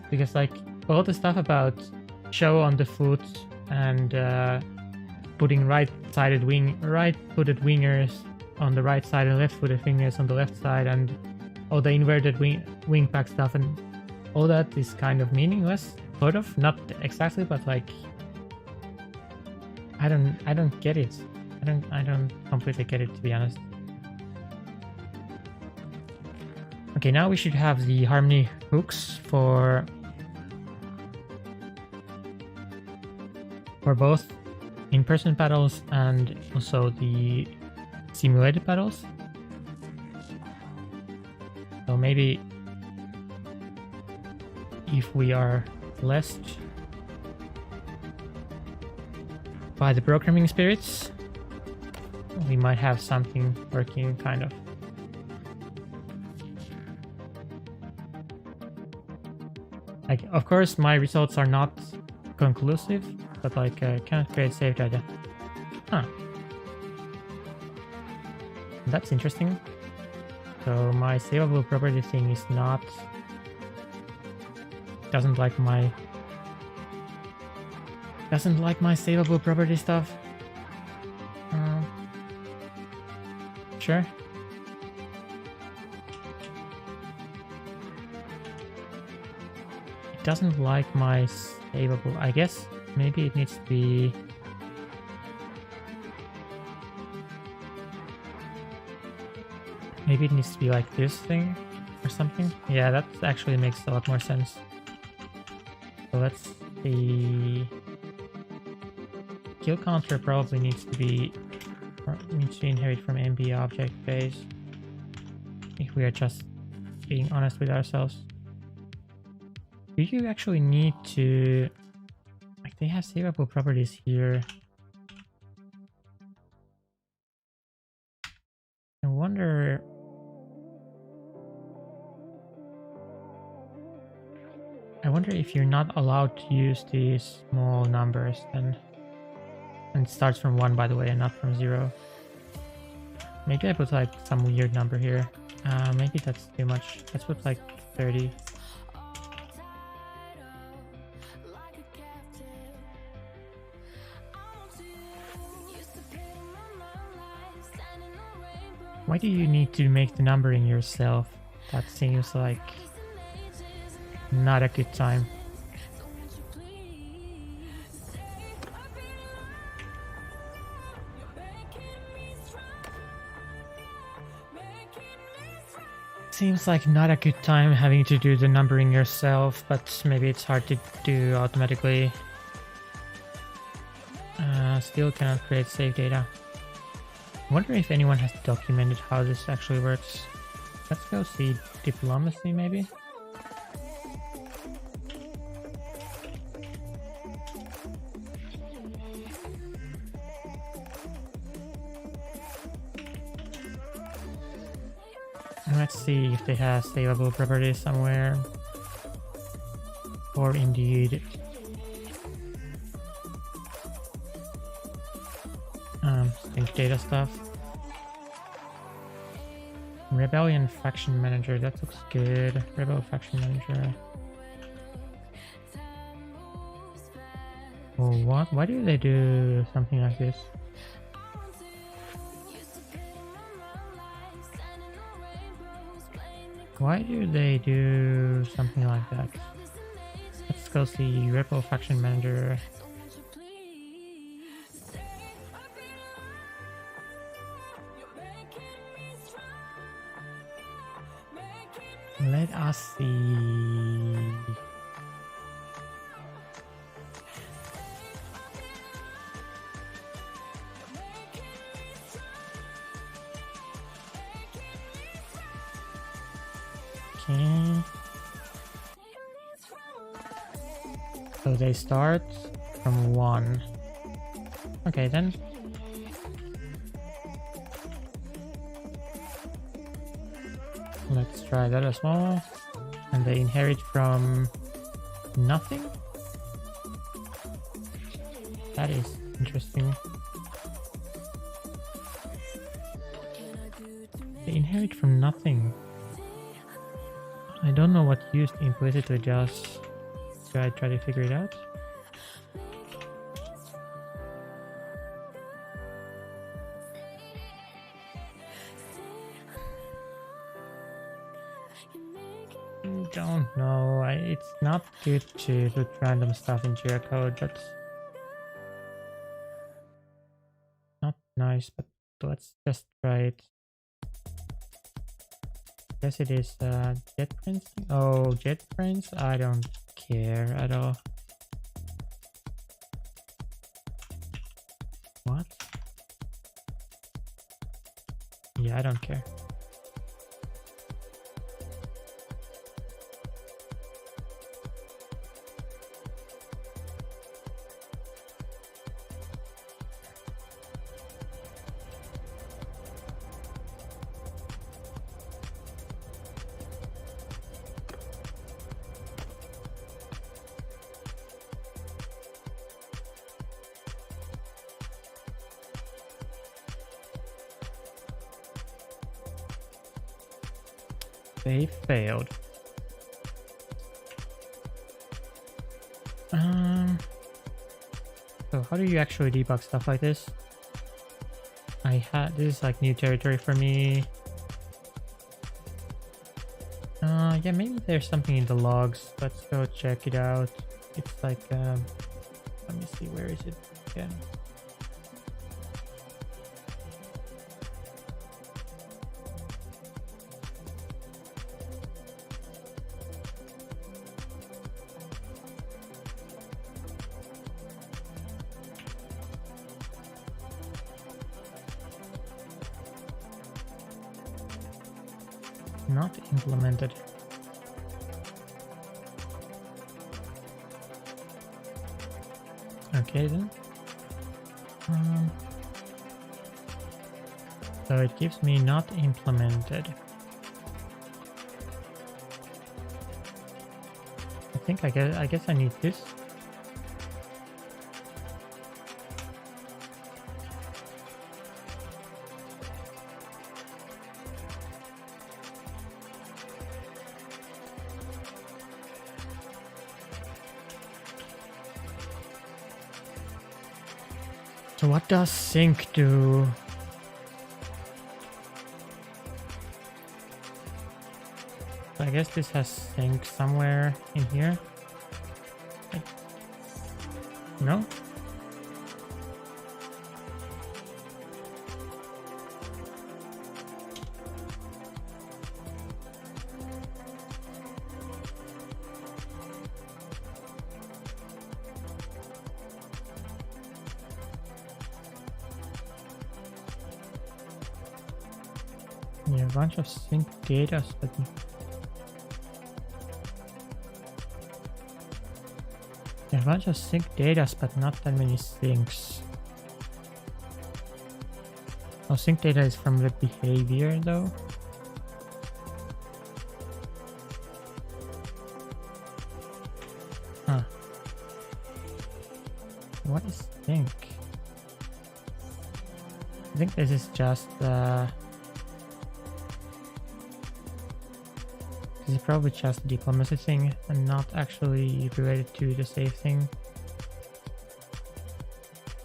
Because like all the stuff about show on the foot and putting right-footed wingers on the right side and left-footed fingers on the left side, and all the inverted wing pack stuff and all that is kind of meaningless, sort of. Not exactly, but like I don't get it. I don't completely get it, to be honest. Okay, now we should have the harmony hooks for both in-person battles and also the simulated battles. So maybe if we are blessed by the programming spirits, we might have something working, kind of. Like, of course, my results are not conclusive, but like, cannot create saved data. Huh. That's interesting. So my savable property thing is not... doesn't like my savable property stuff. Sure. It doesn't like my savable. I guess maybe it needs to be... maybe it needs to be like this thing or something. Yeah, that actually makes a lot more sense. So let's see. Kill counter probably needs to inherit from MB object base. If we are just being honest with ourselves. Do you actually need to... like, they have savable properties here. I wonder... if you're not allowed to use these small numbers then. And it starts from 1, by the way, and not from 0. Maybe I put like some weird number here. Maybe that's too much. Let's put like 30. Why do you need to make the numbering yourself? That seems like not a good time. Seems like not a good time having to do the numbering yourself, but maybe it's hard to do automatically. Still cannot create save data. I wonder if anyone has documented how this actually works. Let's go see diplomacy, maybe. Let's see if they have savable properties somewhere. Or indeed sync data stuff. Rebellion faction manager, that looks good. Rebel faction manager. Oh, what? Why do they do something like this? Why do they do something like that? Let's go see Rebel faction manager. Let us see. Okay. So they start from 1. Okay then. Let's try that as well. And they inherit from nothing? That is interesting. They inherit from nothing. I don't know what used implicitly does. Should I try to figure it out? don't know. It's not good to put random stuff into your code, but not nice. But let's just try it. Guess it is JetBrains. Oh, JetBrains. I don't care at all. What? Yeah, I don't care. They failed. So how do you actually debug stuff like this? This is like new territory for me. Yeah, maybe there's something in the logs. Let's go check it out. It's like let me see, where is it again? Not implemented. Okay then. So it gives me not implemented. I guess I need this. So what does sync do? So I guess this has sync somewhere in here. No? Yeah, a bunch of sync data, but yeah, a bunch of sync data, but not that many syncs. Oh, sync data is from the behavior though. Huh. What is sync? I think this is just this is probably just a diplomacy thing and not actually related to the save thing.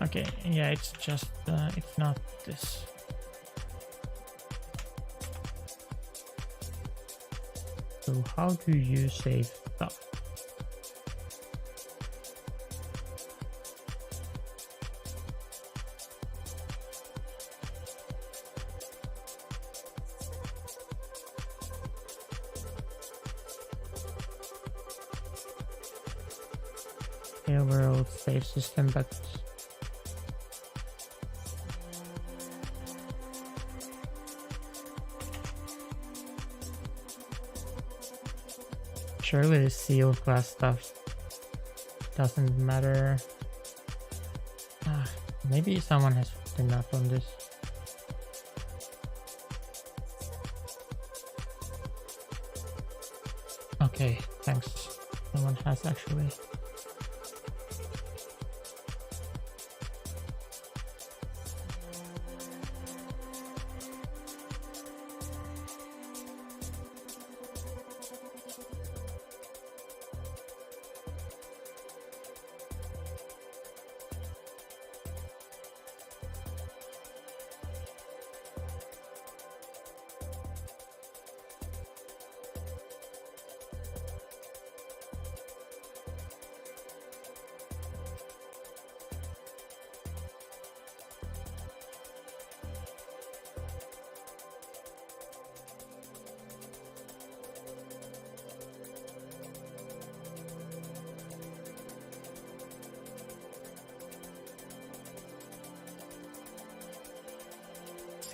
Okay, yeah, it's just it's not this. So how do you save stuff? Real world save system, but surely the seal class stuff doesn't matter. Maybe someone has written up on this. Okay, thanks. Someone has actually.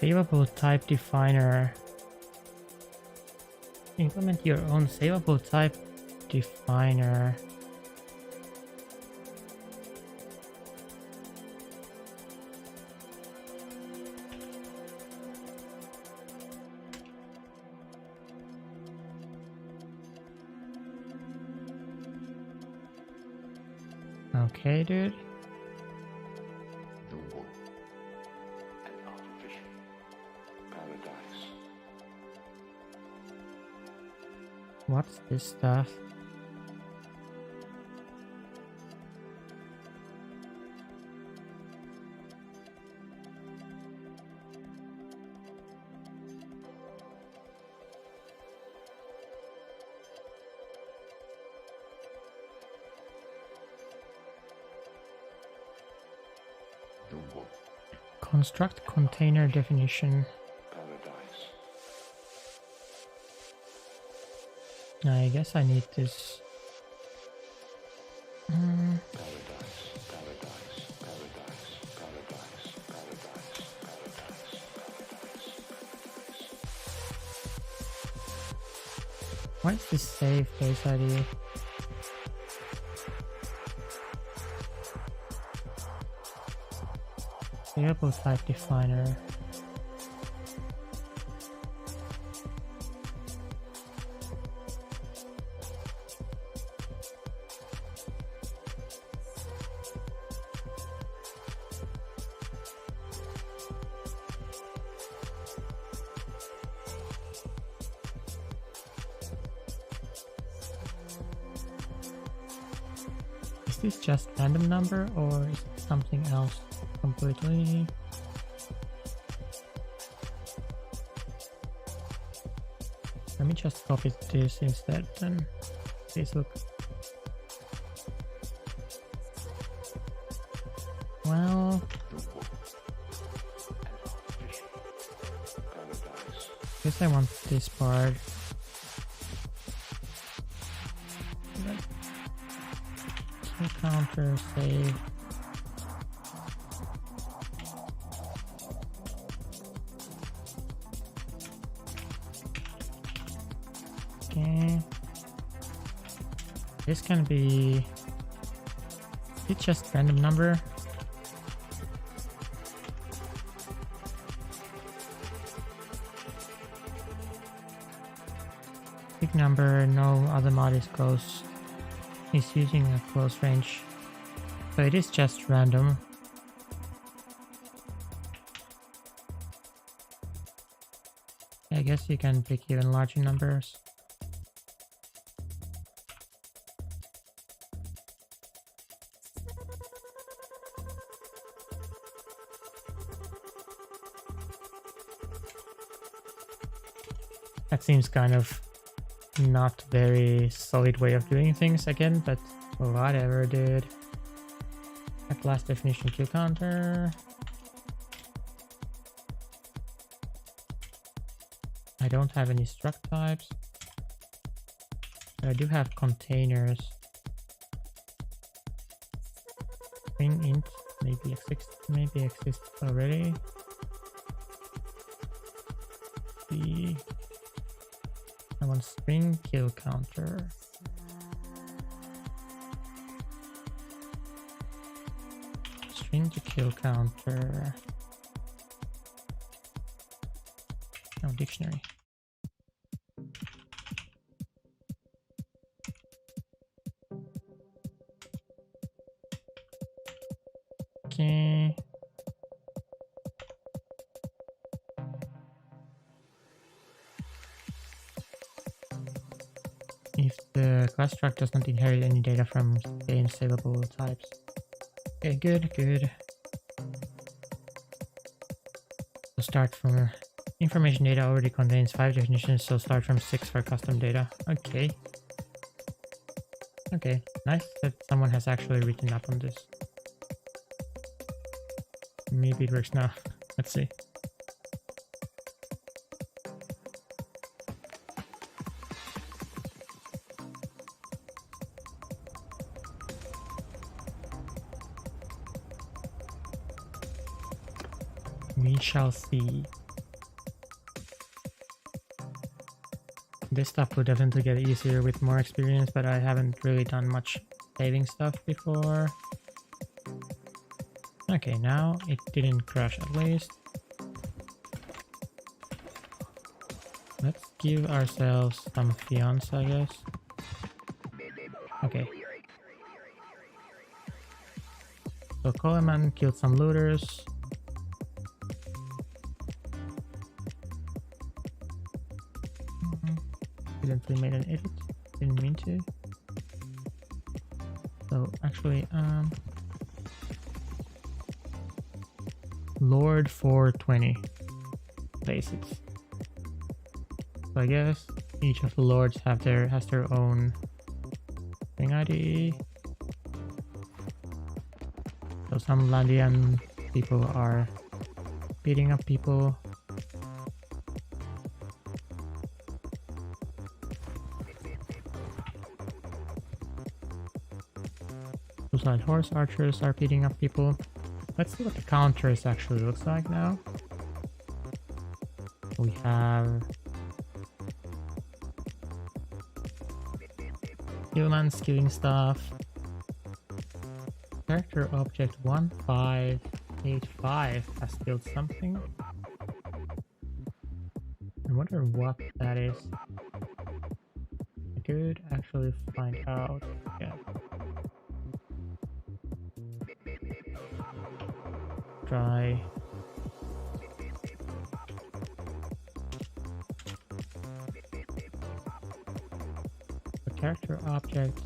Savable type definer. Implement your own savable type definer. Okay, dude. The wolf. An artificial paradise. What's this stuff? The wolf. Construct container definition. Paradise. I guess I need this. Paradise. Paradise. Paradise. Paradise. Paradise. Paradise. Why is this save face ID? Variable type definer. Is this just random number or is it something else completely? Let me just copy this instead then. Please look. Well, I guess I want this part. Kill counter, save. Okay. This can be. It's just random number. Big number, no other mod is close. Is using a close range. So it is just random. I guess you can pick even larger numbers. That seems kind of not very solid way of doing things again, but whatever, dude. A class definition kill counter. I don't have any struct types, but I do have containers. String int maybe exists already. I want string kill counter. String to kill counter. No, dictionary. Okay. If the class struct does not inherit any data from gain savable types. Okay, good. So start from information data already contains 5 definitions, so start from 6 for custom data. Okay. Okay, nice that someone has actually written up on this. Maybe it works now. Let's see. shall see. This stuff will definitely get easier with more experience, but I haven't really done much saving stuff before. Okay, now it didn't crash at least. Let's give ourselves some fiance, I guess. Okay. So Coleman killed some looters. Accidentally made an edit. Didn't mean to. So actually, Lord 420 basics. So I guess each of the lords has their own thing ID. So some Landian people are beating up people. Suicide horse archers are beating up people. Let's see what the counters actually looks like now. We have humans killing stuff. Character object 1585 has killed something. I wonder what that is. I could actually find out. Yeah. Try. The character object.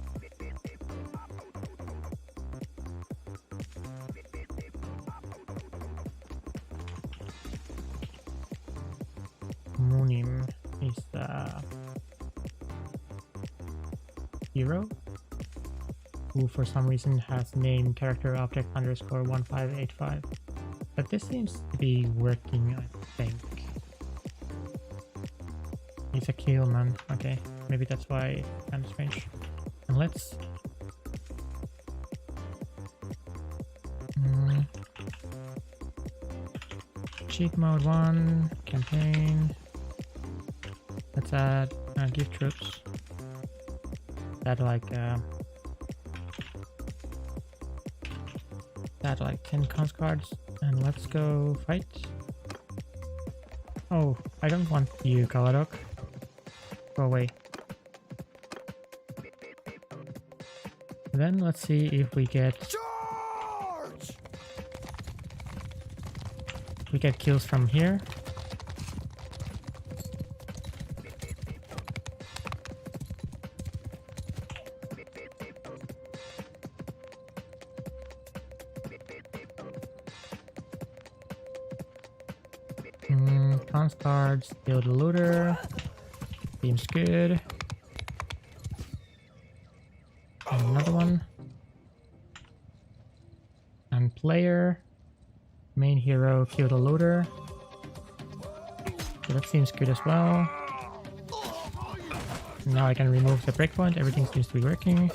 Munim is the hero who for some reason has name character object underscore 1585. But this seems to be working, I think. He's a kill man. Okay, maybe that's why it's kind of strange. And let's cheat mode 1 campaign. Let's add give troops. Add like 10 cons cards, and let's go fight. Oh, I don't want you, Kaladok. Go away. Then let's see if we get kills from here. Cons cards, kill the looter. Seems good. And another one. And player. Main hero, kill the looter. So that seems good as well. Now I can remove the breakpoint. Everything seems to be working.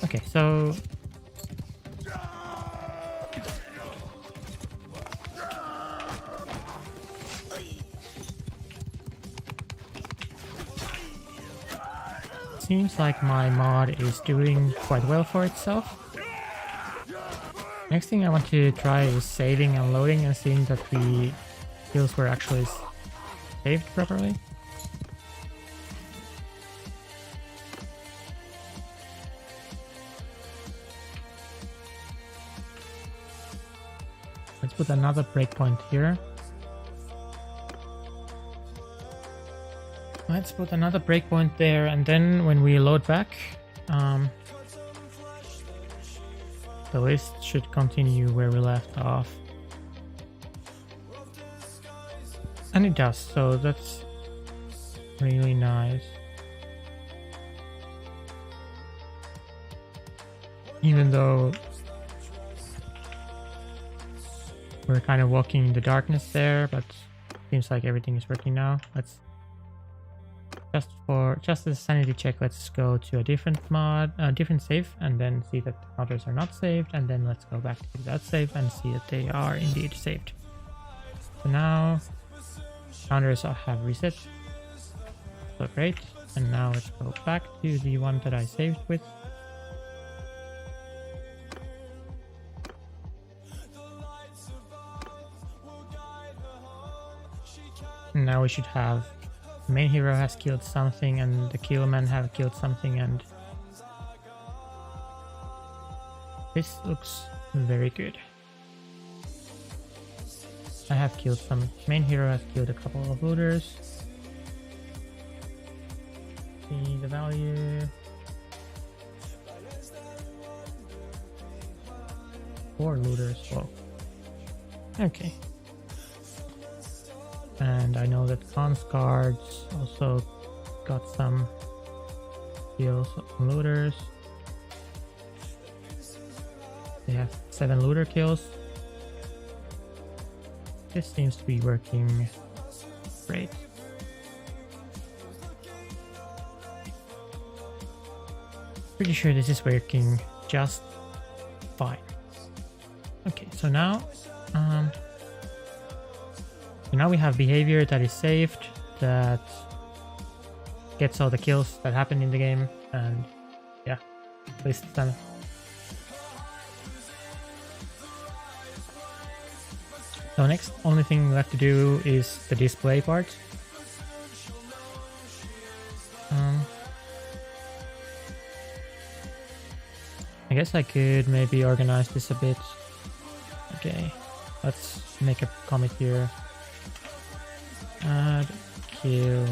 Okay, so seems like my mod is doing quite well for itself. Next thing I want to try is saving and loading and seeing that the kills were actually saved properly. Let's put another breakpoint here. Let's put another breakpoint there, and then when we load back, the list should continue where we left off. And it does, so that's really nice. Even though we're kind of walking in the darkness there, but seems like everything is working now. Let's just as a sanity check, let's go to a different mod, a different save, and then see that the counters are not saved, and then let's go back to that save and see that they are indeed saved. So now counters have reset. So great. And now let's go back to the one that I saved with. And now we should have the main hero has killed something and the killmen have killed something, and this looks very good. I have killed some. Main hero has killed a couple of looters. See the value. 4 looters. Whoa. Okay. And I know that cons guards also got some kills on looters. They have 7 looter kills. This seems to be working great. Pretty sure this is working just fine. Okay, so now we have behavior that is saved, that gets all the kills that happened in the game, and yeah, lists them. So next, only thing left to do is the display part. I guess I could maybe organize this a bit. Okay, let's make a commit here. Add kill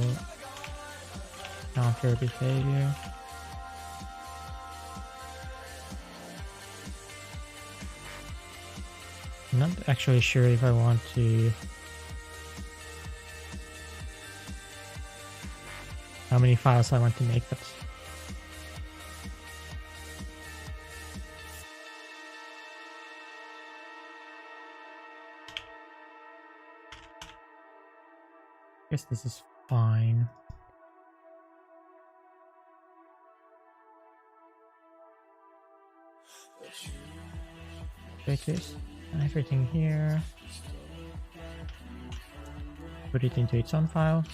counter behavior. I'm not actually sure if I want to. How many files I want to make, but I guess this is fine. Take this and everything here. Put it into its own file.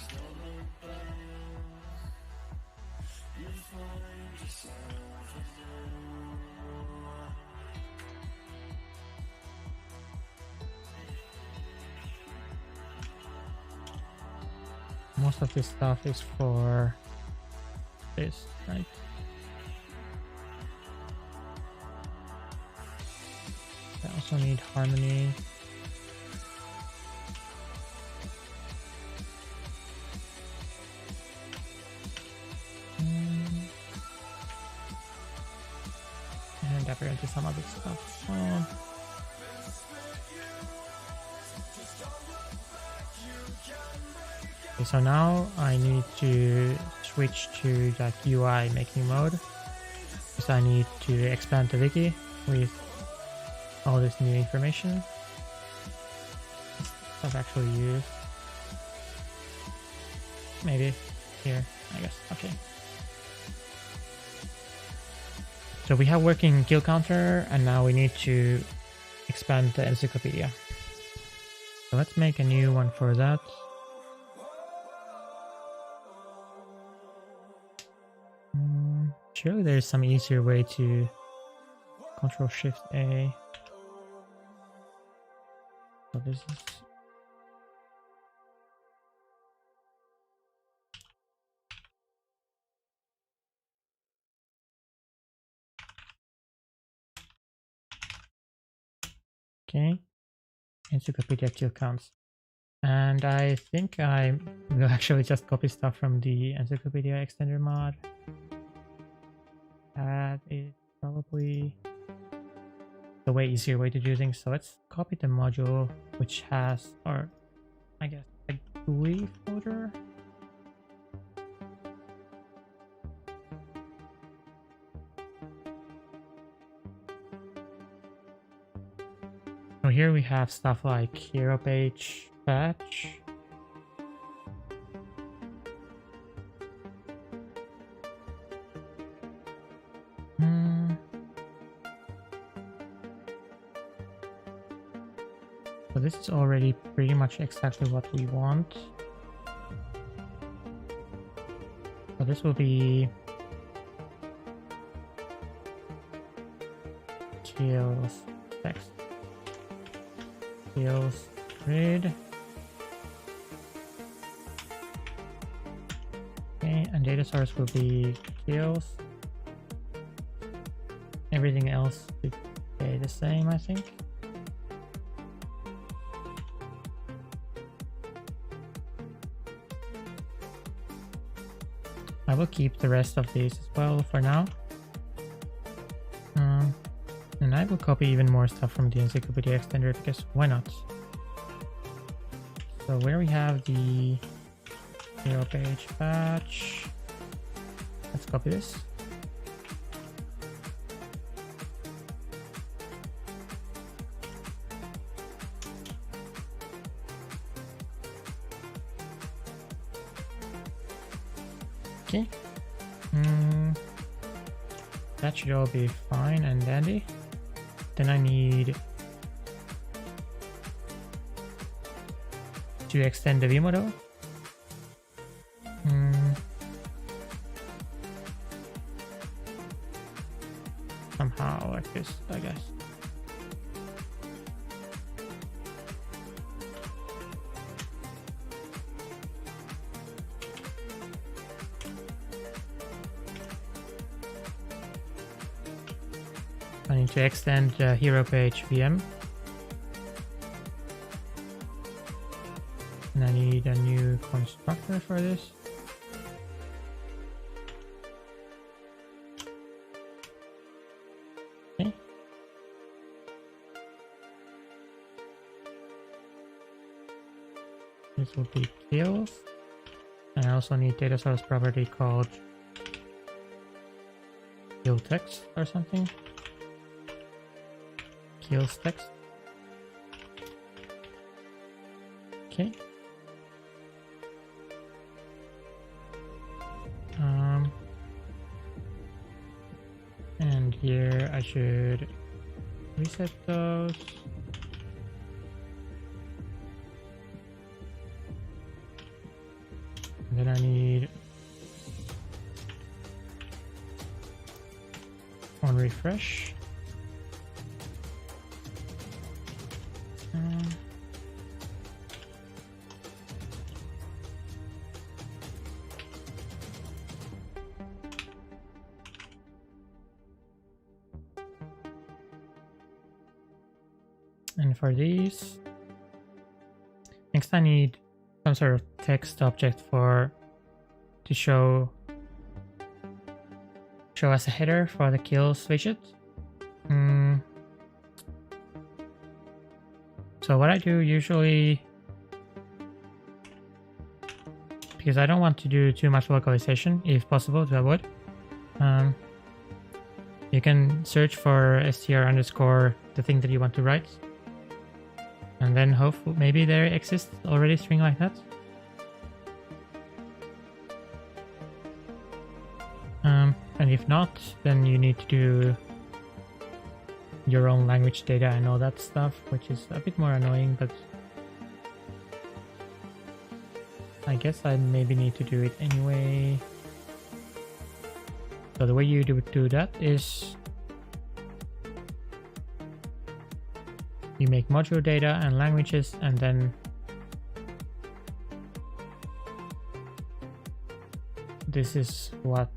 Most of this stuff is for this, right? I also need harmony. And apparently some other stuff. Okay, so now I need to switch to that UI making mode, because I need to expand the wiki with all this new information I've actually used. Maybe here, I guess. Okay. So we have working kill counter, and now we need to expand the encyclopedia. So let's make a new one for that. Surely there's some easier way to Control Shift A. So this is okay. Encyclopedia kill counts. And I think I will actually just copy stuff from the Encyclopedia extender mod. That is probably the way easier way to do things. So let's copy the module which has, or I guess, a GUI folder. So here we have stuff like hero page, patch, So this is already pretty much exactly what we want. So this will be kills text, kills grid. Okay, and data source will be kills. Everything else should stay the same, I think. I will keep the rest of these as well for now. And I will copy even more stuff from the Encyclopedia extender because why not? So where we have the hero page patch, let's copy this. Okay. That should all be fine and dandy. Then I need to extend the view model. Somehow like this, I guess. I need to extend the hero page VM. And I need a new constructor for this. Okay. This will be kills. And I also need data source property called kill text or something. Kills text. Okay. And here I should reset those. And then I need one refresh. And for these, next I need some sort of text object to show as a header for the kills widget. So what I do usually, because I don't want to do too much localization, if possible to avoid, you can search for str underscore the thing that you want to write. And then hopefully maybe there exists already a string like that. And if not, then you need to do your own language data and all that stuff, which is a bit more annoying, but I guess I maybe need to do it anyway. So the way you do that is you make module data and languages, and then this is what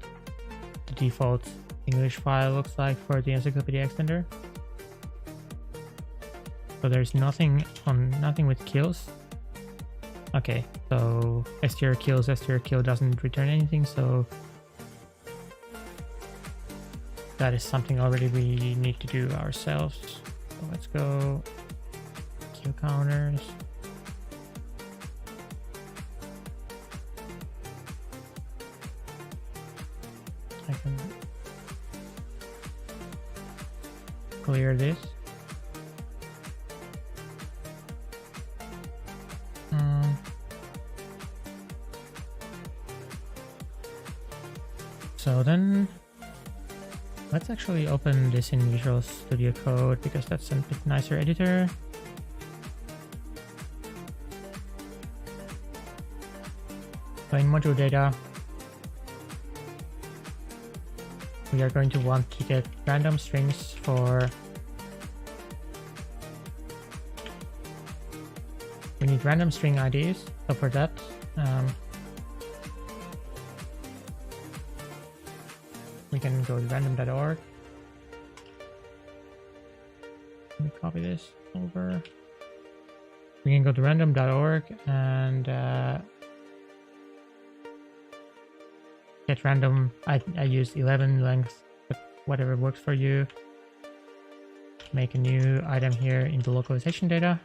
the default English file looks like for the Encyclopedia extender. So there's nothing with kills. Okay, so str kill doesn't return anything, so that is something already we need to do ourselves. So let's go kill counters. I can clear this. So then let's actually open this in Visual Studio Code because that's a bit nicer editor. So in module data, we are going to want to get random strings for. We need random string IDs. So for that, we can go to random.org. Let me copy this over. We can go to random.org and get random. I use 11 length, but whatever works for you. Make a new item here in the localization data.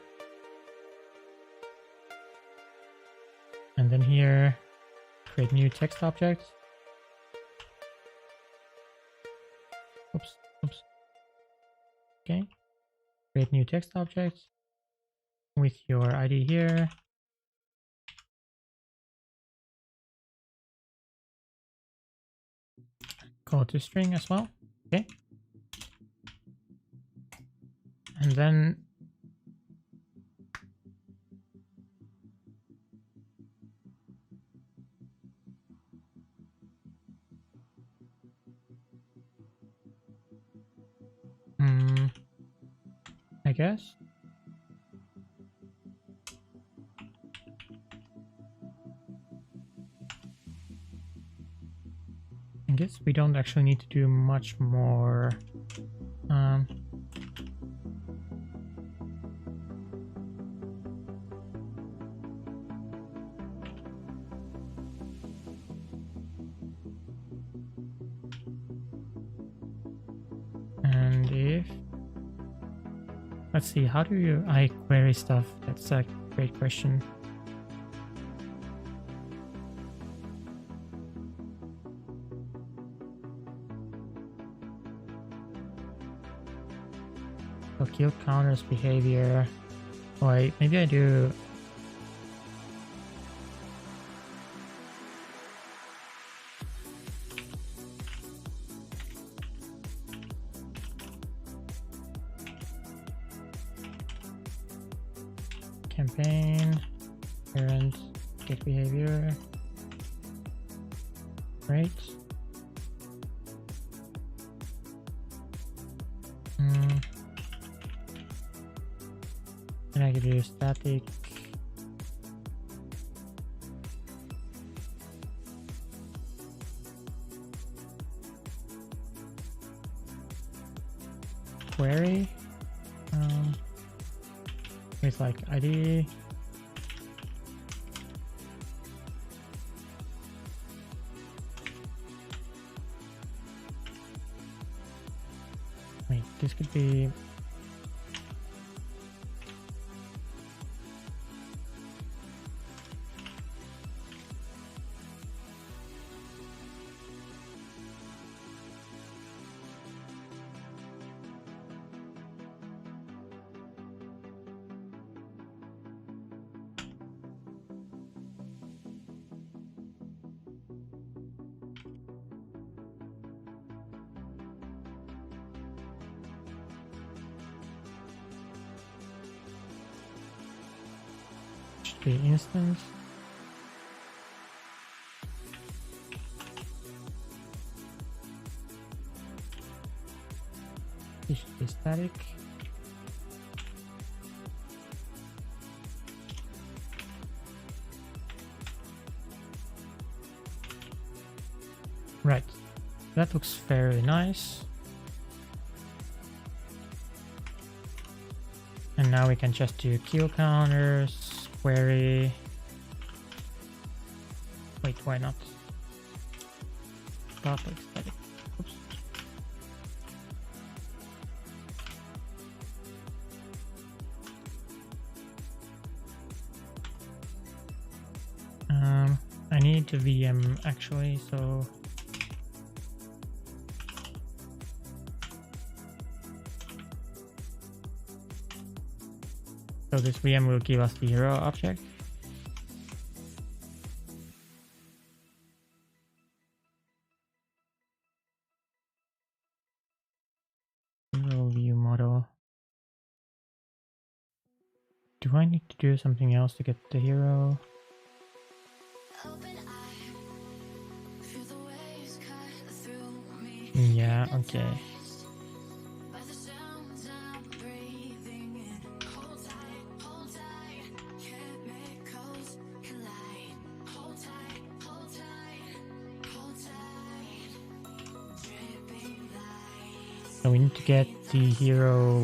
And then here, create new text object. Oops. Okay. Create new text object with your ID here. Call to string as well. Okay. And then I guess we don't actually need to do much more. And if, let's see, how do I query stuff? That's a great question. So kill counters behavior. Wait, maybe I do. Campaign, parent, get behavior. Great. And I could do static. Query. With like ID. Wait, this could be. The instance. This should be static. Right, that looks fairly nice. And now we can just do kill counters. Query. Wait, why not? Public static. Oops. I need the VM actually, so this VM will give us the hero object. Hero view model. Do I need to do something else to get the hero? Open Yeah, okay. So we need to get the hero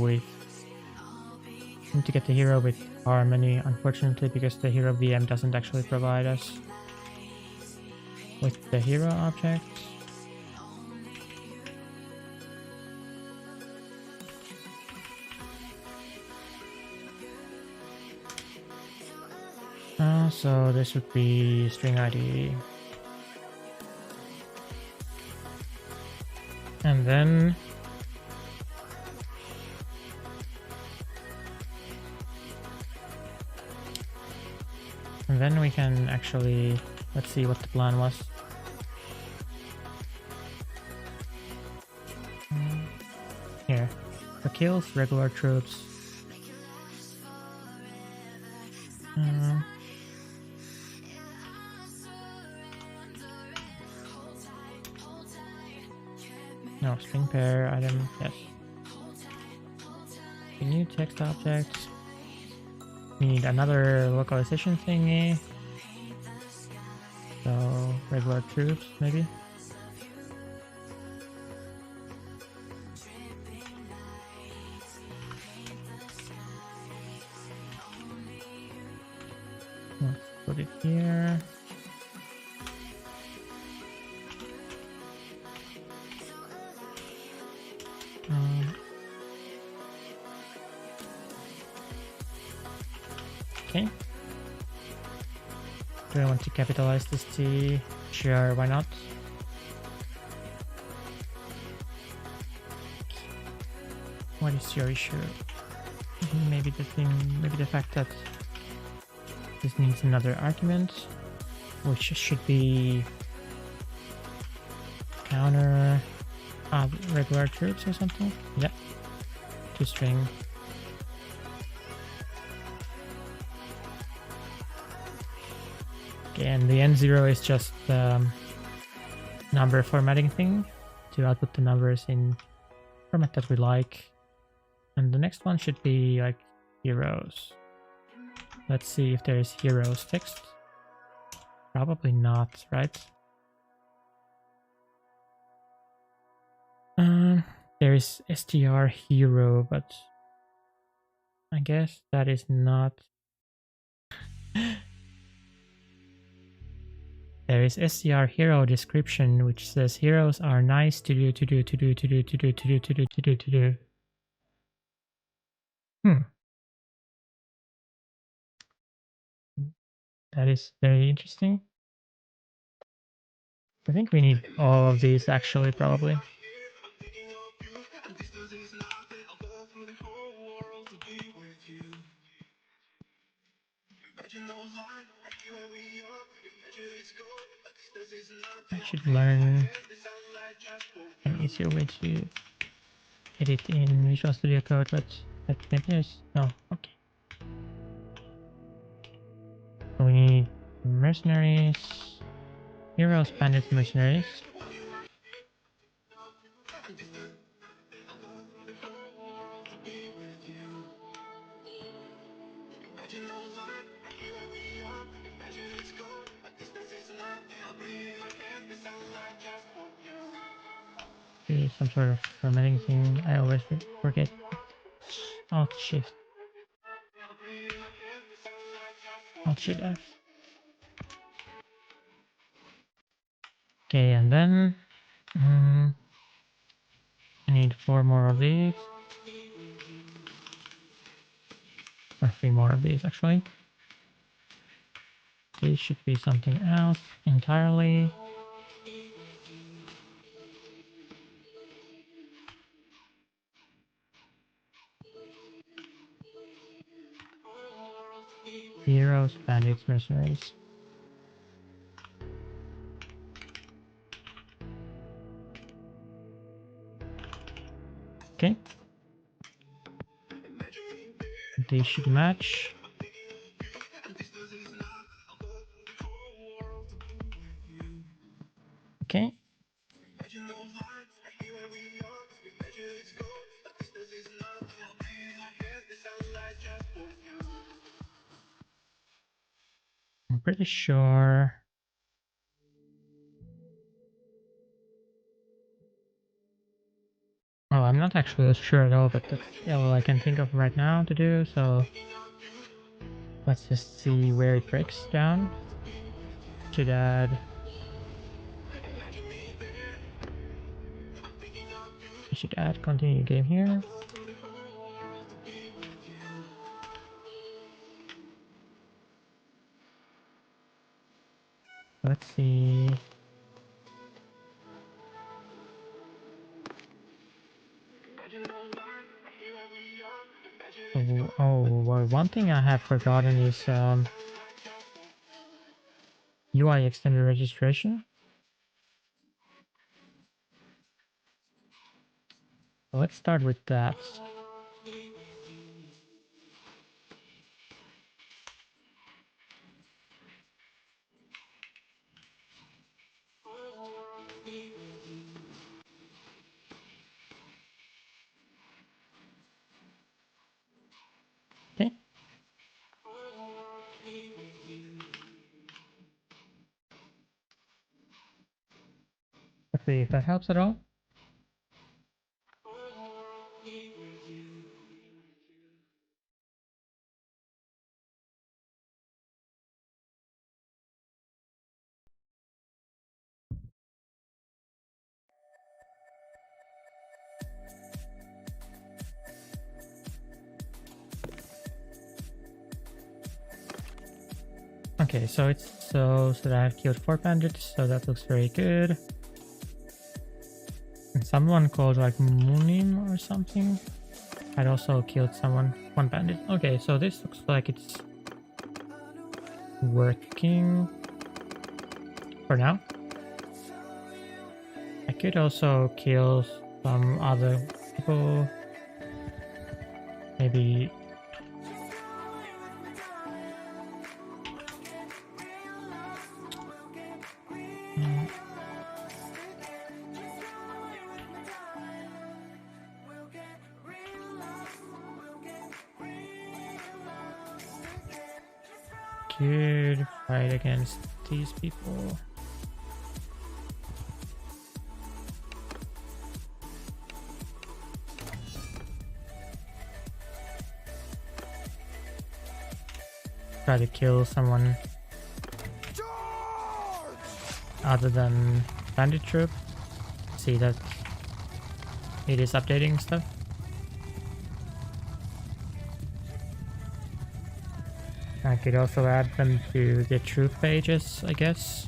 with harmony, unfortunately, because the hero VM doesn't actually provide us with the hero object. So this would be string ID. And then we can actually, let's see what the plan was. Here, for kills, regular troops. No, string pair item, yes. The new text object. We need another localization thingy. So, regular troops, maybe. Let's put it here. Okay. Do I want to capitalize this T? Sure, why not? What is your issue? Maybe the fact that this needs another argument, which should be counter regular troops or something. Yeah, to string. Okay, and the N0 is just the number formatting thing to output the numbers in format that we like. And the next one should be like heroes. Let's see if there is heroes text. Probably not, right? There is str hero, but I guess that is not. There is str hero description, which says heroes are nice to do. That is very interesting. I think we need all of these actually, probably. I should learn an easier way to edit in Visual Studio Code, but maybe there's no. Okay. So we need mercenaries, heroes, bandits, mercenaries. Some sort of formatting thing. I always forget. Alt Shift. Alt Shift F. Okay, and then I need 4 more of these. Or 3 more of these, actually. These should be something else entirely. Heroes, bandits, mercenaries. Okay. They should match. Okay. pretty sure. Oh, I'm not actually sure at all, but that's all I can think of right now to do, so let's just see where it breaks down. Should add... I should add continue game here. Let's see... well, one thing I have forgotten is UI extended registration. So let's start with that. Okay. Let's see if that helps at all. Okay, so it's so that I've killed 4 bandits, so that looks very good. And someone called like Munim or something had also killed someone, 1 bandit. Okay, so this looks like it's working for now. I could also kill some other people. Maybe could fight against these people. Try to kill someone other than bandit troop. See that it is updating stuff. I could also add them to the troop pages, I guess.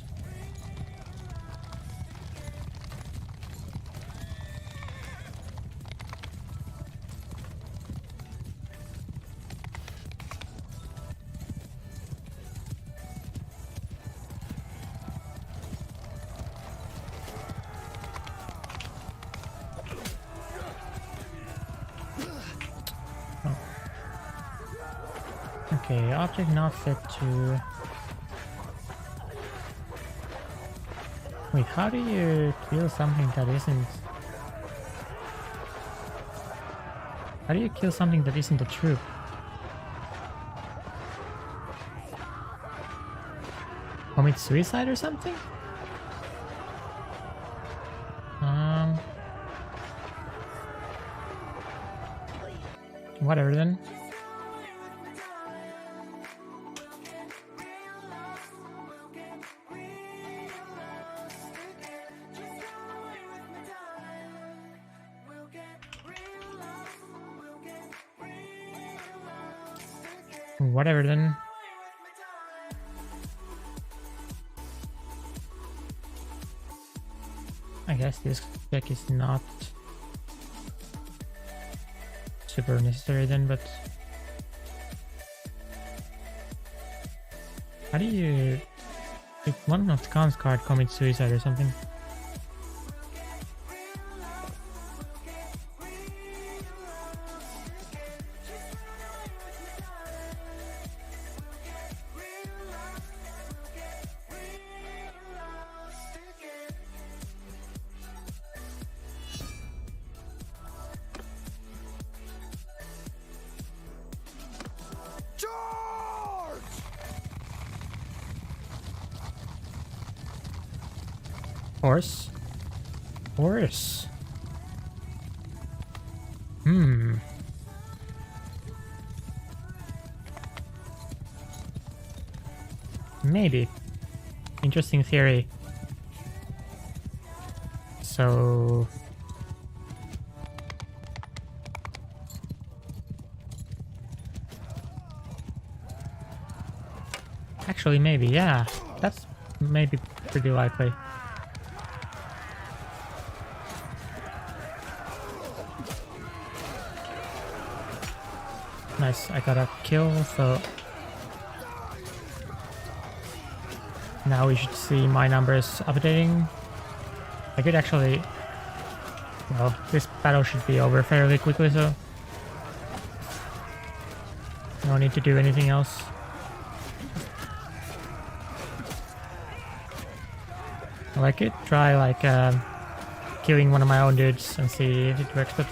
Okay, object not set to... Wait, how do you kill something that isn't... How do you kill something that isn't a troop? Commit suicide or something? Whatever then. Whatever then. I guess this deck is not super necessary then, but how do you... If one of the cons card commits suicide or something? Horse. Horse. Maybe. Interesting theory. So... Actually, maybe, yeah. That's maybe pretty likely. Nice, I got a kill, so... Now we should see my numbers updating. I could actually... Well, this battle should be over fairly quickly, so... No need to do anything else. I could try like killing one of my own dudes and see if it works, but...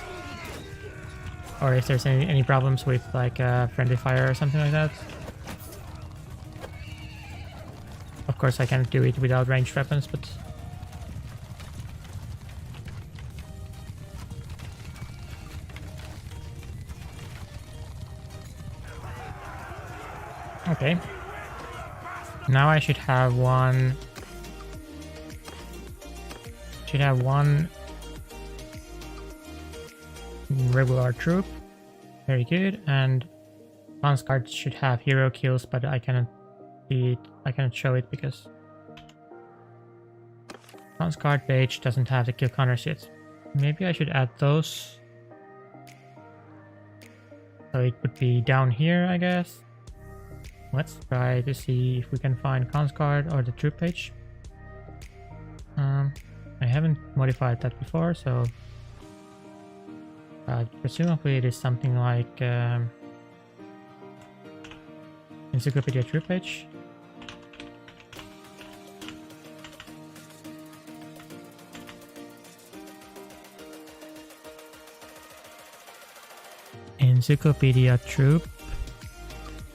Or if there's any problems with like friendly fire or something like that. Of course I can't do it without ranged weapons, but... Okay. Now I should have one... Should have one regular troop. Very good. And Consguard should have hero kills, but I cannot see it. I cannot show it because Consguard page doesn't have the kill counters yet. Maybe I should add those. So it would be down here, I guess. Let's try to see if we can find Consguard or the troop page. I haven't modified that before, so presumably it is something like Encyclopedia troop page. Encyclopedia troop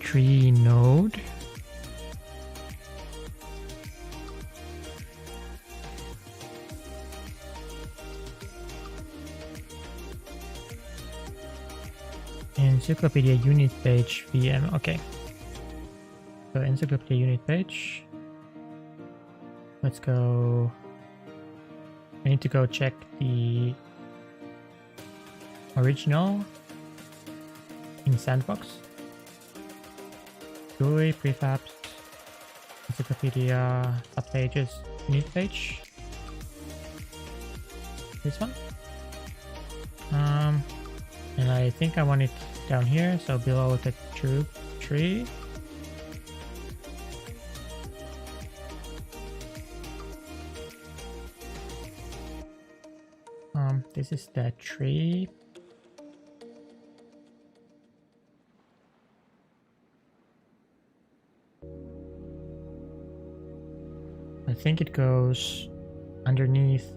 tree node. Encyclopedia unit page VM. Okay. So Encyclopedia unit page. Let's go. I need to go check the original in sandbox. GUI, prefabs, Encyclopedia subpages, unit page. This one. And I think I want it down here, so below the troop tree. This is the tree. I think it goes underneath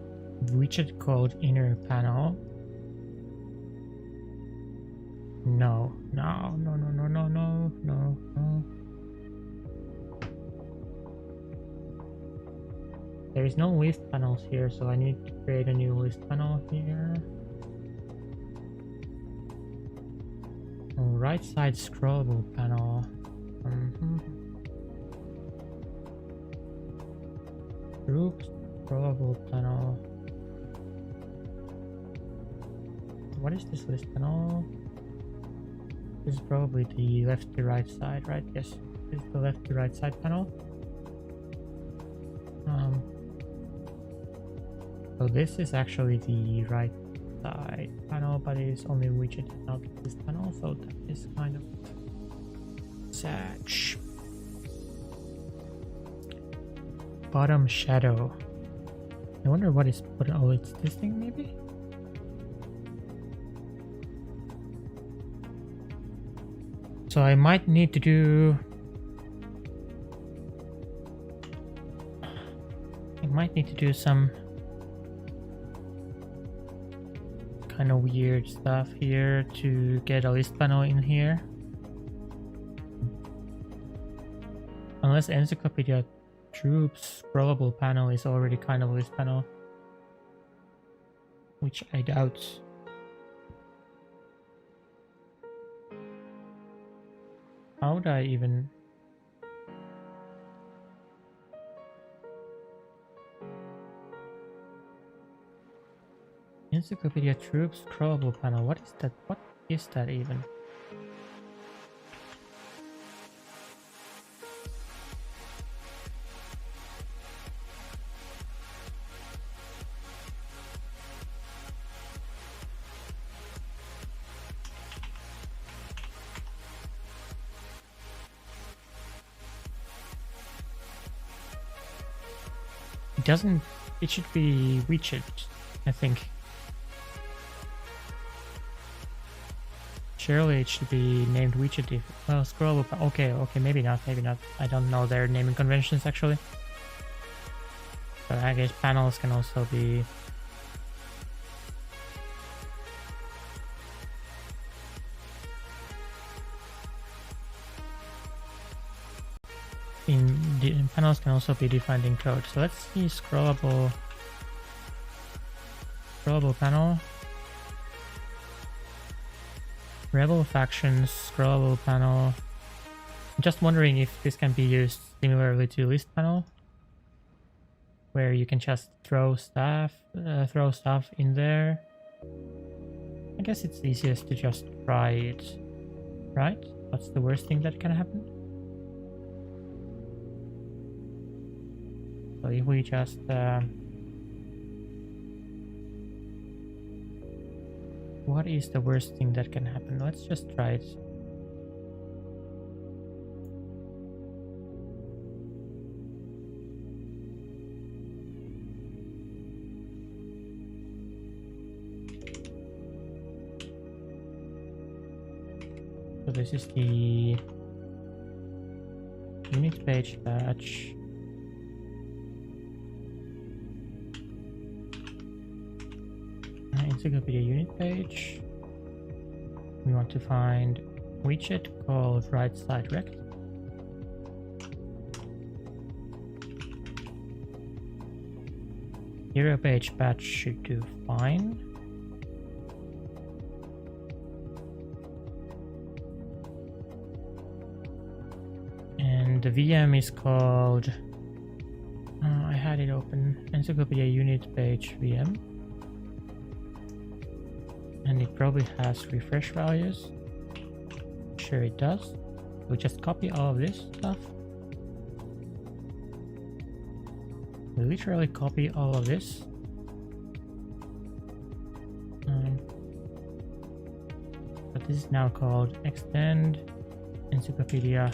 widget called inner panel. No. There is no list panels here, so I need to create a new list panel here. Oh, right side scrollable panel. Group scrollable panel. What is this list panel? This is probably the left to right side, right? Yes, this is the left to right side panel. So this is actually the right side panel, but it is only widget, not this panel, so that is kind of sad. Bottom shadow. I wonder what is. Oh, it's this thing maybe. So I might need to do. Some kind of weird stuff here to get a list panel in here. Unless Encyclopedia Troops scrollable panel is already kind of a list panel, which I doubt. How would I even... Encyclopedia Troops scrollable panel. What is that? What is that even? It doesn't... It should be widget, I think. Surely it should be named widget if... Well, scrollable... Okay, maybe not, maybe not. I don't know their naming conventions, actually. But I guess panels can also be... Panels can also be defined in code. So let's see scrollable panel. Rebel factions scrollable panel. I'm just wondering if this can be used similarly to list panel, where you can just throw stuff in there. I guess it's easiest to just try it, right? What's the worst thing that can happen? So if we just what is the worst thing that can happen? Let's just try it. So this is the unit page batch. Encyclopedia unit page. We want to find widget called right side rect. Hero page batch should do fine. And the VM is called... I had it open. Encyclopedia unit page VM. And it probably has refresh values. Sure it does. We just copy all of this stuff. We literally copy all of this. But this is now called extend encyclopedia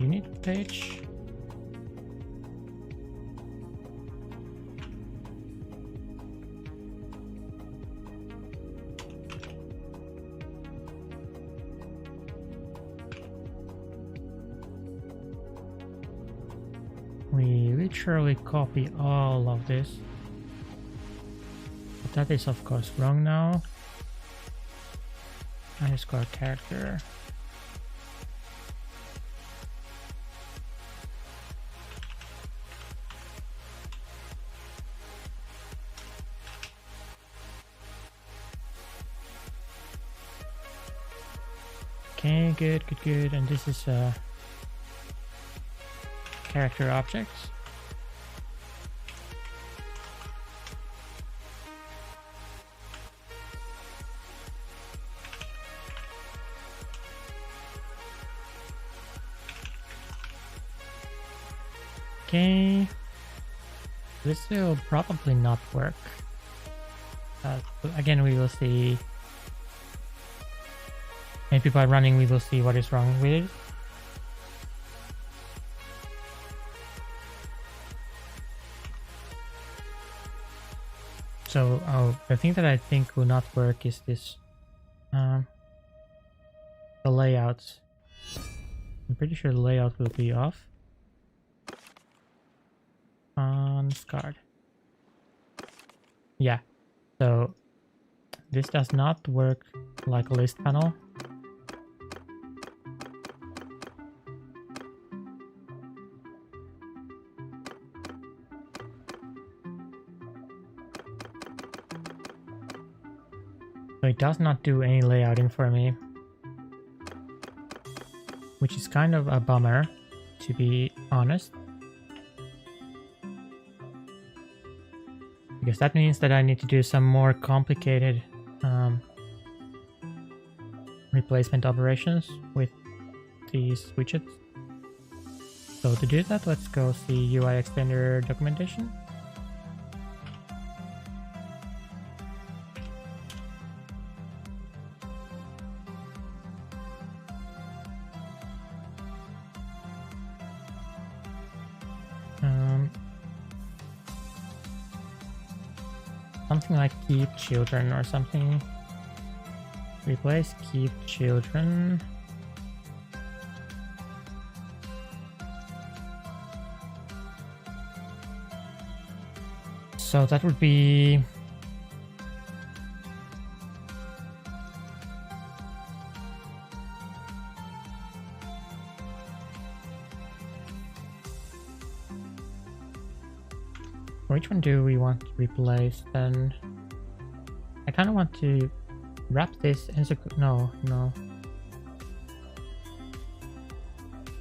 unit page. We literally copy all of this, but that is of course wrong now. Underscore character. Okay, good. And this is character objects. Okay, this will probably not work. Again, we will see. Maybe by running we will see what is wrong with it. So the thing that I think will not work is this, the layout. I'm pretty sure the layout will be off. On SCARD. Yeah, so this does not work like a list panel. So it does not do any layouting for me, which is kind of a bummer, to be honest. Because that means that I need to do some more complicated replacement operations with these widgets. So to do that, let's go see UI extender documentation. Something like keep children or something. Replace keep children. So that would be which one do we want to replace then? I kind of want to wrap this in no.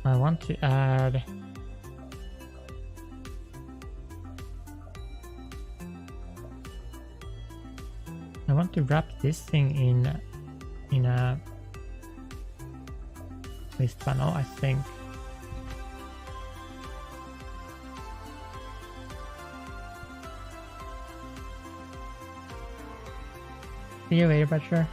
I want to add wrap this thing in a list panel, I think. See you later, Butcher.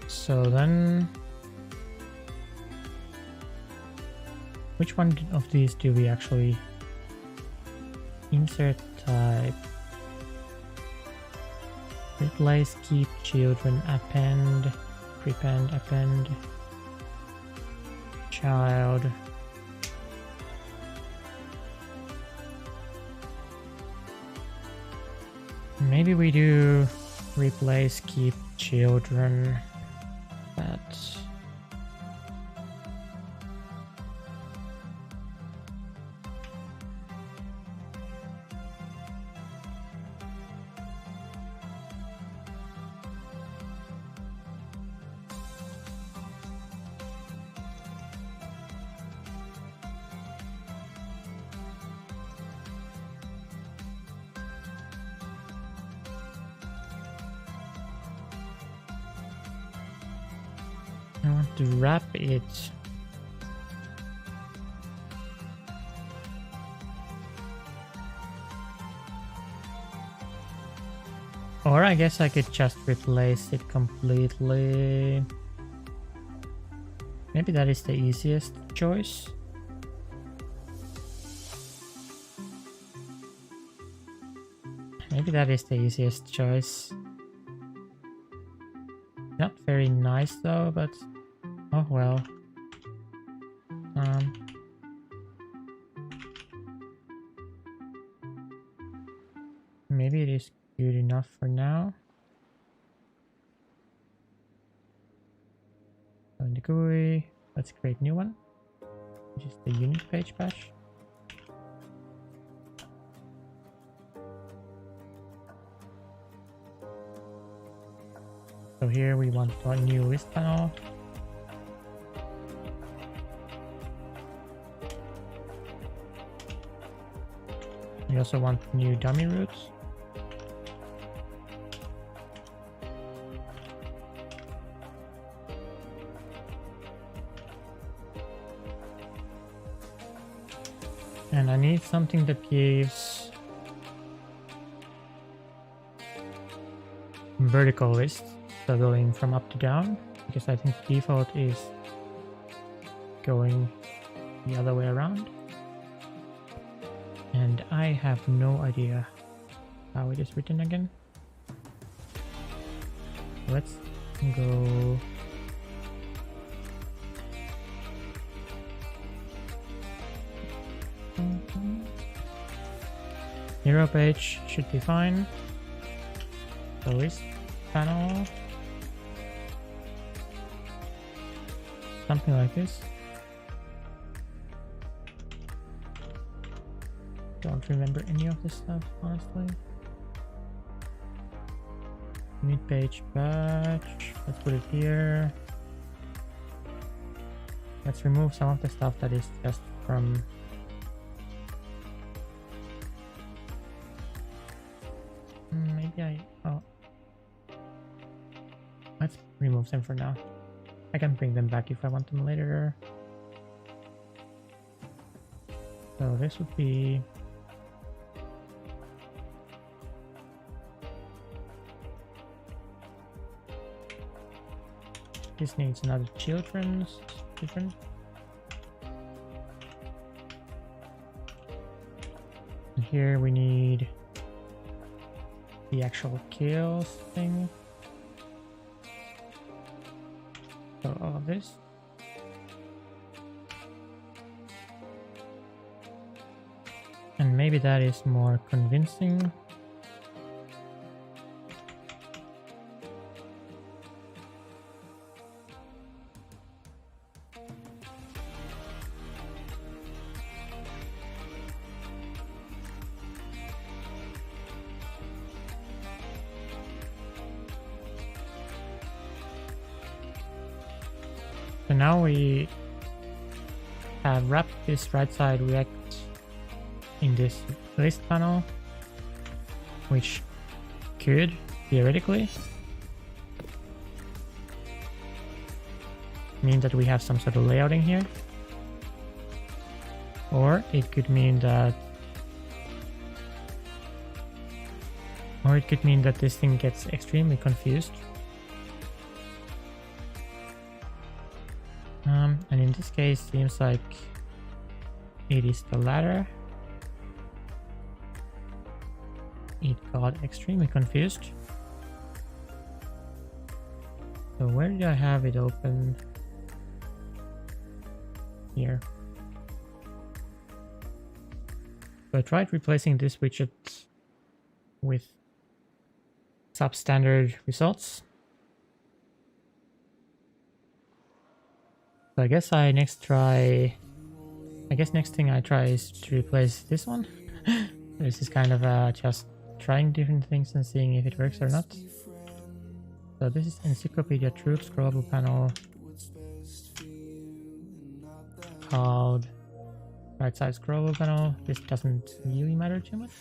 So then, which one of these do we actually insert type? Replace keep children, append, prepend, append, child. Maybe we do replace keep children. That I want to wrap it. Or I guess I could just replace it completely. Maybe that is the easiest choice. Maybe that is the easiest choice. Not very nice though, but oh well. Maybe it is good enough for now. So in the GUI, let's create a new one, which is the unit page bash. So here we want a new list panel. We also want new dummy routes. And I need something that gives vertical list, so going from up to down, because I think default is going the other way around. And I have no idea how it is written again. Let's go. Hero page should be fine. The list panel. Something like this. Don't remember any of this stuff, honestly. Unit page batch. Let's put it here. Let's remove some of the stuff that is just from oh, let's remove them for now. I can bring them back if I want them later. So this would be this needs another children's. And here we need the actual kills thing. So all of this. And maybe that is more convincing. So now we have wrapped this right side React in this list panel, which could theoretically mean that we have some sort of layouting here, or it could mean that this thing gets extremely confused. And in this case, seems like it is the latter. It got extremely confused. So where did I have it open? Here. So I tried replacing this widget with substandard results. So I guess next thing I try is to replace this one. This is kind of just trying different things and seeing if it works or not. So this is Encyclopedia Troops scrollable panel called right side scrollable panel. This doesn't really matter too much.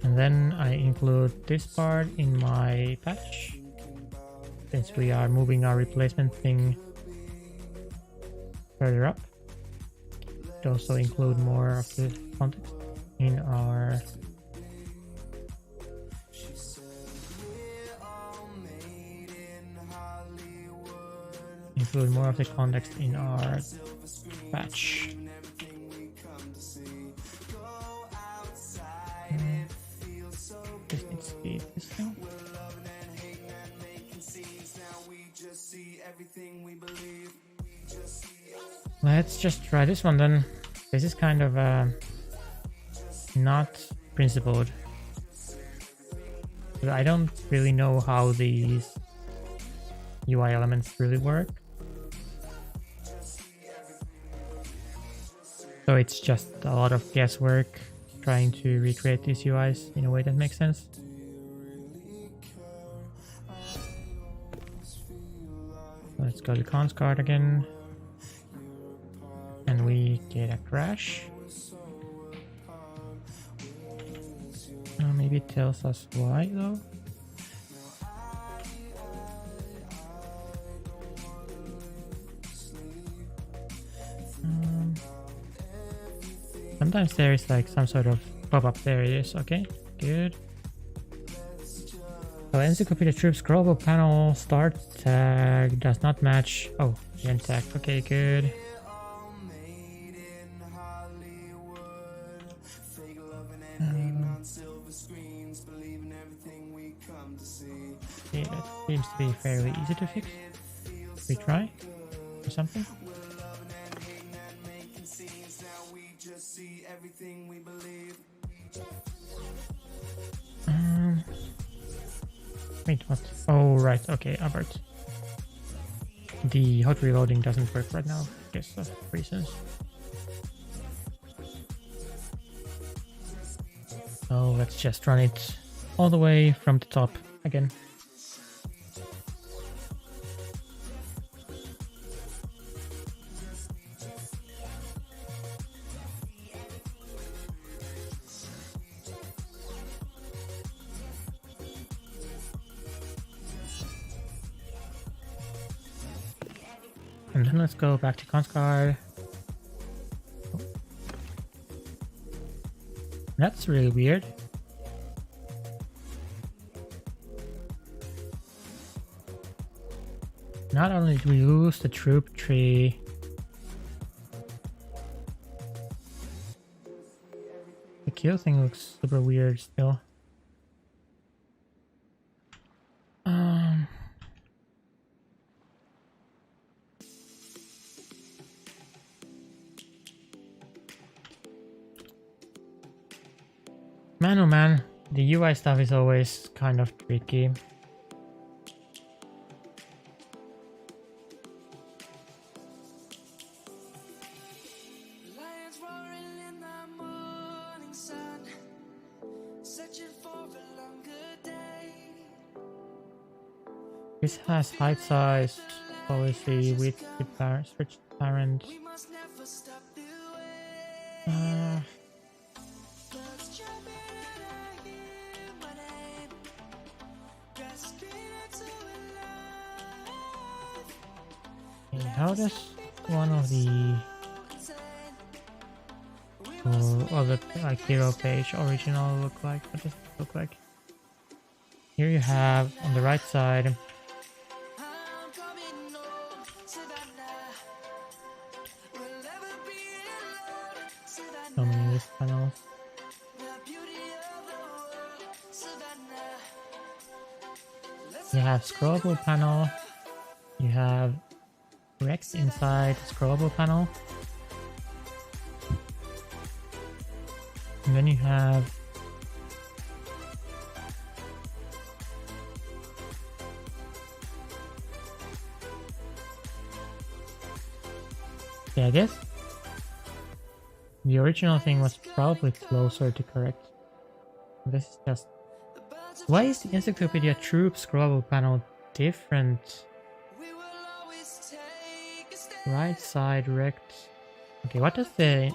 And then I include this part in my patch. Since we are moving our replacement thing further up, to also include more of the context in our patch. This needs to be this thing. Let's just try this one then. This is kind of not principled. But I don't really know how these UI elements really work. So it's just a lot of guesswork trying to recreate these UIs in a way that makes sense. Let's go to cons card again. And we get a crash. Maybe it tells us why though. Sometimes there is like some sort of pop-up. There it is. Okay, good. So Encyclopedia Troops scrollable panel start tag does not match. Oh, the end tag. Okay, good. Okay, that seems to be fairly easy to fix. Retry or something. Wait, what? Oh, right. Okay, Albert. The hot reloading doesn't work right now because of reasons. So let's just run it all the way from the top again. And then let's go back to Conscar. Oh. That's really weird. Not only do we lose the troop tree, the kill thing looks super weird still. Man, oh man, the UI stuff is always kind of tricky. Lions roaring in the morning sun, searching for a longer day. This has height size policy with the switch parent. We must never stop the way. 'Cause jumping in a human aim, grasping into a life. Okay, how does one of the other like hero page original look like? What does it look like? Here you have on the right side I'm coming home, Savannah. We'll never be alone, so Savannah. many list panels. The beauty of the world, Savannah. You have scrollable panel. You have Rex inside scrollable panel. And then you have I guess the original thing was probably closer to correct. This is just... Why is the Encyclopedia Troop scrollable panel different? We will always take a step Right side rect. Okay, what does the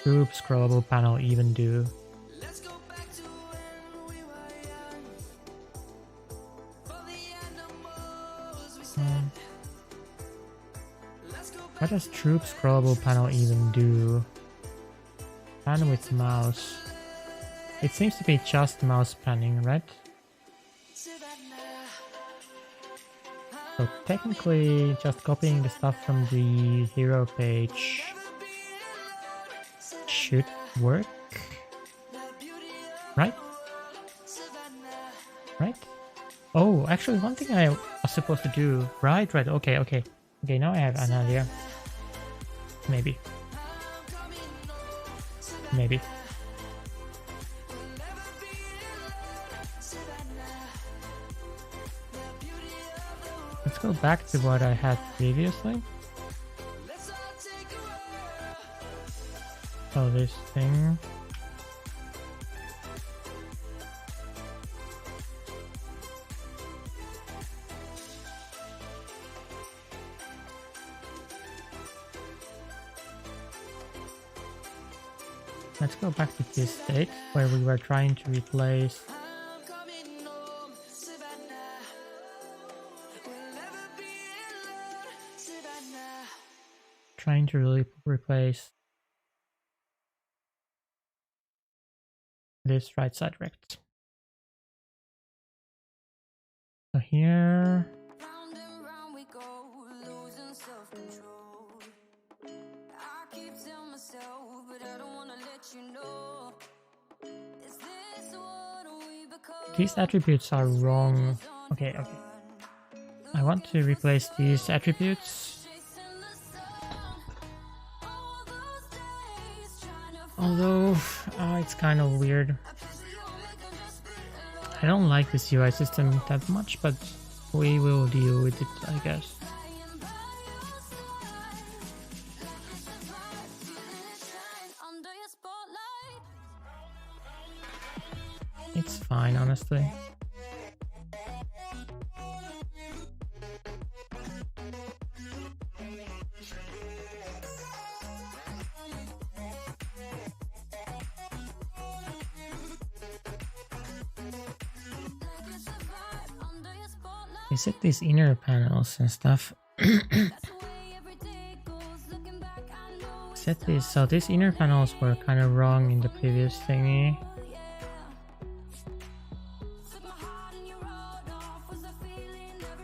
Troop scrollable panel even do? Let's go back to when we were young. For the animals we stand. Let's go back What does Troop scrollable panel even do? Pan with mouse. It seems to be just mouse panning, right? Savannah. So technically just copying the stuff from the hero page should work. Right? Right? Oh, actually one thing I was supposed to do. Right, okay. Okay, now I have an idea. Maybe. Let's go back to what I had previously. So this thing. Let's go back to this state where we were trying to replace replace this right side rect. So here Round and round we go, losing self-control. I keep telling myself, but I don't wanna let you know. Is this what we become? these attributes are wrong. Okay. I want to replace these attributes. Although it's kind of weird. I I don't like this UI system that much, but we will deal with it, I guess. It's fine, honestly. They set these inner panels and stuff. Set these, so these inner panels were kind of wrong in the previous thingy.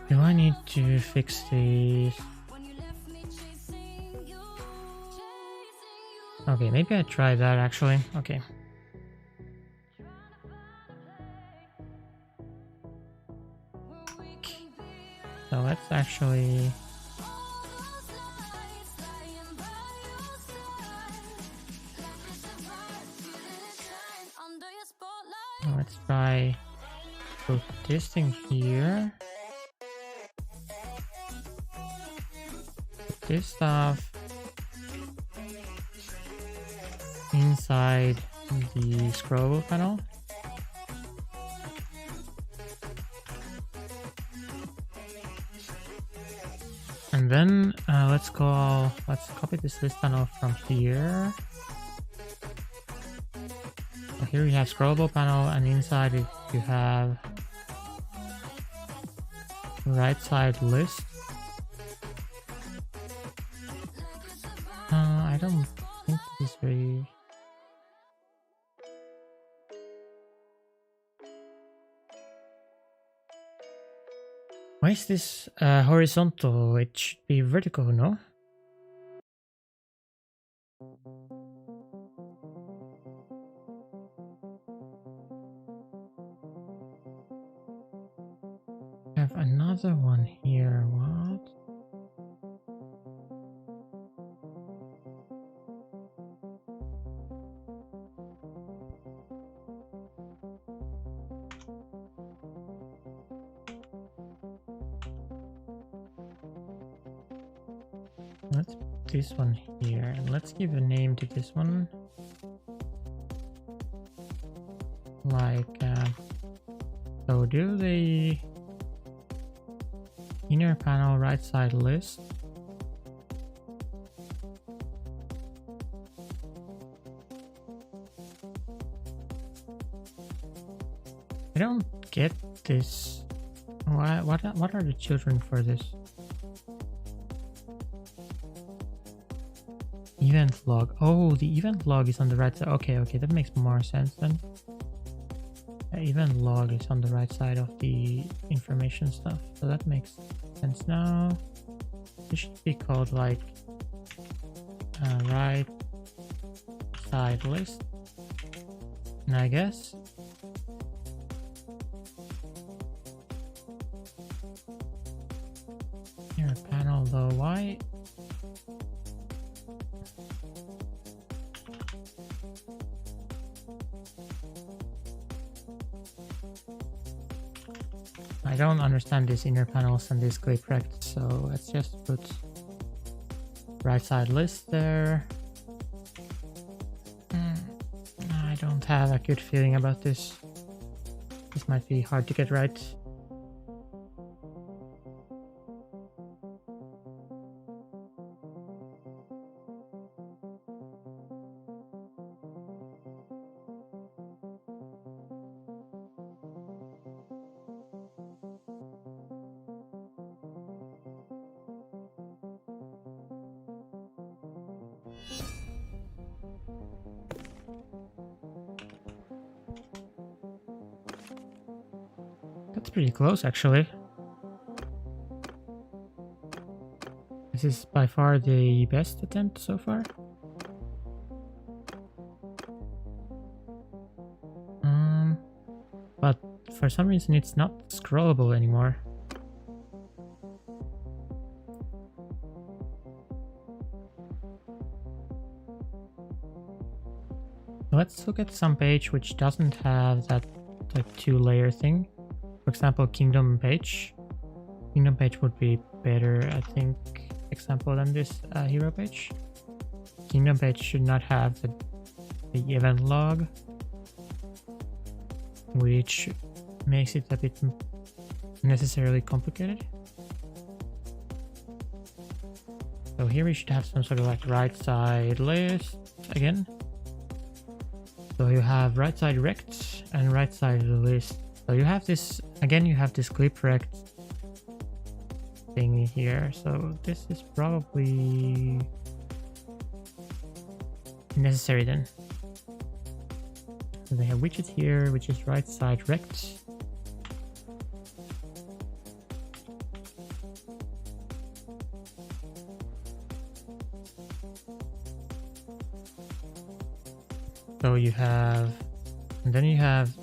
Do I need to fix these? Okay, maybe I try that actually. Okay. So let's actually... let's try put this thing here. Put this stuff inside the scrollable panel. And then let's copy this list panel from here. So here you have scrollable panel, and inside it you have right side list. I don't think this is very... Why is this horizontal? It should be vertical, no? I have another one here. What? Let's put this one here, and let's give a name to this one. Like, so do the inner panel right side list. I don't get this. Why? What are the children for this? Event log. Oh, the event log is on the right side. Okay, that makes more sense then. The event log is on the right side of the information stuff, so that makes sense now. It should be called like right side list, and I guess here panel though. Why? I don't understand these inner panels and this clip rect, so let's just put right side list there. I don't have a good feeling about this. This might be hard to get right. That's pretty close, actually. This is by far the best attempt so far. But for some reason it's not scrollable anymore. Let's look at some page which doesn't have that the 2-layer thing. For example, Kingdom page. Kingdom page would be better, I think, example than this hero page. Kingdom page should not have the event log, which makes it a bit necessarily complicated. So here we should have some sort of like right side list again. So you have right side rect and right side list. So you have this, again, you have this clip rect thing here. So this is probably necessary then. So they have widget here, which is right side rect. So you have, and then you have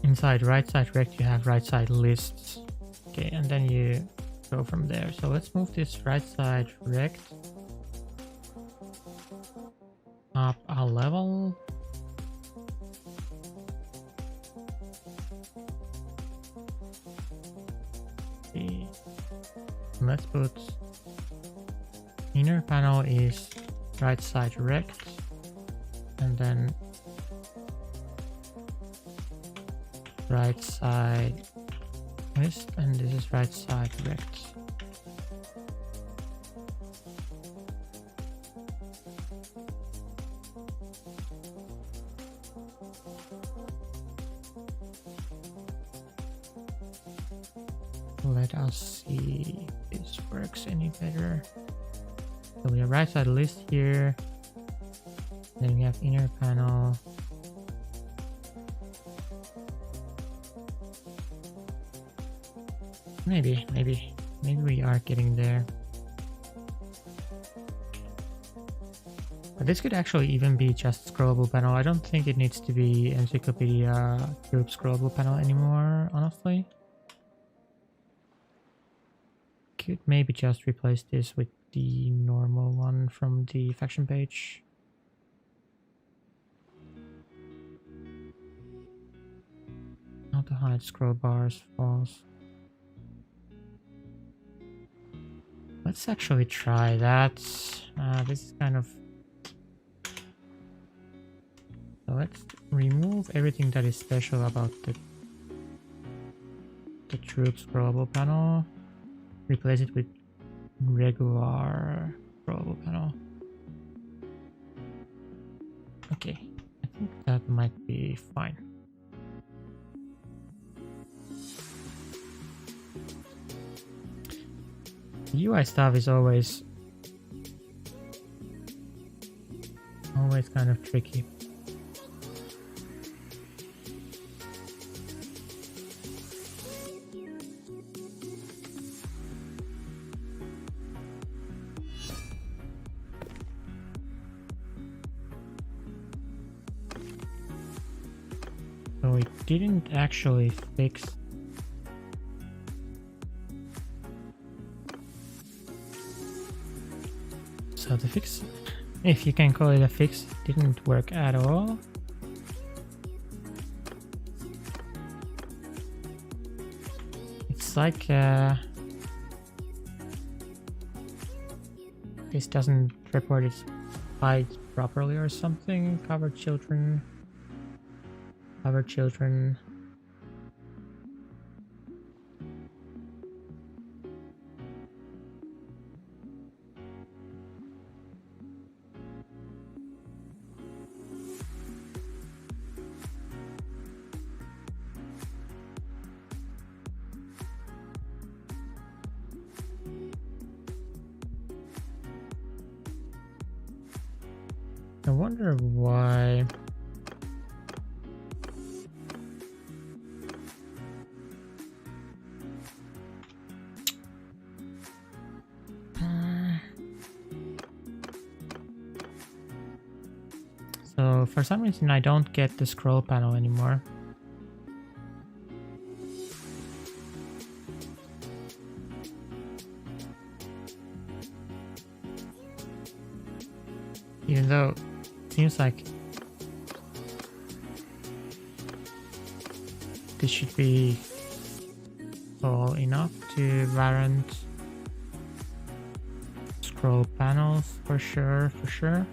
inside right side rect, you have right side lists. Okay, and then you go from there. So let's move this right side rect up a level. Okay. Let's put inner panel is right side rect. And then right side list, and this is right side rect. Let us see if this works any better. So we have right side list here. Then we have inner panel. Maybe we are getting there. But this could actually even be just scrollable panel. I don't think it needs to be Encyclopedia group scrollable panel anymore, honestly. Could maybe just replace this with the normal one from the faction page. How to hide scroll bars, false. Let's actually try that. This is kind of... So let's remove everything that is special about the troop scrollable panel. Replace it with regular scrollable panel. Okay, I think that might be fine. UI stuff is always kind of tricky. So it didn't actually fix . So the fix, if you can call it a fix, didn't work at all. It's like this doesn't report its height properly or something. Covered children. Covered children. I wonder why. So for some reason I don't get the scroll panel anymore. Even though it seems like this should be tall enough to warrant scroll panels for sure, for sure.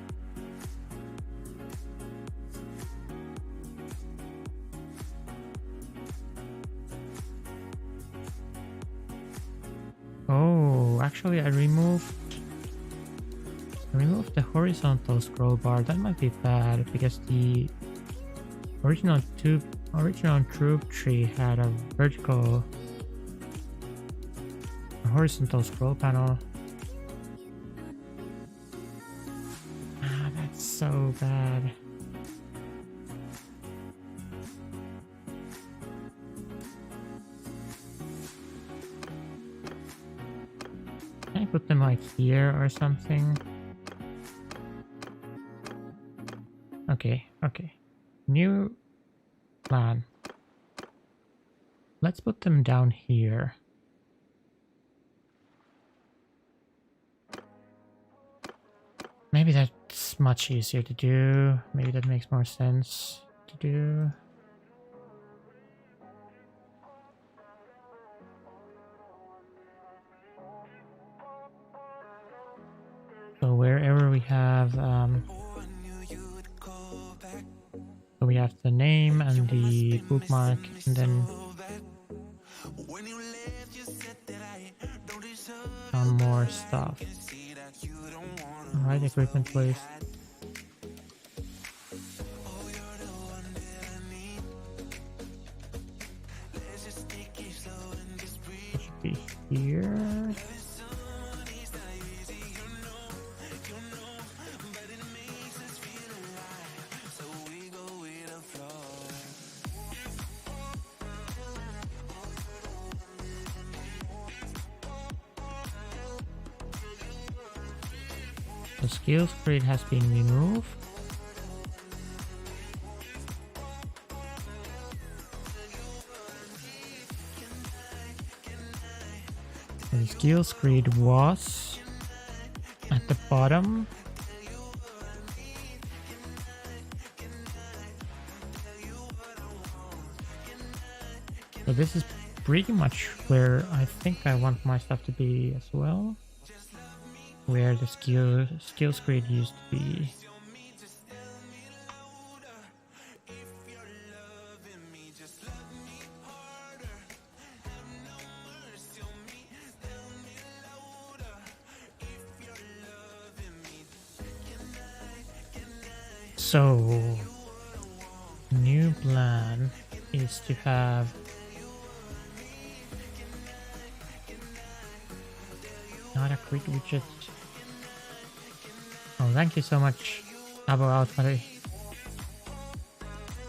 Oh, actually I removed the horizontal scroll bar. That might be bad because the original troop tree had a horizontal scroll panel. Ah, that's so bad. Can I put them like here or something? Okay. New plan. Let's put them down here. Maybe that's much easier to do. Maybe that makes more sense to do. So wherever we have so we have the name and the bookmark, and then some more stuff. Alright, equipment please. It should be here. The skills grid has been removed. The skills grid was at the bottom. So this is pretty much where I think I want my stuff to be as well. Where the skills grid used to be. So, new plan is to have not a quick widget. Oh, thank you so much, Abo out, buddy.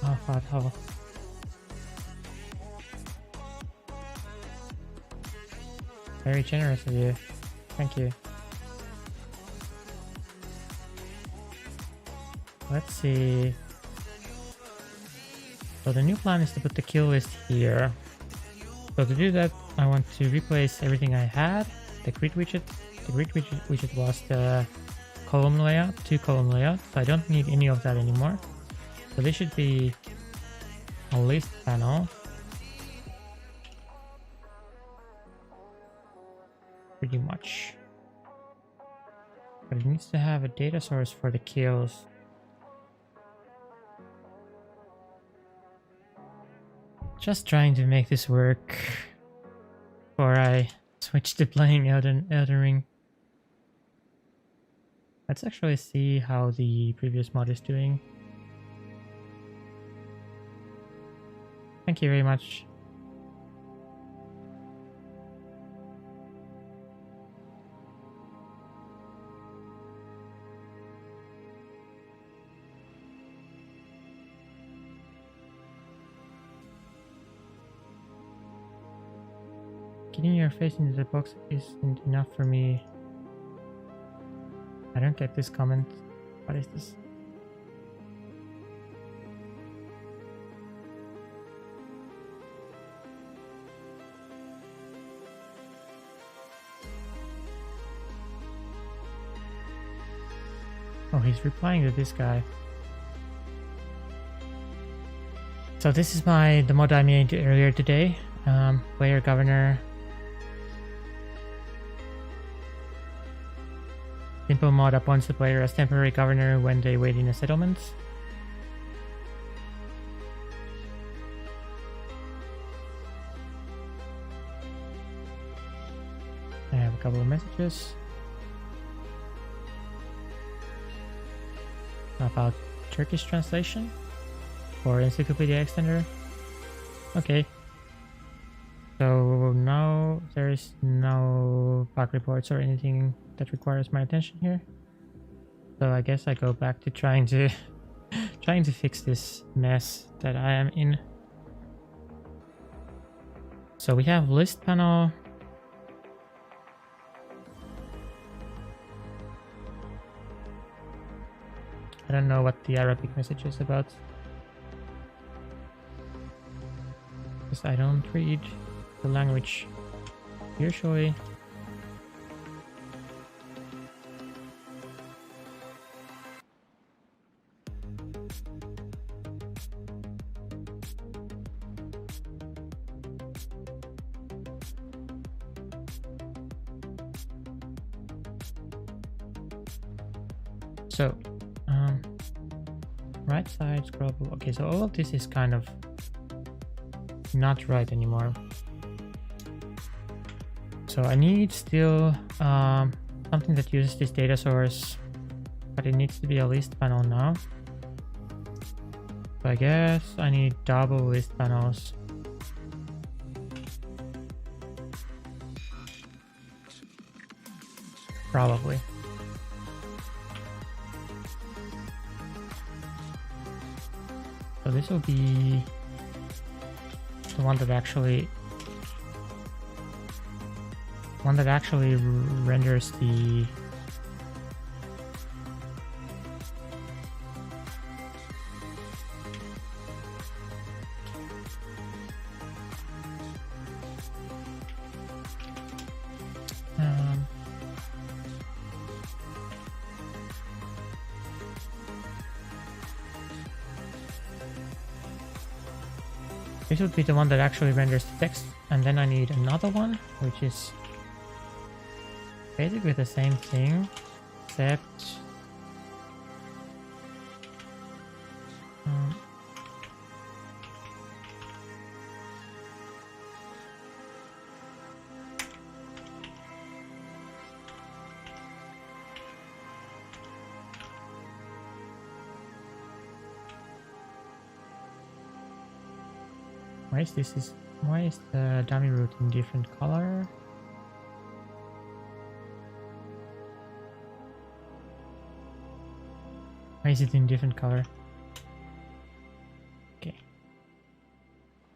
Oh. Very generous of you. Thank you. Let's see. So the new plan is to put the kill list here. So to do that, I want to replace everything I had. The grid widget. The grid widget was the column layout, 2-column layout. So I don't need any of that anymore. So this should be a list panel. Pretty much. But it needs to have a data source for the kills. Just trying to make this work before I switch to playing Elden Ring. Let's actually see how the previous mod is doing. Thank you very much. Getting your face into the box isn't enough for me. I don't get this comment. What is this? Oh, he's replying to this guy. So this is the mod I made earlier today. Player governor. Simple mod appoints the player as temporary governor when they wait in a settlement. I have a couple of messages about Turkish translation for Encyclopedia extender. Okay. So now there is no bug reports or anything that requires my attention here. So I guess I go back to trying to fix this mess that I am in. So we have list panel. I don't know what the Arabic message is about, because I don't read the language usually. So right side scrollable. Okay, so all of this is kind of not right anymore. So I need still something that uses this data source, but it needs to be a list panel now. So I guess I need double list panels. Probably. So this will be the one that actually renders the this would be the one that actually renders the text, and then I need another one, which is basically the same thing, except why is the dummy root in different color? Why is it in different color? Okay.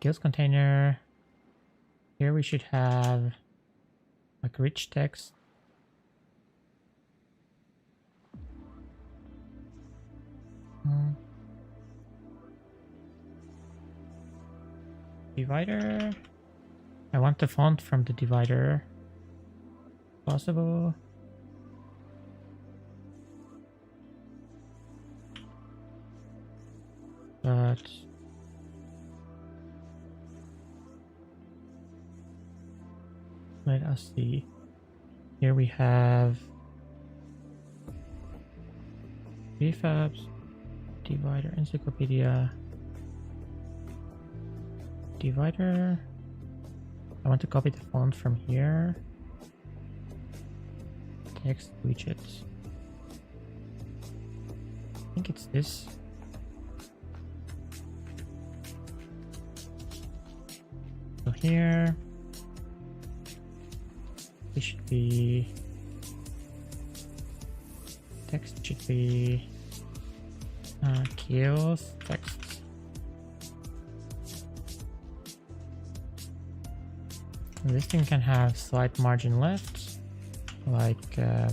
Guild container. Here we should have like rich text. Divider. I want the font from the divider. Possible. But let us see. Here we have prefabs, divider, encyclopedia, divider. I want to copy the font from here. Text widgets. I think it's this. So here, it should be, text should be kills text. This thing can have slight margin left, like 10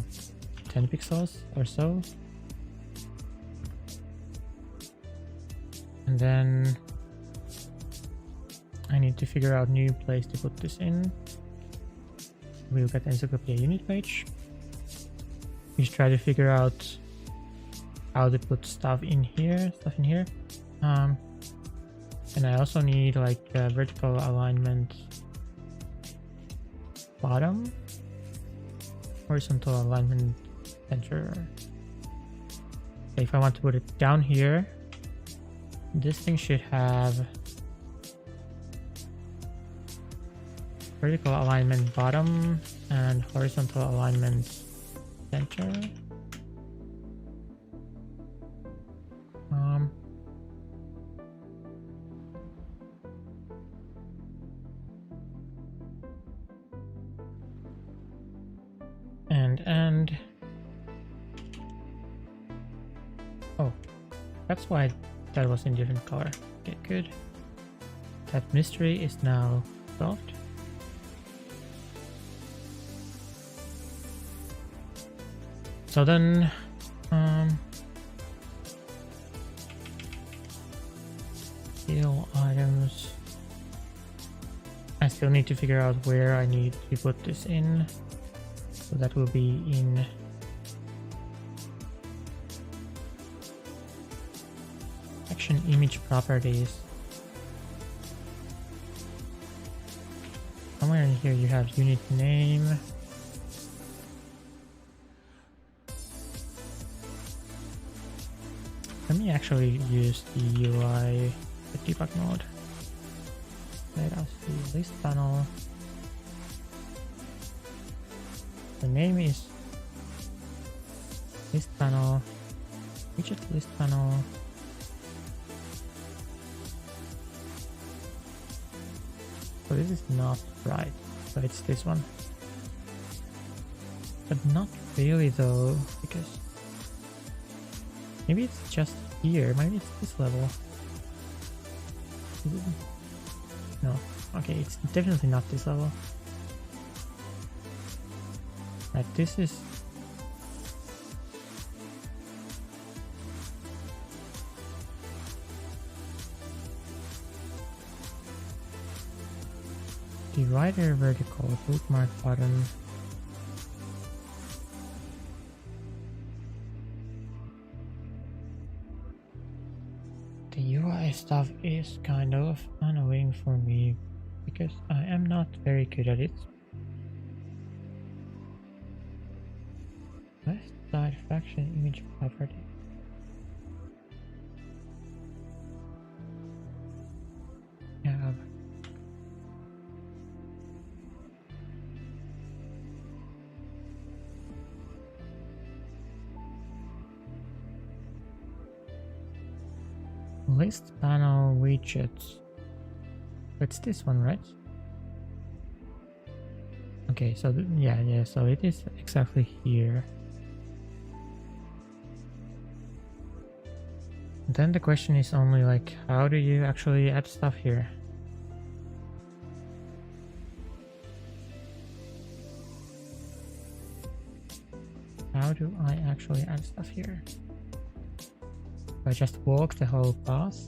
pixels or so. And then I need to figure out new place to put this in. We'll get the Encyclopedia unit page. We should try to figure out how to put stuff in here. And I also need like vertical alignment bottom, horizontal alignment center. If I want to put it down here, this thing should have vertical alignment bottom and horizontal alignment center. And oh, that's why that was in different color. Okay, good. That mystery is now solved. So then, skill items. I still need to figure out where I need to put this in. So that will be in action image properties. Somewhere in here you have unit name. Let me actually use the UI debug mode. Let us see list panel. The name is list panel, widget list panel. So this is not right, so it's this one. But not really though, because maybe it's just here, maybe it's this level. Is it? No, okay, it's definitely not this level. Like this is divider vertical bookmark button. The UI stuff is kind of annoying for me because I am not very good at it. Left side faction image property. Yeah. List panel widgets. It's this one, right? Okay, so yeah, so it is exactly here. Then the question is only like, how do you actually add stuff here? How do I actually add stuff here? Do I just walk the whole path?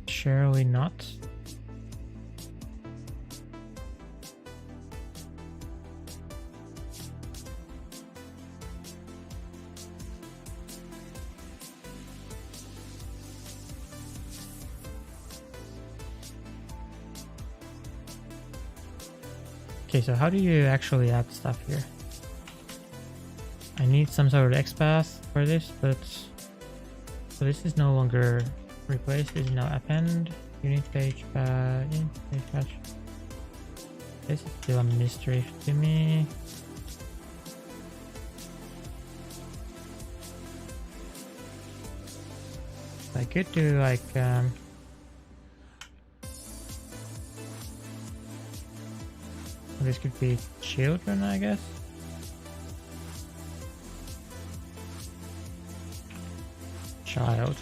Surely not. Okay, so how do you actually add stuff here? I need some sort of XPath for this, but so this is no longer replaced. This is now append unit page patch. This is still a mystery to me. I could do like this could be children, I guess. Child.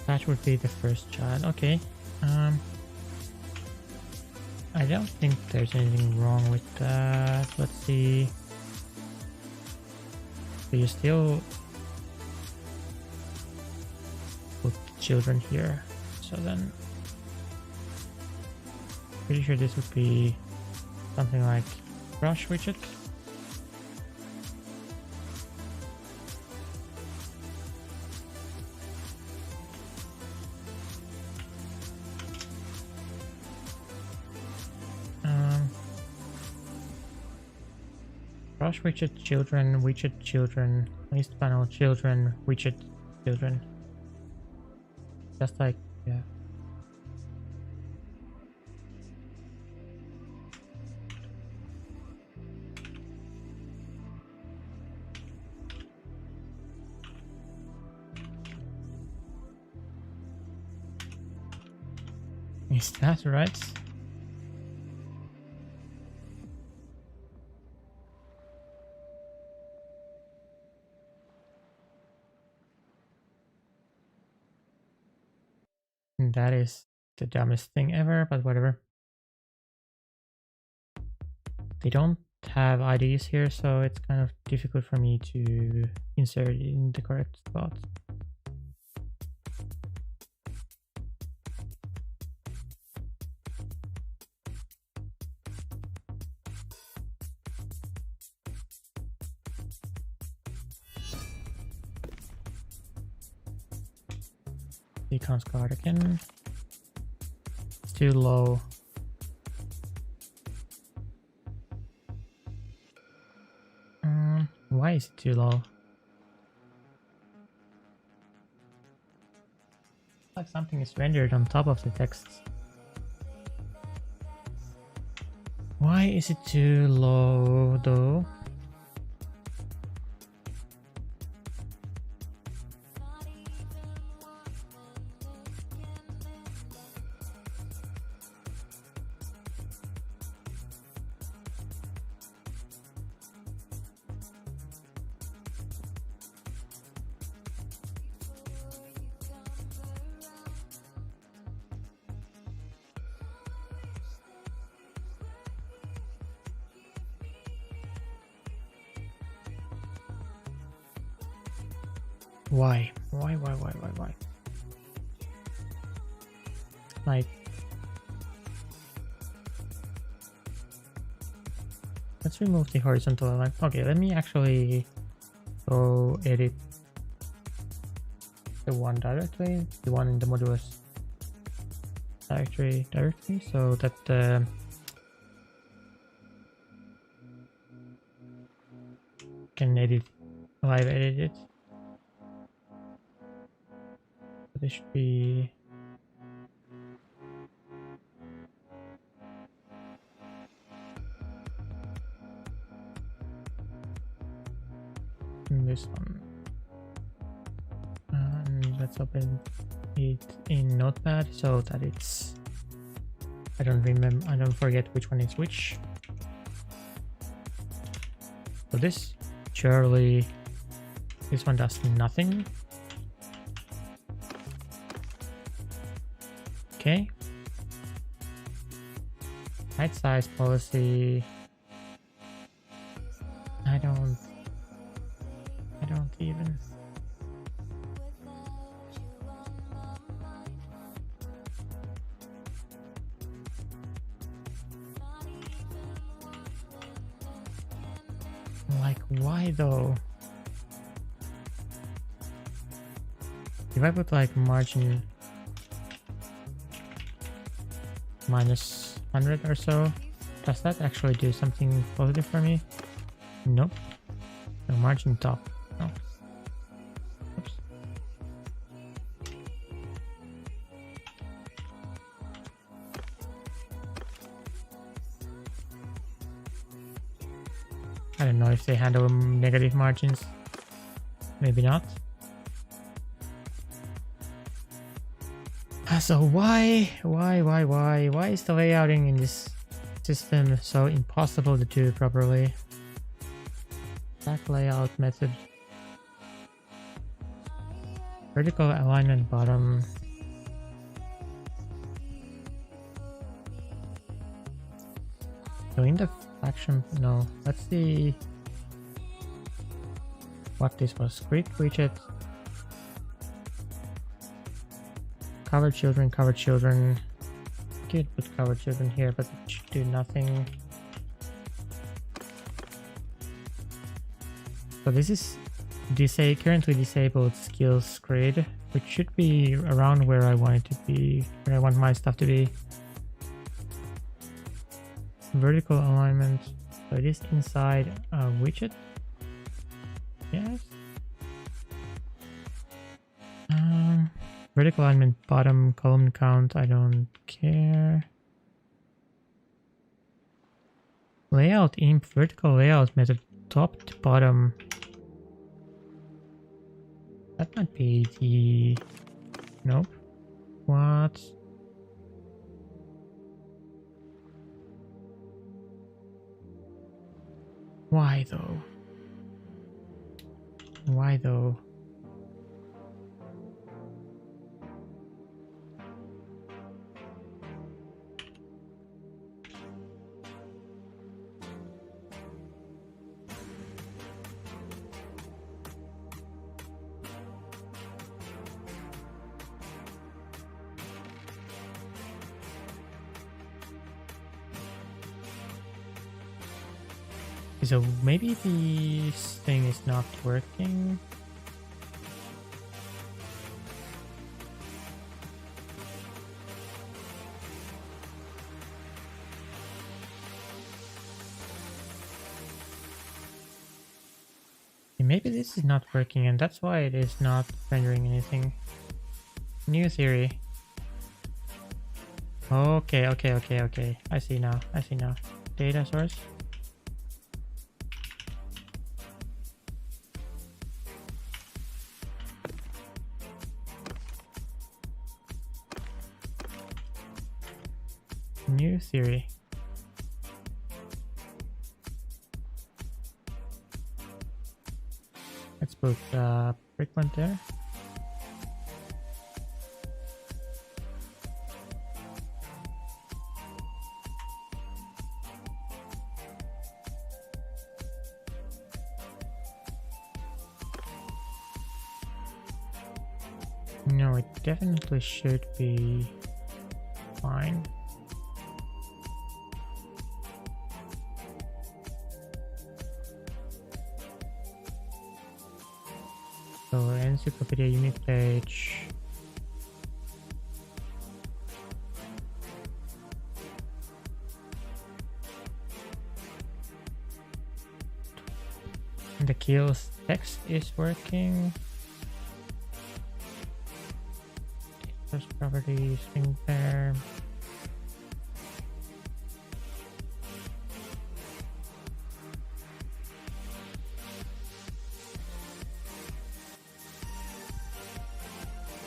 That would be the first child. Okay. I don't think there's anything wrong with that. Let's see. So you still put children here. So then, pretty sure this would be something like brush widget. Brush widget children, list panel children, widget children. Just like, yeah. Is that right? That is the dumbest thing ever, but whatever. They don't have IDs here, so it's kind of difficult for me to insert it in the correct spot. Beacons card again. It's too low. Why is it too low? Like something is rendered on top of the text. Why is it too low though? Why? Why? Like, let's remove the horizontal line. Okay, let me actually go edit the one directly, the one in the modulus directory so that can live edit it. This should be this one. And let's open it in Notepad so that it's I don't forget which one is which. So this one does nothing. Okay. Height size policy. I don't even. Like, why though? If I put like margin minus 100 or so, does that actually do something positive for me? Nope. No, margin top. No. Oops. I don't know if they handle negative margins. Maybe not. So why is the layouting in this system so impossible to do properly? Stack layout method. Vertical alignment bottom. So in the action, no, let's see what this was. Script widget. cover children, cover children. Could put cover children here, but it should do nothing. So this is currently disabled skills grid, which should be around where I want it to be, where I want my stuff to be. Vertical alignment. So it is inside a widget. Yes. Vertical alignment bottom column count. I don't care. Layout imp vertical layout method top to bottom. That might be the... Nope. What? Why though? Why though? So maybe this thing is not working. Maybe this is not working and that's why it is not rendering anything. New theory. Okay. I see now. Data source. New theory. Let's put breakpoint there. No, it definitely should be fine. So Encyclopedia unique page. The kills text is working. First property string pair.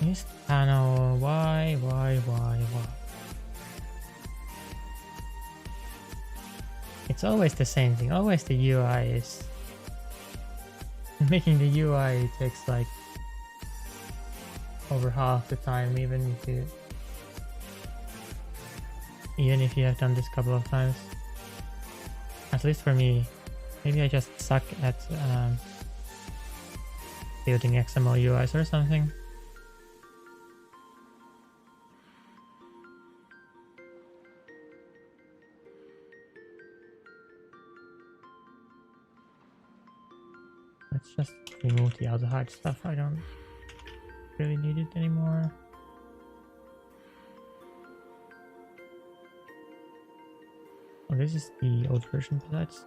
This panel, why? It's always the same thing, always the UI is... Making the UI takes like over half the time, even if you have done this a couple of times. At least for me. Maybe I just suck at building XML UIs or something. Let's just remove the other hard stuff. I don't really need it anymore. Oh, this is the old version besides.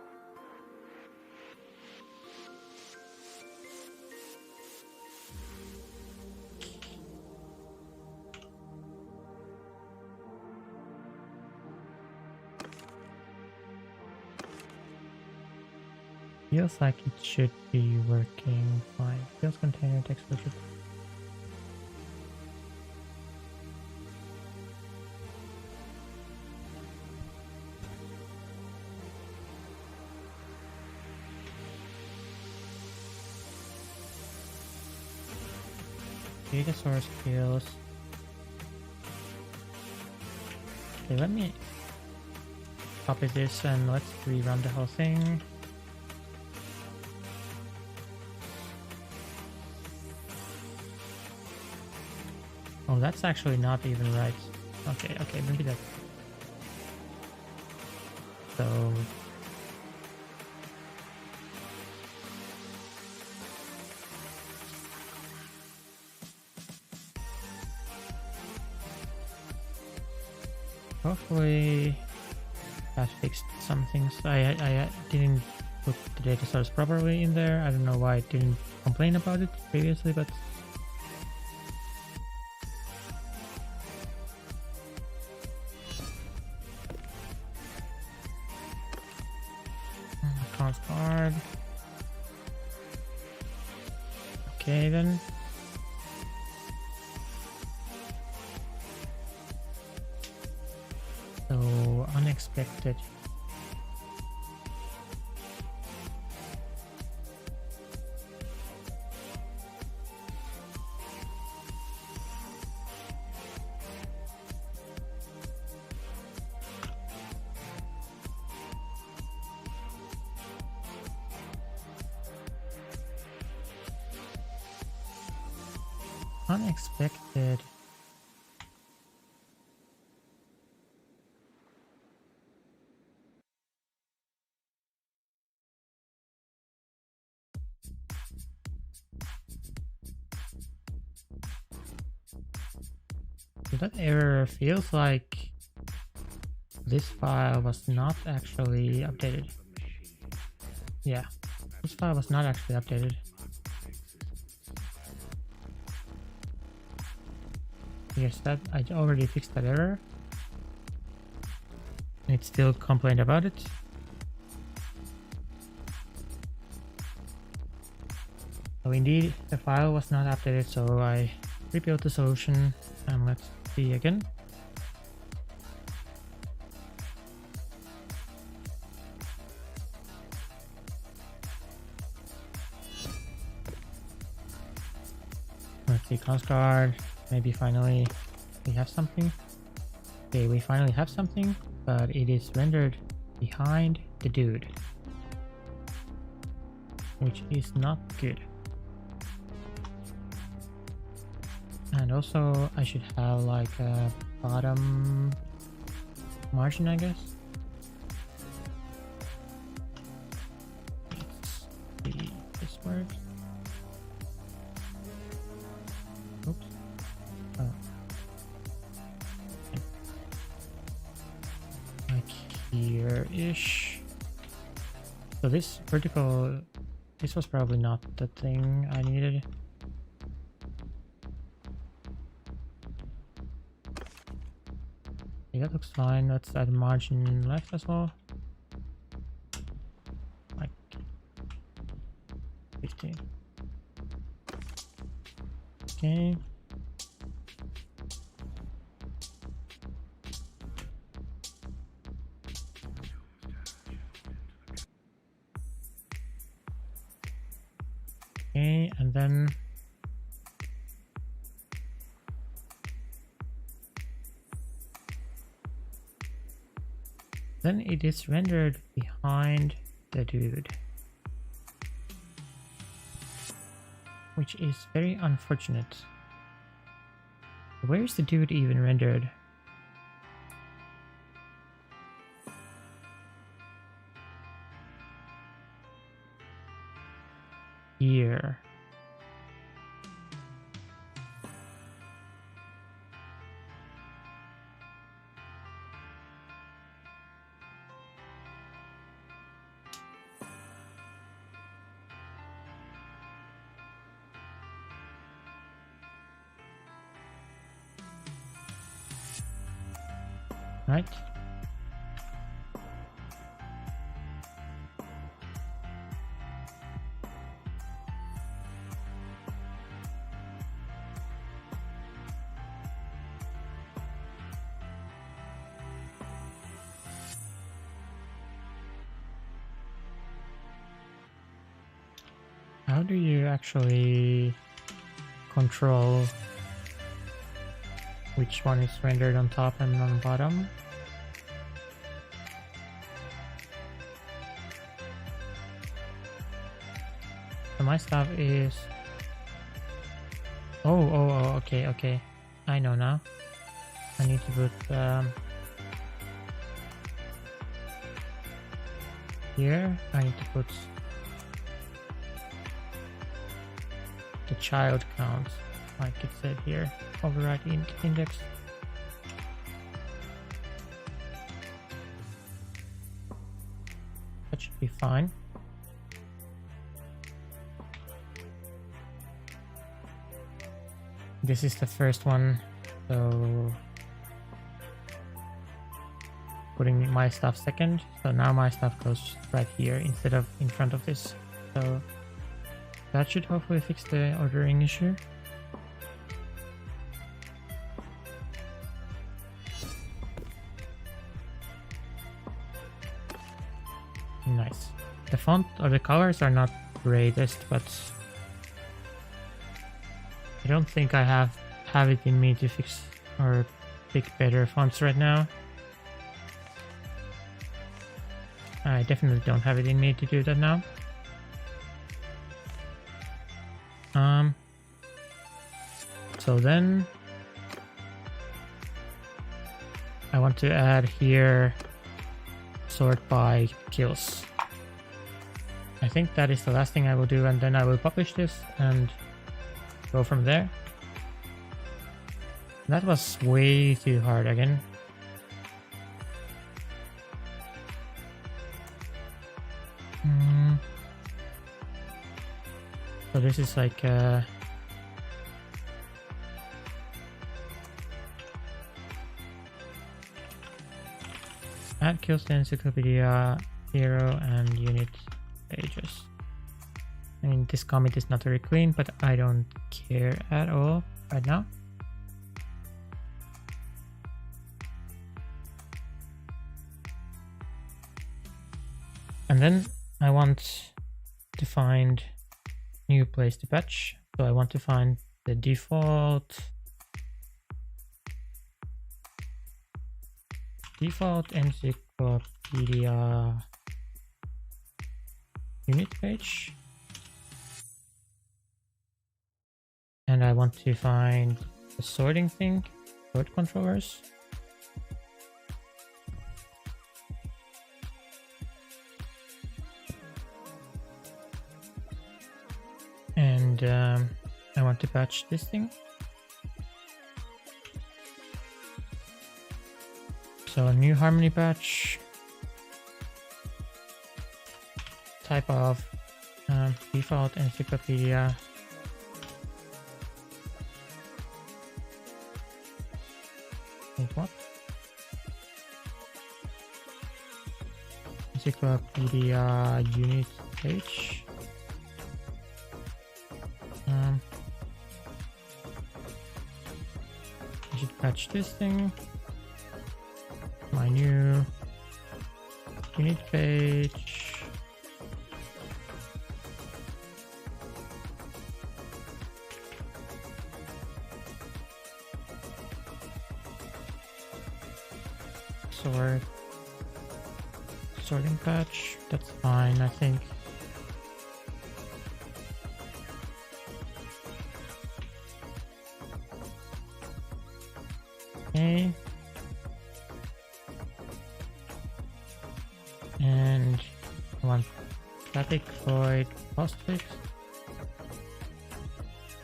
Feels like it should be working fine. Feels container text widget. Data source feels. Okay, let me copy this and let's rerun the whole thing. Oh, that's actually not even right. Okay, maybe that. So hopefully that fixed some things. I didn't put the data source properly in there. I don't know why I didn't complain about it previously, but account card. Okay then. So unexpected. Unexpected. So that error feels like this file was not actually updated. Yeah, this file was not actually updated. Yes, that I already fixed that error. It still complained about it. So indeed, the file was not updated, so I rebuilt the solution and let's see again. Let's see, class card. Maybe finally we have something. Okay, we finally have something, but it is rendered behind the dude, which is not good. And also I should have like a bottom margin, I guess. Let's see if this works. Oops. Oh. Okay. Like here-ish. So this vertical, this was probably not the thing I needed. Okay, that looks fine. Let's add margin left as well. Like 15. Okay. Okay, and then it is rendered behind the dude, which is very unfortunate. Where is the dude even rendered? Here. Right? How do you actually control which one is rendered on top and on bottom? So my stuff is... Oh, okay. I know now. I need to put here. I need to put the child count, like it said here. Override index. That should be fine. This is the first one, so putting my stuff second. So now my stuff goes right here instead of in front of this. So that should hopefully fix the ordering issue. Nice. The font or the colors are not greatest, but I don't think I have it in me to fix or pick better fonts right now. I definitely don't have it in me to do that now. So then I want to add here sort by kills. I think that is the last thing I will do, and then I will publish this and go from there. That was way too hard again. So this is like add kills to Encyclopedia, hero and unit pages. I mean, this commit is not very clean, but I don't care at all right now. And then I want to find new place to patch. So I want to find the default Encyclopedia unit page. And I want to find the sorting thing, sort controllers. And I want to patch this thing. So a new harmony patch. Type of default Encyclopedia. Wait, what? Encyclopedia unit page. I should patch this thing. My new unit page. Sorting patch. That's fine, I think. Okay. And I want static void postfix,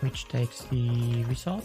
which takes the result.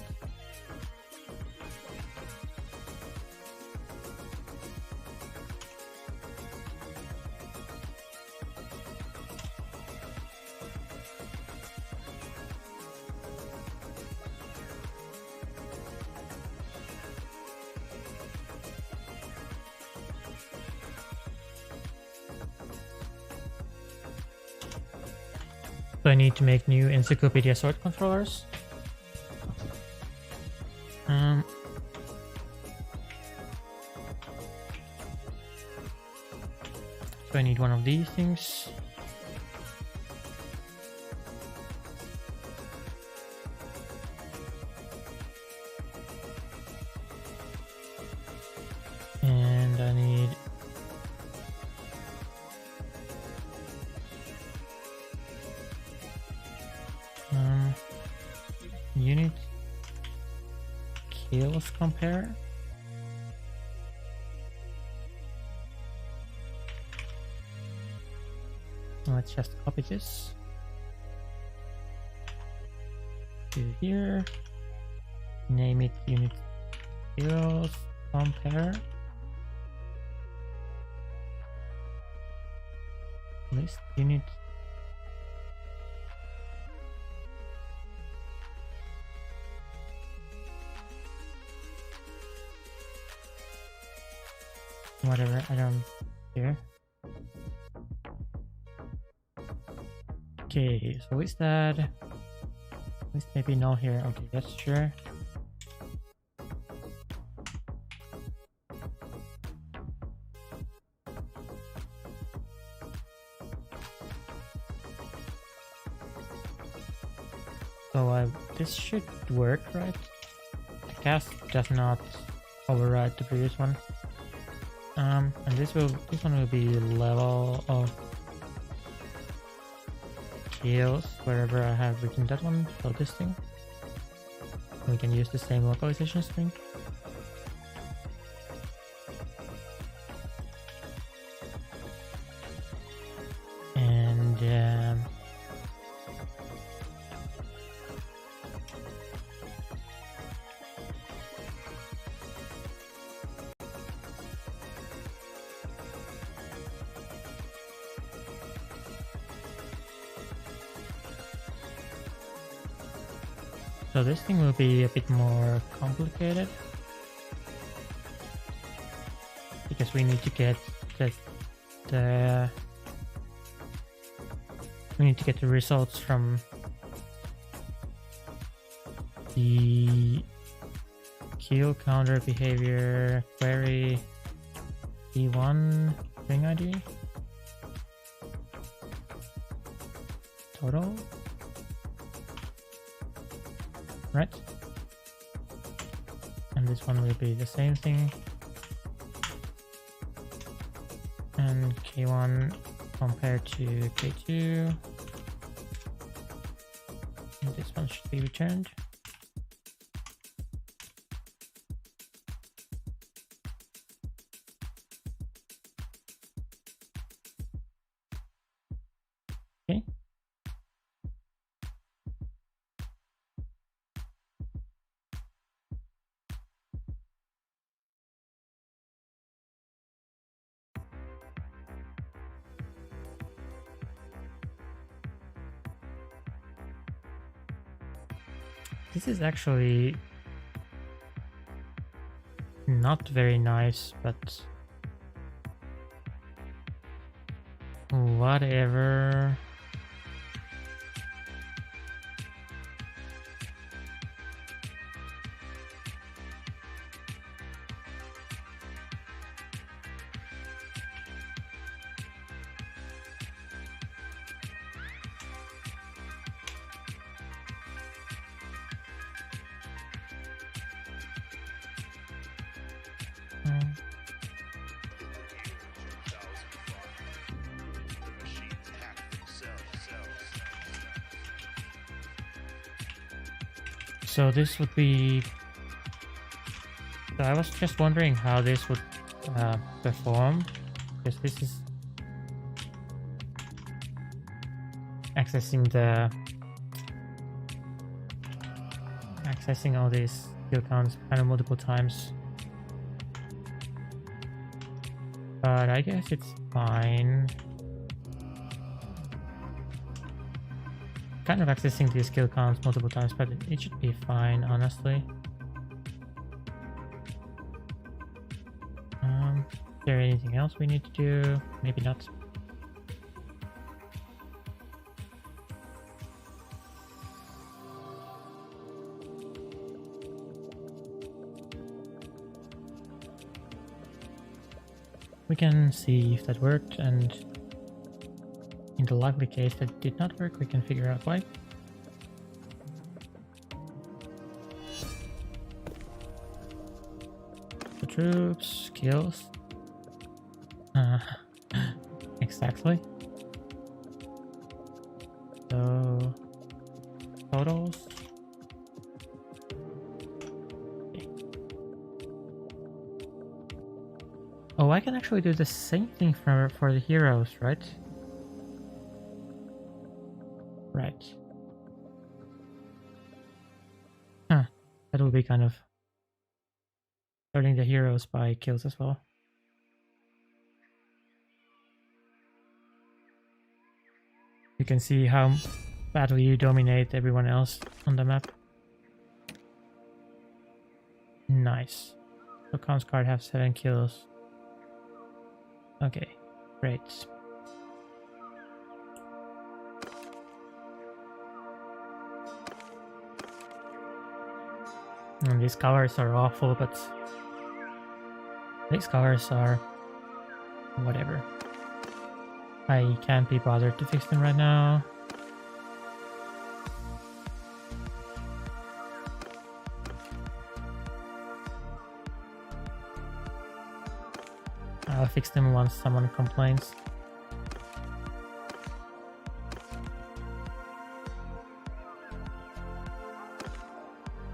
So I need to make new Encyclopedia sort controllers. So I need one of these things. And I need unit skills compare. Let's just copy this to here. Name it unit skills compare. List unit. Whatever, I don't care. Okay, so is that... List maybe no here. Okay, that's sure. So this should work, right? The cast does not override the previous one. And this one will be level of skills wherever I have written that one. So this thing, we can use the same localization string. And so this thing will be a bit more complicated because we need to get the results from the kill counter behavior query E1 thing ID total. Right, and this one will be the same thing, and K1 compared to K2, and this one should be returned. Okay. This is actually not very nice, but whatever. So this would be... So I was just wondering how this would perform, because this is accessing all these kill counts kind of multiple times. But I guess it's fine. Kind of accessing these kill counts multiple times, but it should be fine, honestly. Is there anything else we need to do? Maybe not. We can see if that worked, and in the likely case that did not work, we can figure out why. The troops, skills. Exactly. So totals. Okay. I can actually do the same thing for the heroes, right? Right. Huh. That will be kind of starting the heroes by kills as well. You can see how badly you dominate everyone else on the map. Nice. So Comms card have 7 kills. Okay, great. And these colors are awful, but these colors are whatever. I can't be bothered to fix them right now. I'll fix them once someone complains.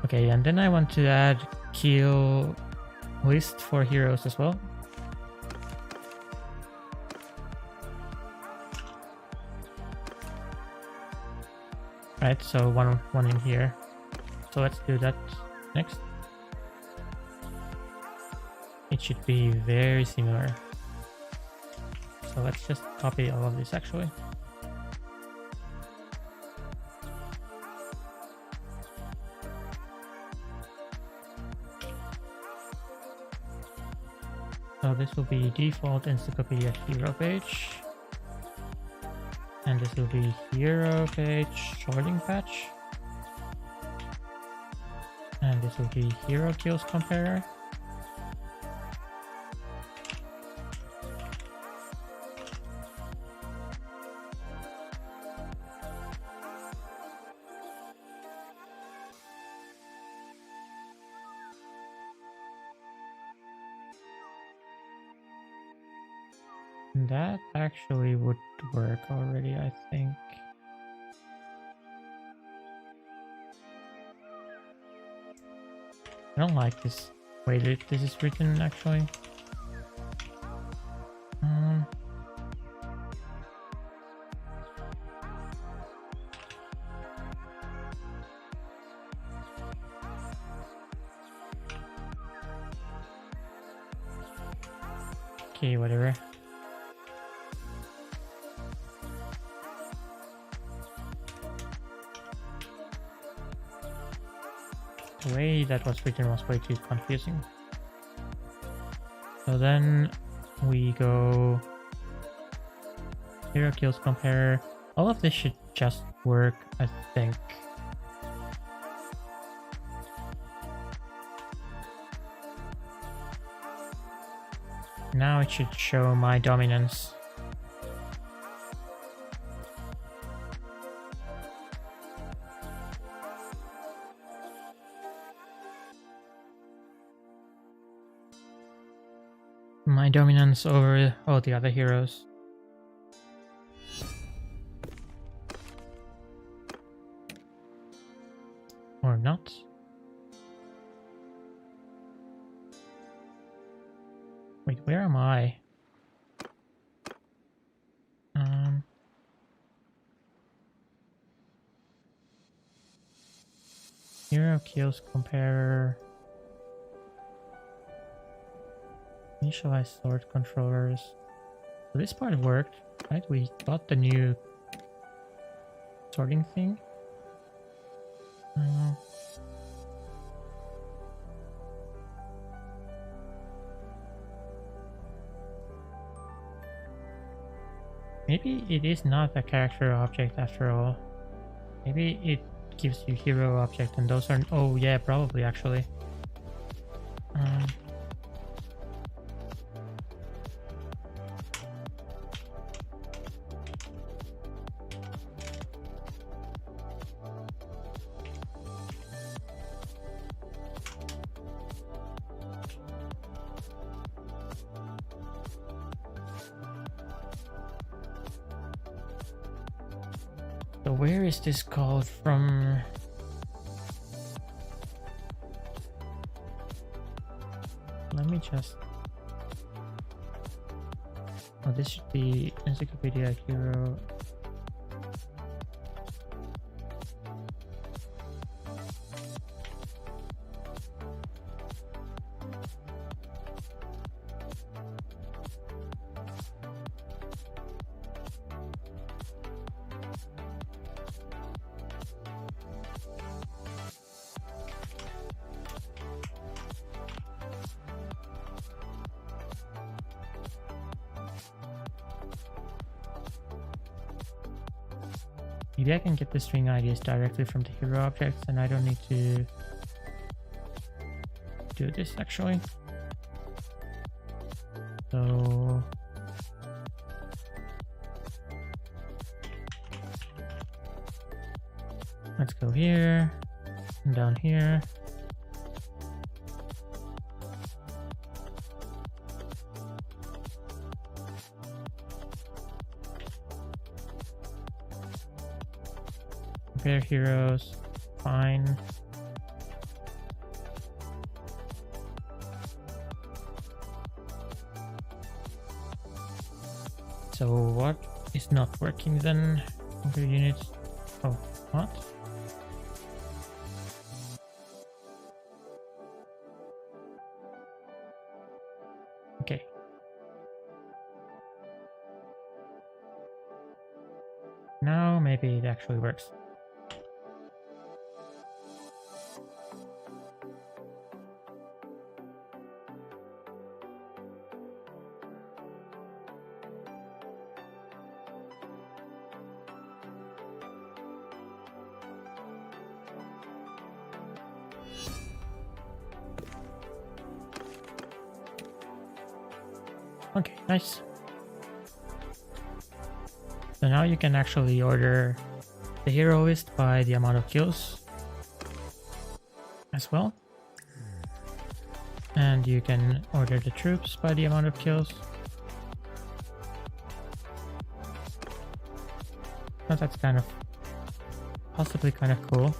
Okay, and then I want to add kill list for heroes as well. Right, so one in here. So let's do that next. It should be very similar. So let's just copy all of this actually. So this will be default Encyclopedia hero page. And this will be hero page sorting patch. And this will be hero kills comparer. That actually would work already, I think. I don't like this way that this is written, actually. Okay, whatever. The way that was written was way too confusing. So then we go hero kills compare. All of this should just work, I think. Now it should show my dominance. My dominance over all the other heroes. Or not. Wait, where am I? Hero kills comparer. Initialize sort controllers. So this part worked, right? We got the new sorting thing. Maybe it is not a character object after all. Maybe it gives you hero object and those are... Oh yeah, probably actually. So where is this called from? Let me just Oh, this should be Encyclopedia Hero. Maybe I can get the string IDs directly from the hero objects and I don't need to do this actually. So let's go here and down here. Compare heroes, fine. So what is not working then? Compare units. Oh, what? Okay. Now maybe it actually works. Okay, nice. So now you can actually order the hero list by the amount of kills as well. And you can order the troops by the amount of kills. So that's kind of possibly kind of cool.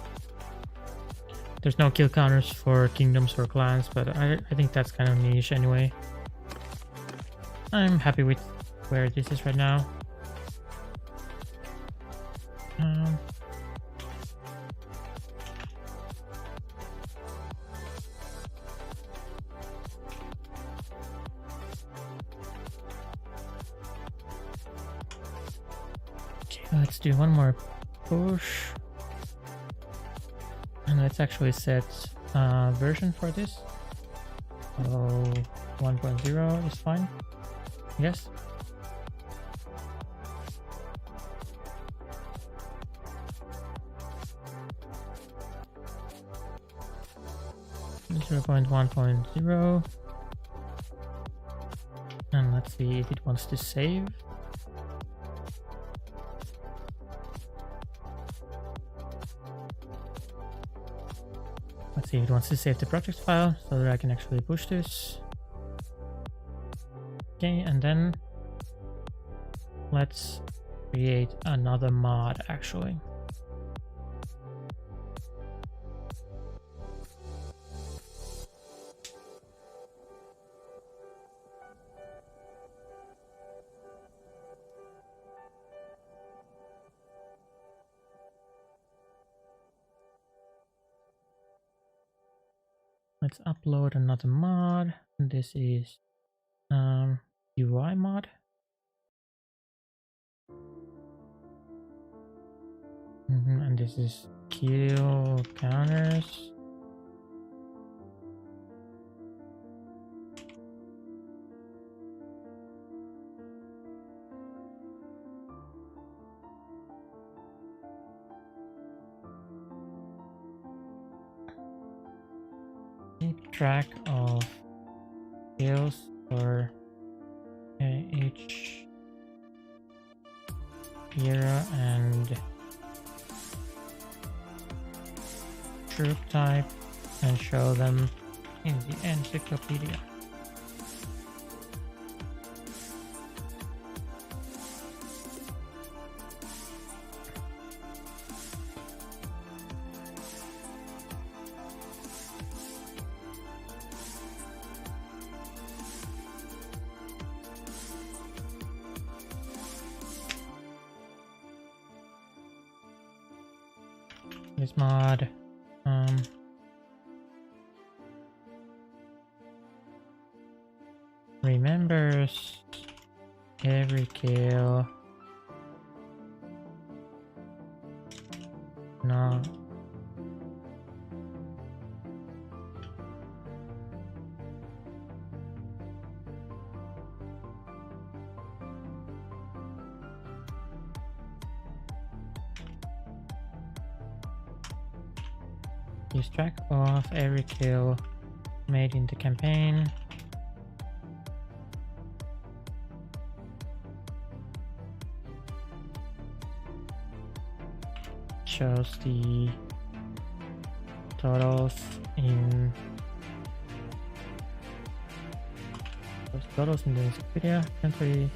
There's no kill counters for kingdoms or clans, but I think that's kind of niche anyway. I'm happy with where this is right now. Okay, let's do one more push. And let's actually set version for this. So 1.0 is fine. Yes. Zero point 1.0, and let's see if it wants to save. Let's see if it wants to save the project file so that I can actually push this. Okay, and then let's create another mod actually. Let's upload another mod. This is UI mod. And this is kill counters. Keep track of kills for each hero and troop type and show them in the encyclopedia. this mod. Remembers every kill. No. Keeps track of every kill made in the campaign. Shows the totals in the Encyclopedia. Currently,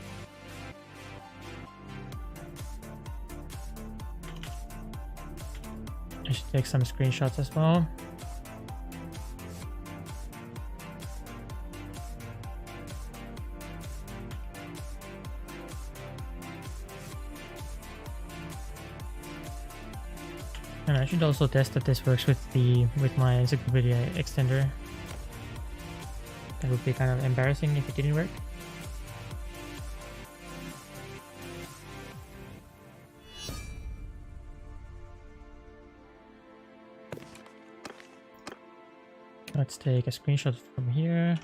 I should take some screenshots as well. And I should also test that this works with my Encyclopedia extender. That would be kind of embarrassing if it didn't work. Let's take a screenshot from here.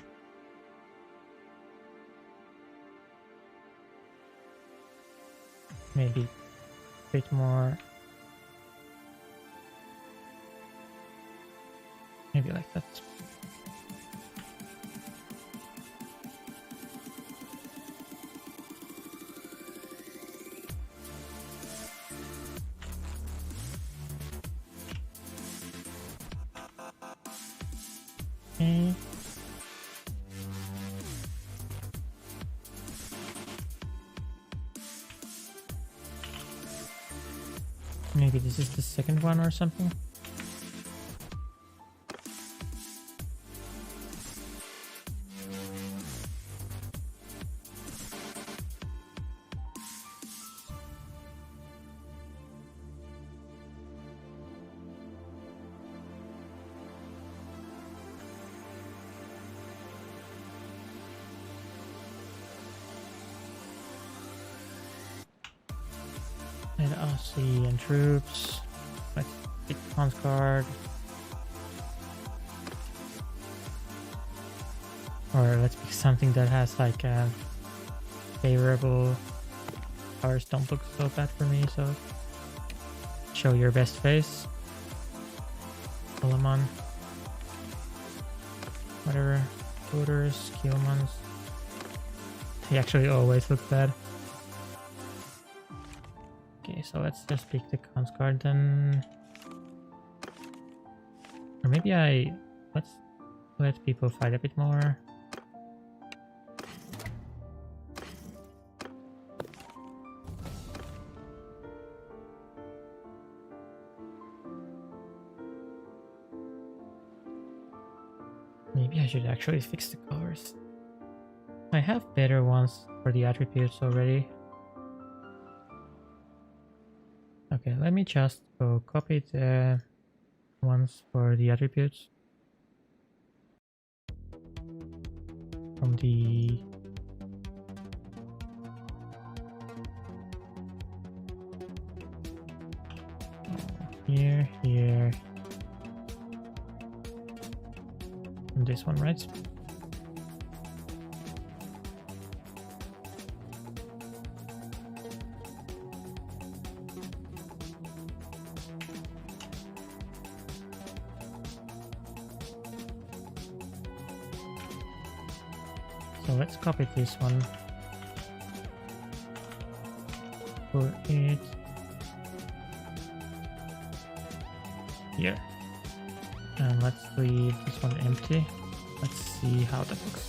Maybe a bit more. Maybe like that. Okay. Maybe this is the second one or something. And Aussie and troops. Let's pick Hans card. Or let's pick something that has like a favorable. Ours don't look so bad for me, so show your best face. Solomon. Whatever. Voters, Kielmans. They actually always look bad. Okay, so let's just pick the cons card then. Or maybe let's let people fight a bit more. Maybe I should actually fix the colors. I have better ones for the attributes already. Okay, let me just go copy the ones for the attributes from the here, and this one, right? So let's copy this one. Put it here. And let's leave this one empty. Let's see how that looks.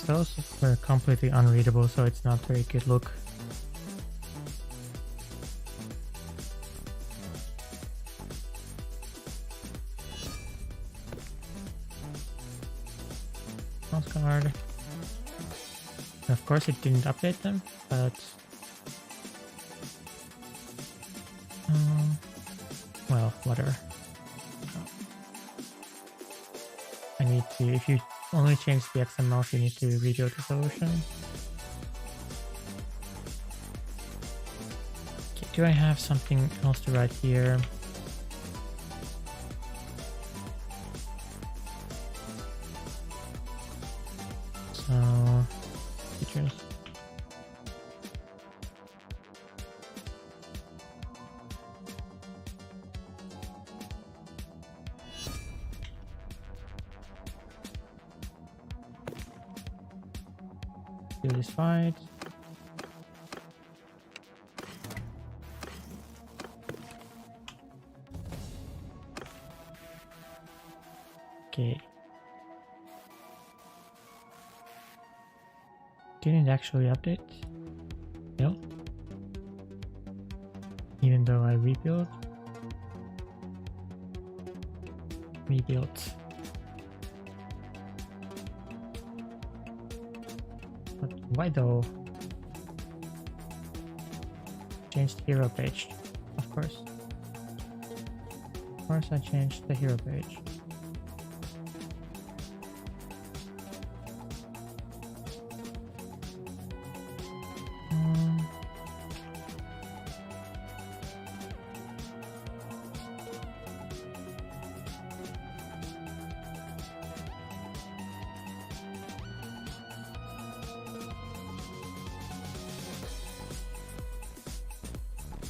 Those were completely unreadable, so it's not very good look. response card. And of course it didn't update them, but well, whatever. I need to, if you only change the XML, you need to rebuild the solution. Okay, do I have something else to write here? So, features. Do this fight. Okay. Didn't actually update. No. Even though I rebuilt. But why though? Change the hero page. Of course. Of course I changed the hero page.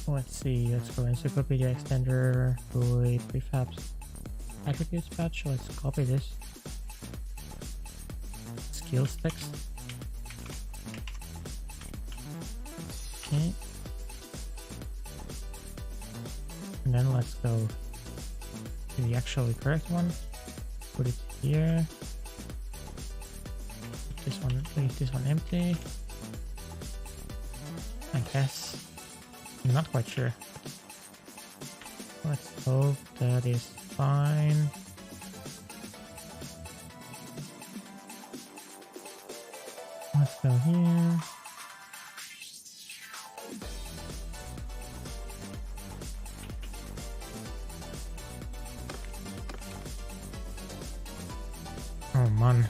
Let's see, let's go Encyclopedia extender, GUI, prefabs, attributes patch. Let's copy this. Skills text. Okay. And then let's go to the actually correct one. Put it here. This one, leave this one empty. I guess. I'm not quite sure. Let's hope that is fine. Let's go here. Oh man,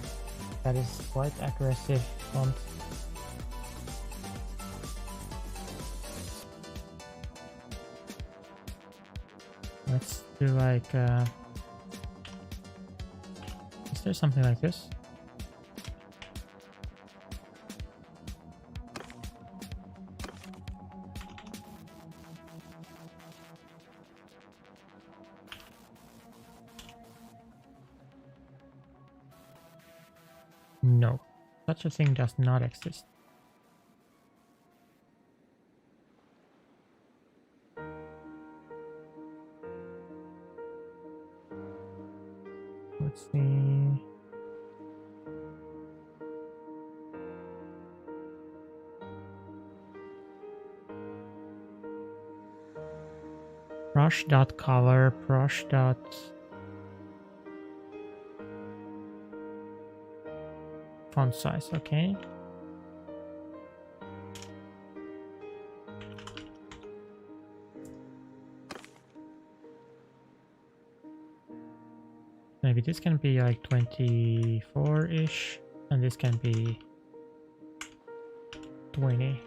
that is quite aggressive font. Let's do like, is there something like this? No, such a thing does not exist. Let's see. Brush.color, brush. Font size, okay. Maybe this can be like 24-ish, and this can be 20.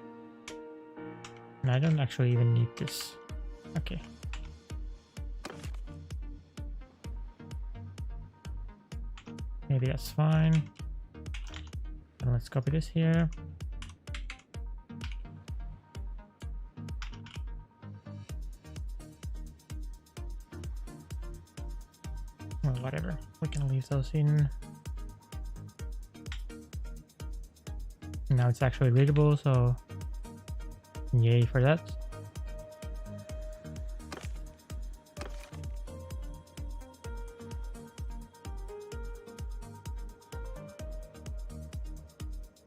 And I don't actually even need this. Okay. Maybe that's fine. And let's copy this here. Well, whatever. We can leave those in. Now it's actually readable, so yay for that.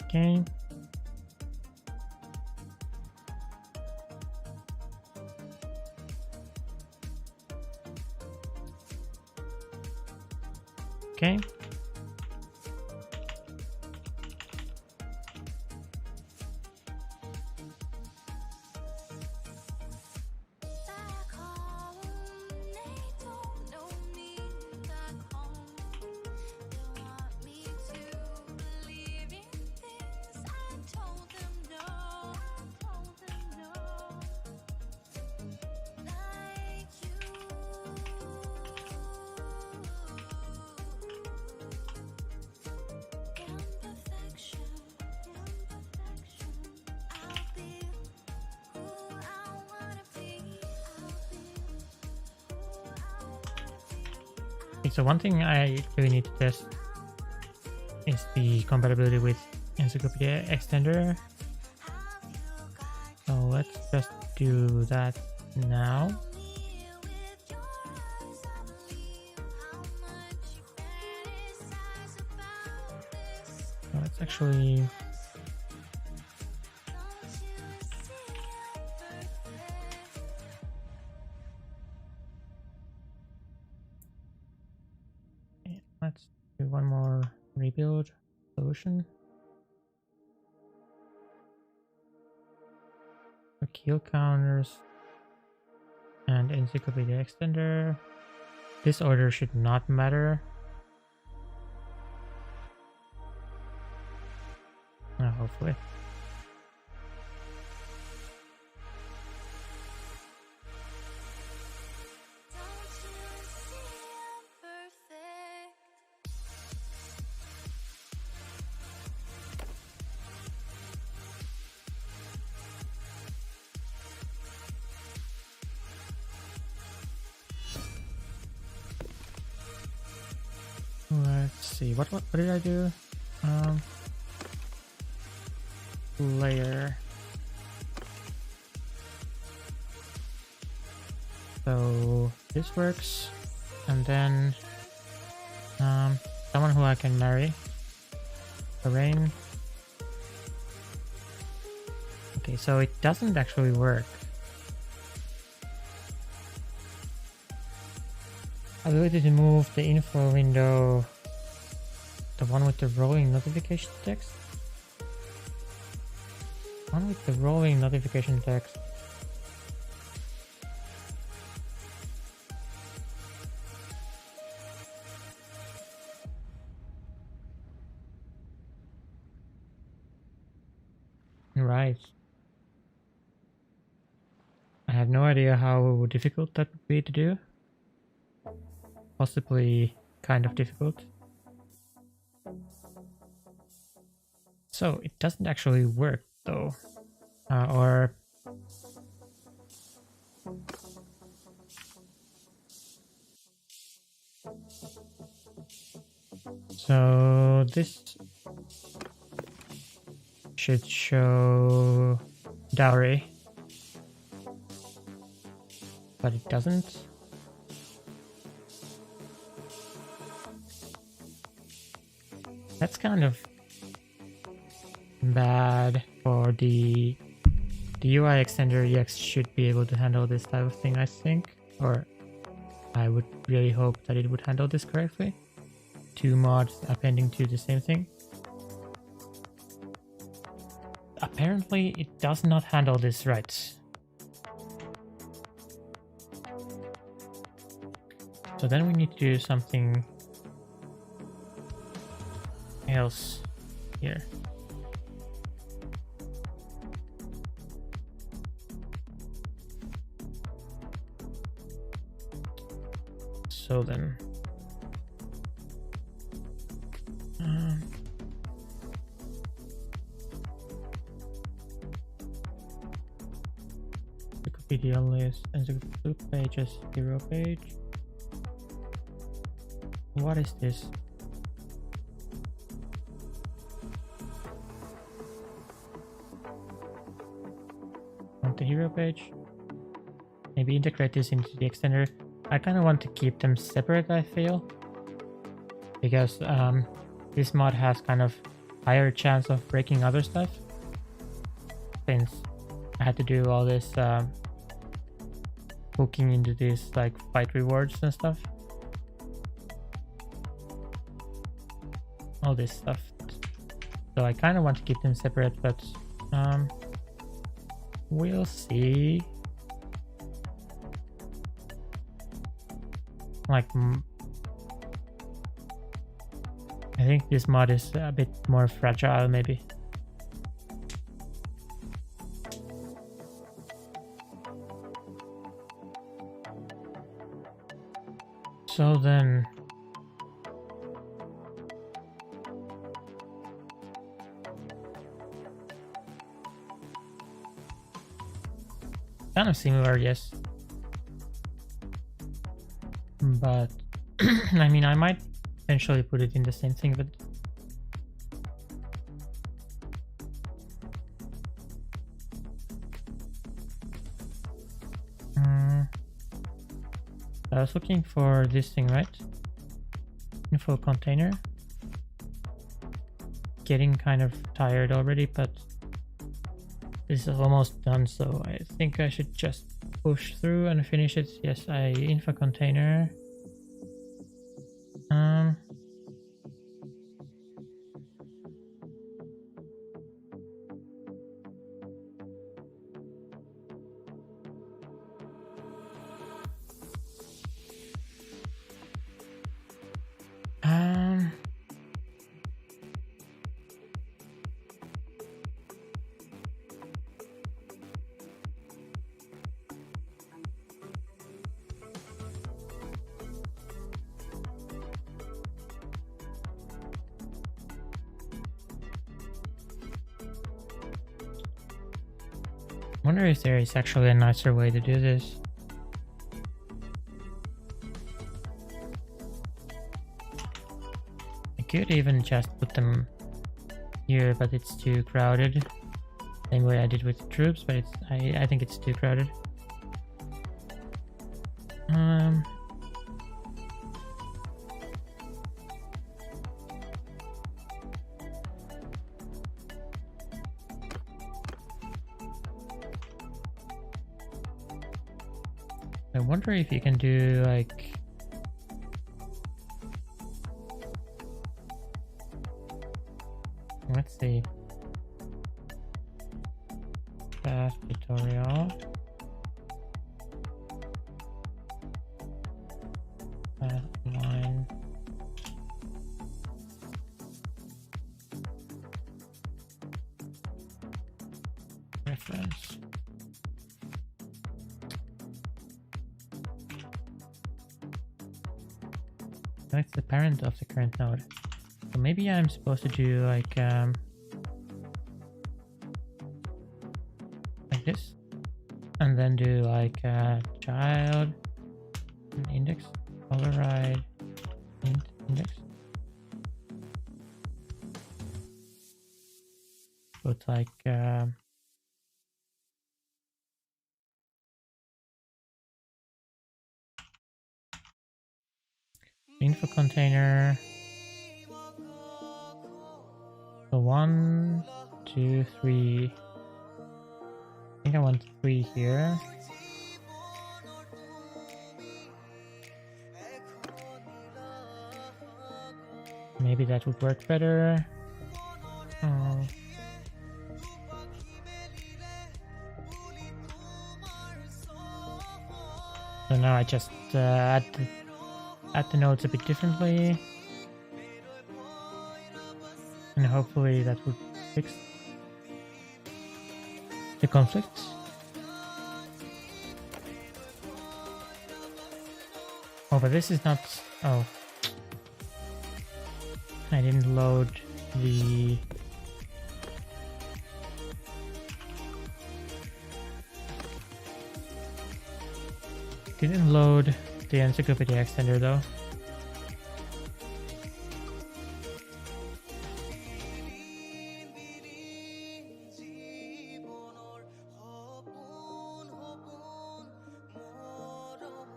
Okay. Okay. Okay, so one thing I really need to test is the compatibility with Encyclopedia Extender. So let's just do that now. So let's actually let's do one more rebuild solution. For kill counters and Encyclopedia Extender. This order should not matter. Hopefully. Let's see, what did I do? Layer. So this works, and then someone who I can marry. Rain. Okay, so it doesn't actually work. Ability to move the info window, the one with the rolling notification text. One with the rolling notification text. Right. I have no idea how difficult that would be to do. Possibly kind of difficult. So it doesn't actually work though. So this should show dowry, but it doesn't. That's kind of bad for the UI extender. EX should be able to handle this type of thing, I think, or I would really hope that it would handle this correctly. Two mods appending to the same thing. Apparently it does not handle this right. So then we need to do something else here. So then Wikipedia list and the pages, hero page. What is this? On the hero page, maybe integrate this into the extender. I kind of want to keep them separate, I feel, because this mod has kind of higher chance of breaking other stuff, since I had to do all this hooking into these like fight rewards and stuff, all this stuff. So I kind of want to keep them separate, but we'll see. Like, I think this mod is a bit more fragile, maybe. So then, kind of similar, yes, but I mean, I might eventually put it in the same thing, but I was looking for this thing, right? Info container. Getting kind of tired already, but this is almost done, so I think I should just push through and finish it. Yes, info container. Wonder if there is actually a nicer way to do this. I could even just put them here, but it's too crowded. Same way I did with the troops, but I think it's too crowded. I wonder if you can do like let's see. Path tutorial. Path line. Reference. That's the parent of the current node. So maybe I'm supposed to do like this, and then do like child index override index. Put like info container. So 1, 2, 3. I think I want 3 here. Maybe that would work better. Oh. So now I just add the nodes a bit differently, and hopefully that would fix the conflicts. Oh, but this is not... Oh. I didn't load the... Didn't load the Encyclopedia extender though.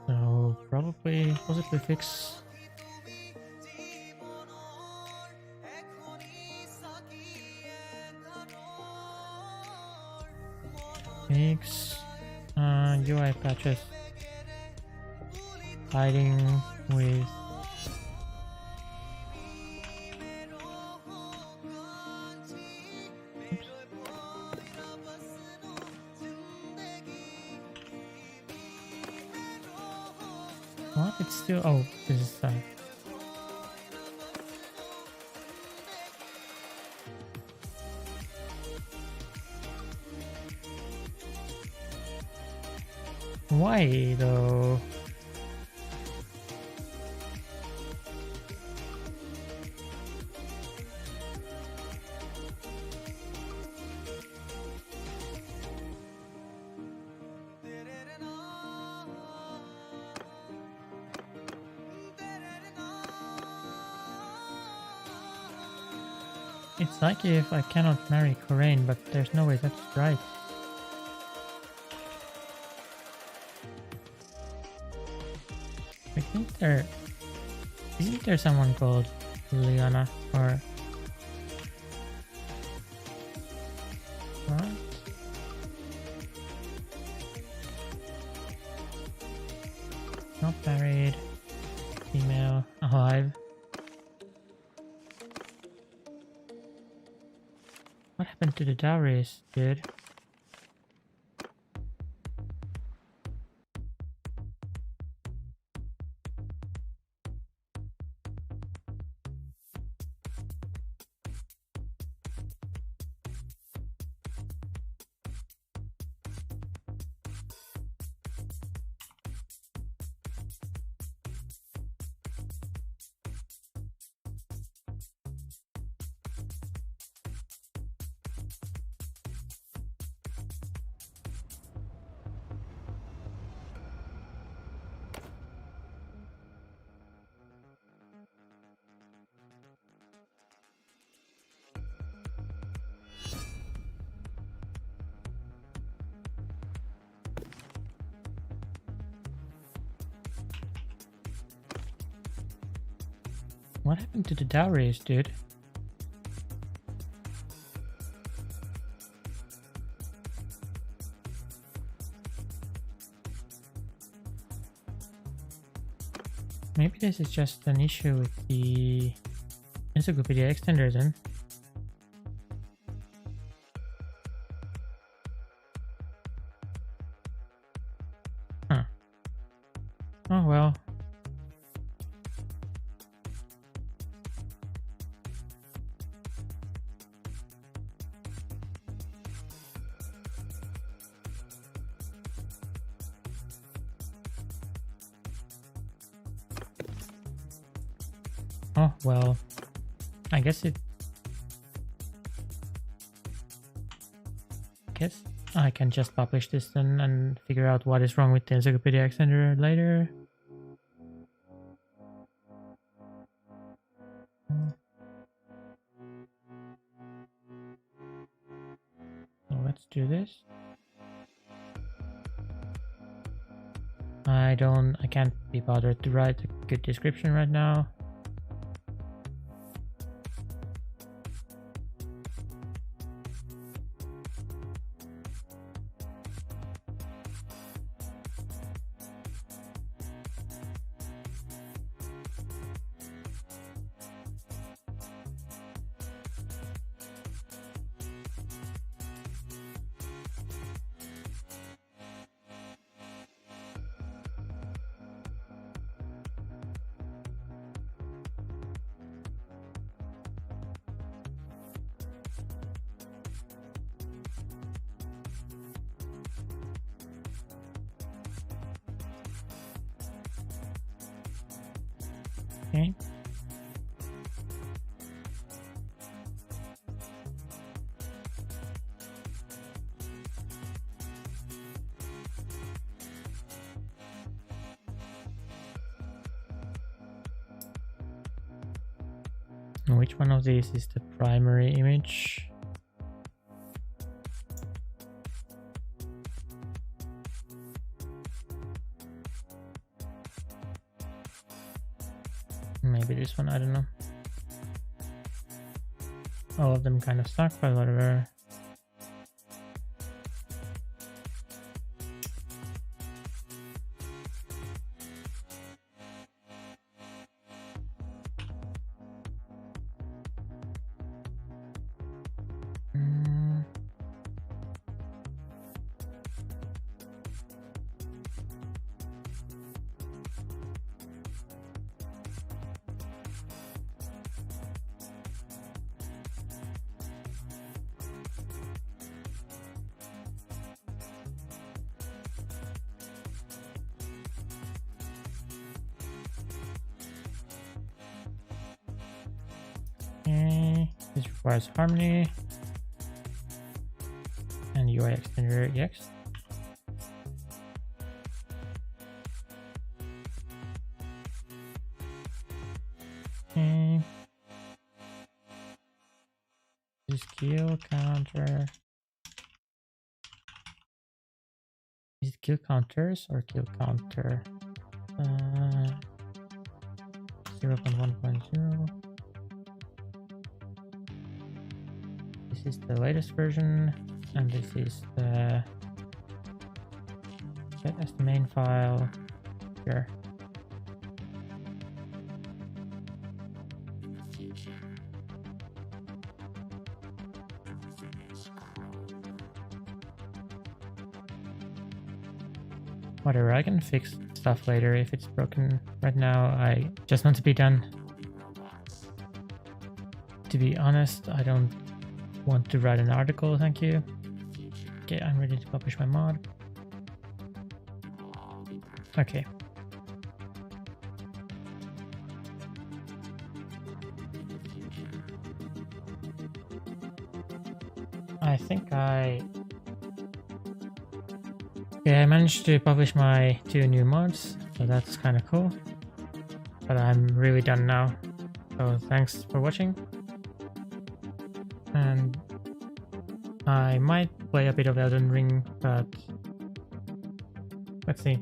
So probably possibly fix UI patches hiding with what? It's still... Oh, this is why though? It's like if I cannot marry Corain, but there's no way that's right. I think isn't there someone called Liana or what? Not married, female, alive. What happened to the dowries, dude? What happened to the dowries, dude? Maybe this is just an issue with the Encyclopedia extender then. Huh. Oh well. Oh well. I guess I can just publish this then and figure out what is wrong with the Encyclopedia extender later. So let's do this. I can't be bothered to write a good description right now. Okay. Which one of these is the primary image? Maybe this one, I don't know. All of them kind of suck, but whatever. Okay, this requires harmony and UI extender EX. Okay. Use kill counter. Is it kill counters or kill counter? 0.1.0. This is the latest version, and this is the set as the main file here. Whatever, I can fix stuff later if it's broken. Right now, I just want to be done. To be honest, I don't want to write an article, thank you. Okay, I'm ready to publish my mod. Okay. I think yeah, I managed to publish my 2 new mods, so that's kind of cool. But I'm really done now. So thanks for watching. And I might play a bit of Elden Ring, but let's see.